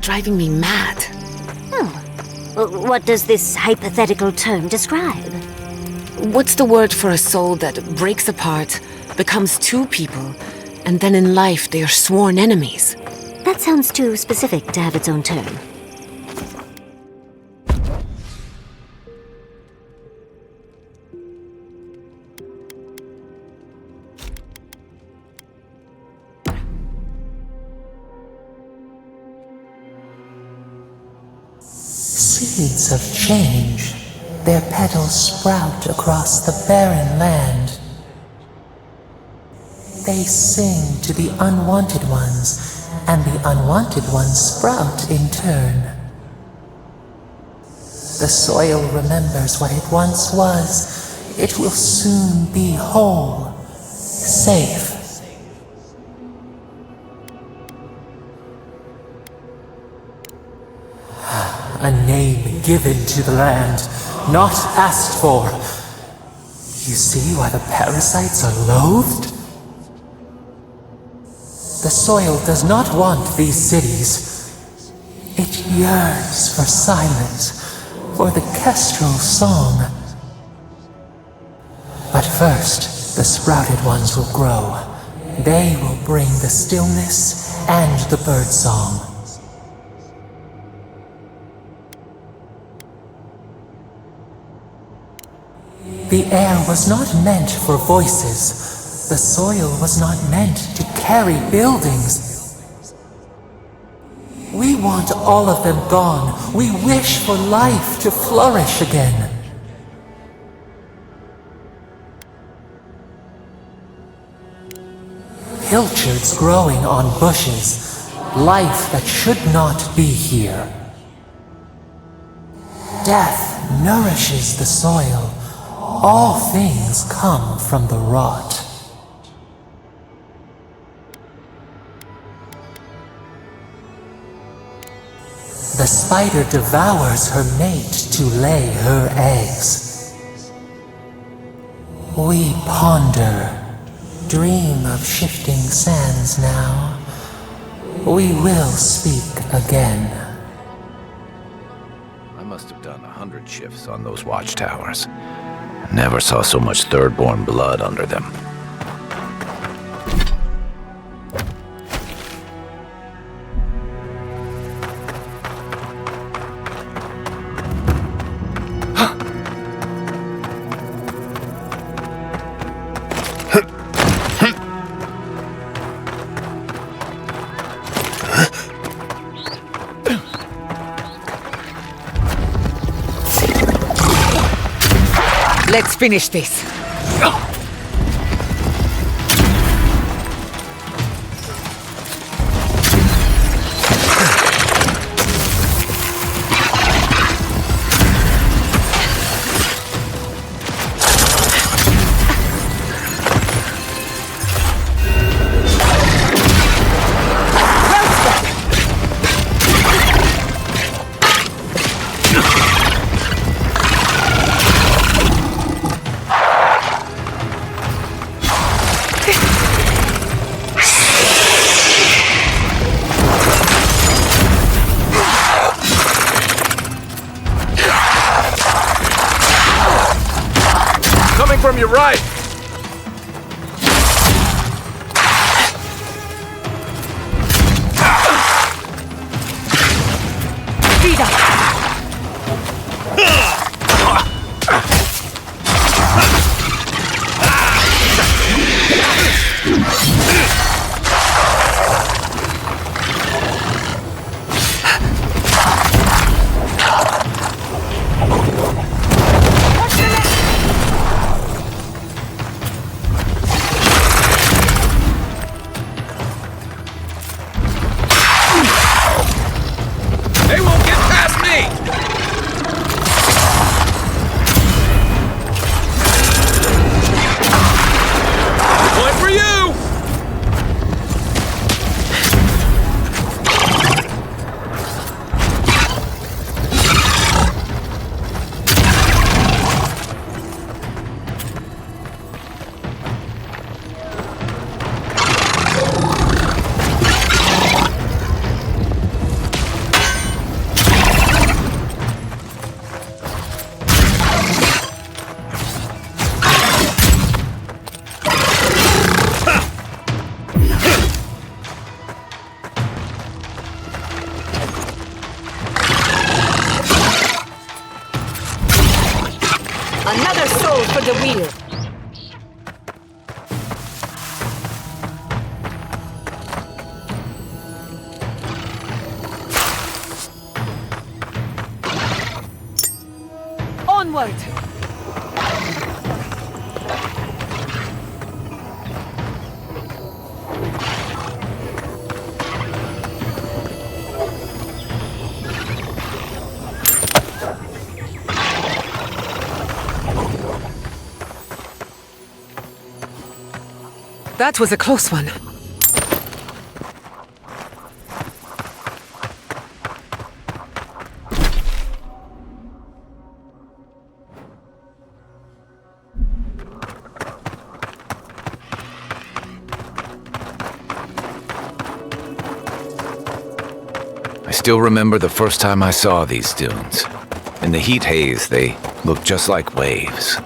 Driving me mad. What does this hypothetical term describe? What's the word for a soul that breaks apart, becomes two people, and then in life they are sworn enemies? That sounds too specific to have its own term. Seeds of change. Their petals sprout across the barren land. They sing to the unwanted ones, and the unwanted ones sprout in turn. The soil remembers what it once was. It will soon be whole, safe. A name given to the land, not asked for. You see why the parasites are loathed? The soil does not want these cities. It yearns for silence, for the kestrel song. But first, the sprouted ones will grow. They will bring the stillness and the bird song. The air was not meant for voices. The soil was not meant to carry buildings. We want all of them gone. We wish for life to flourish again. Pilchards growing on bushes. Life that should not be here. Death nourishes the soil. All things come from the rot. The spider devours her mate to lay her eggs. We ponder, dream of shifting sands now. We will speak again. I must have done 100 shifts on those watchtowers. Never saw so much third-born blood under them. Let's finish this. From your right! Another soul for the wheel. Onward! That was a close one. I still remember the first time I saw these dunes. In the heat haze, they looked just like waves.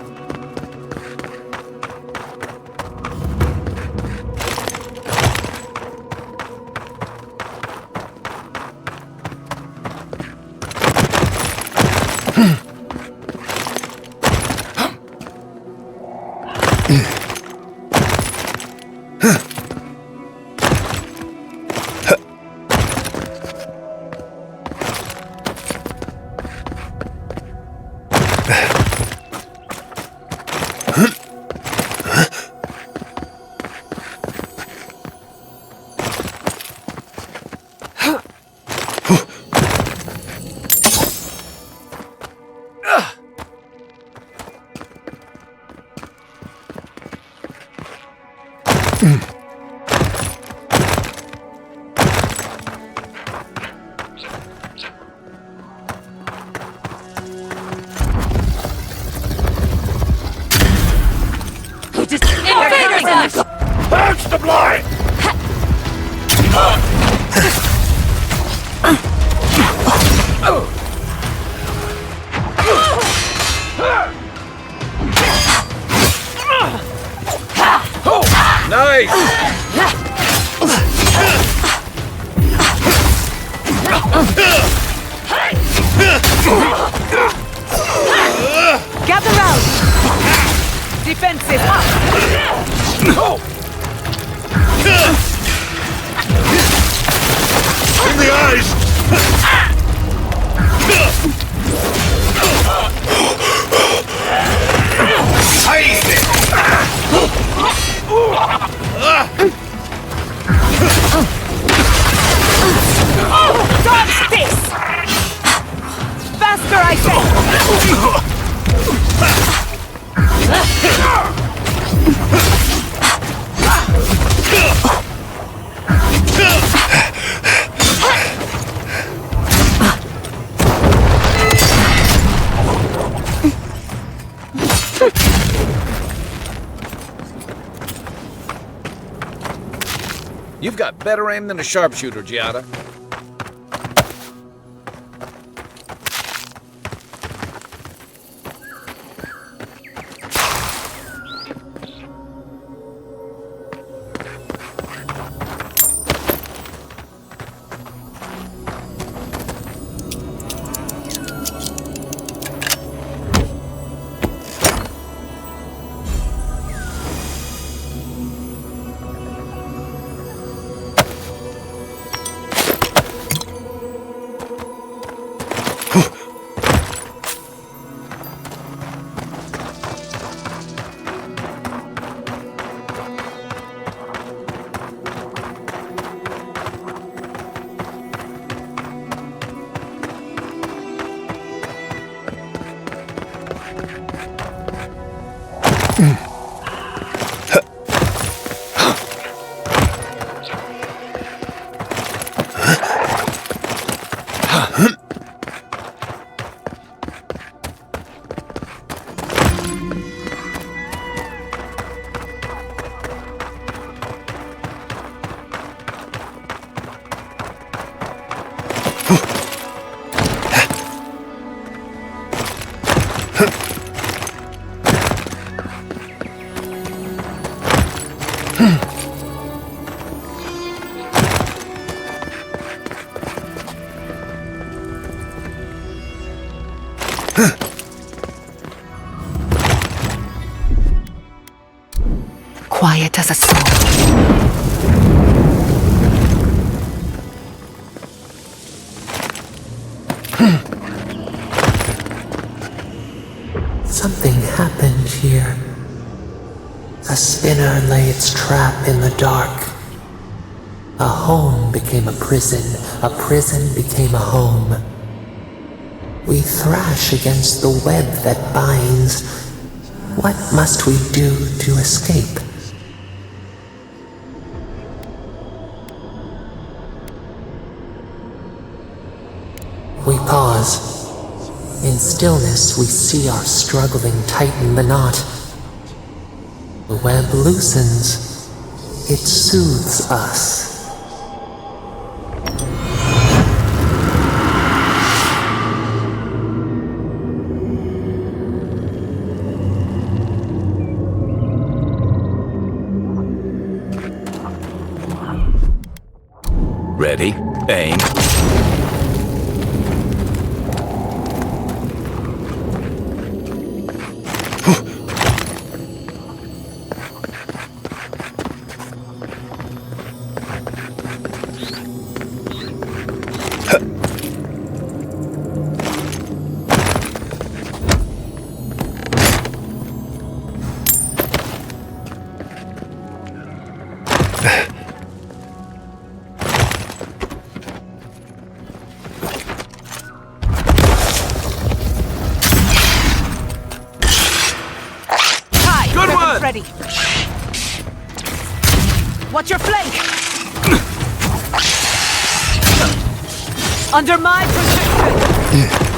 Punch the blind! Nice! Gather round! Defensive up! In the eyes! Dodge this! Faster, I say! You've got better aim than a sharpshooter, Giada. Quiet as a soul. spinner lay its trap in the dark. A home became a prison became a home. We thrash against the web that binds. What must we do to escape? We pause. In stillness, we see our struggling tighten the knot. The web loosens. It soothes us. Ready, aim. Ready. Watch your flank! Under my protection!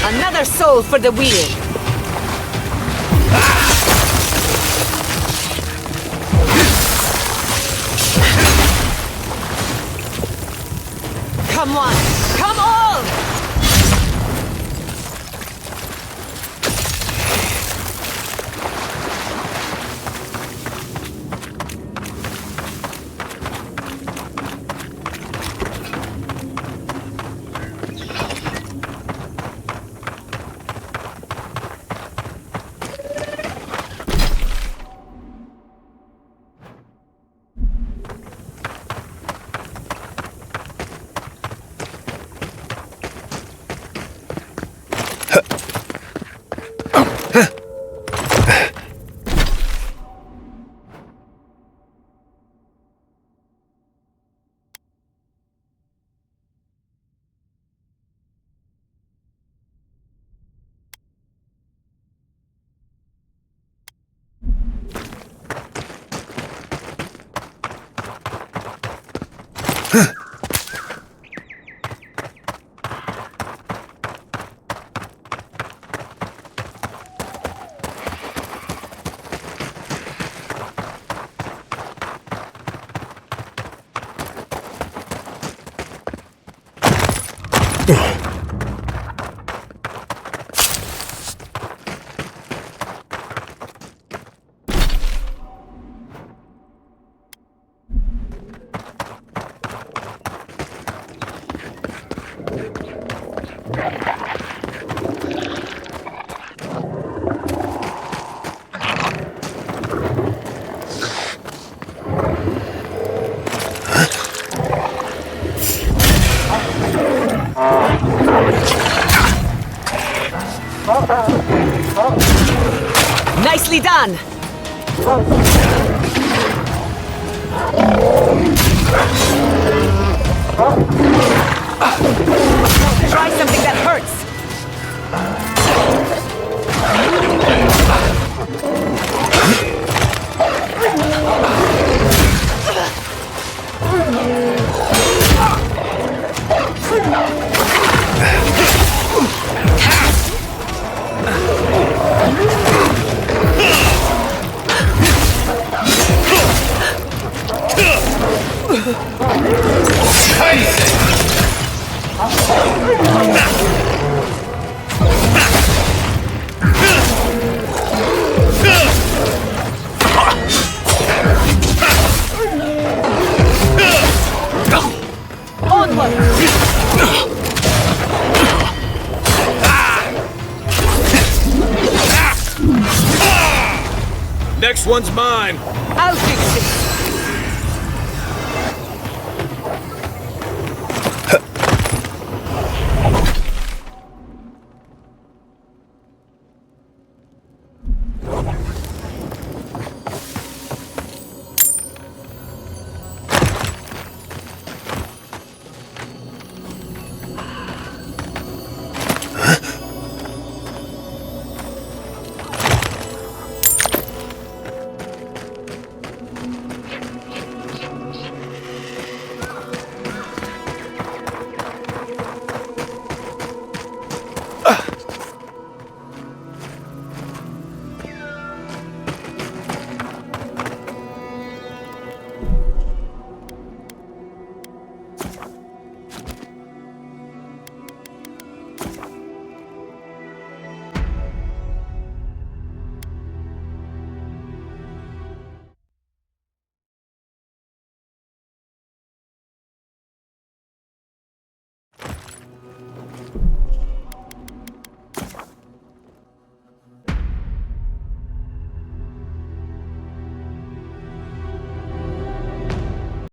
Another soul for the wheel! Come on! Come on! Nicely done! Try something that hurts! Next one's mine. I'll fix it.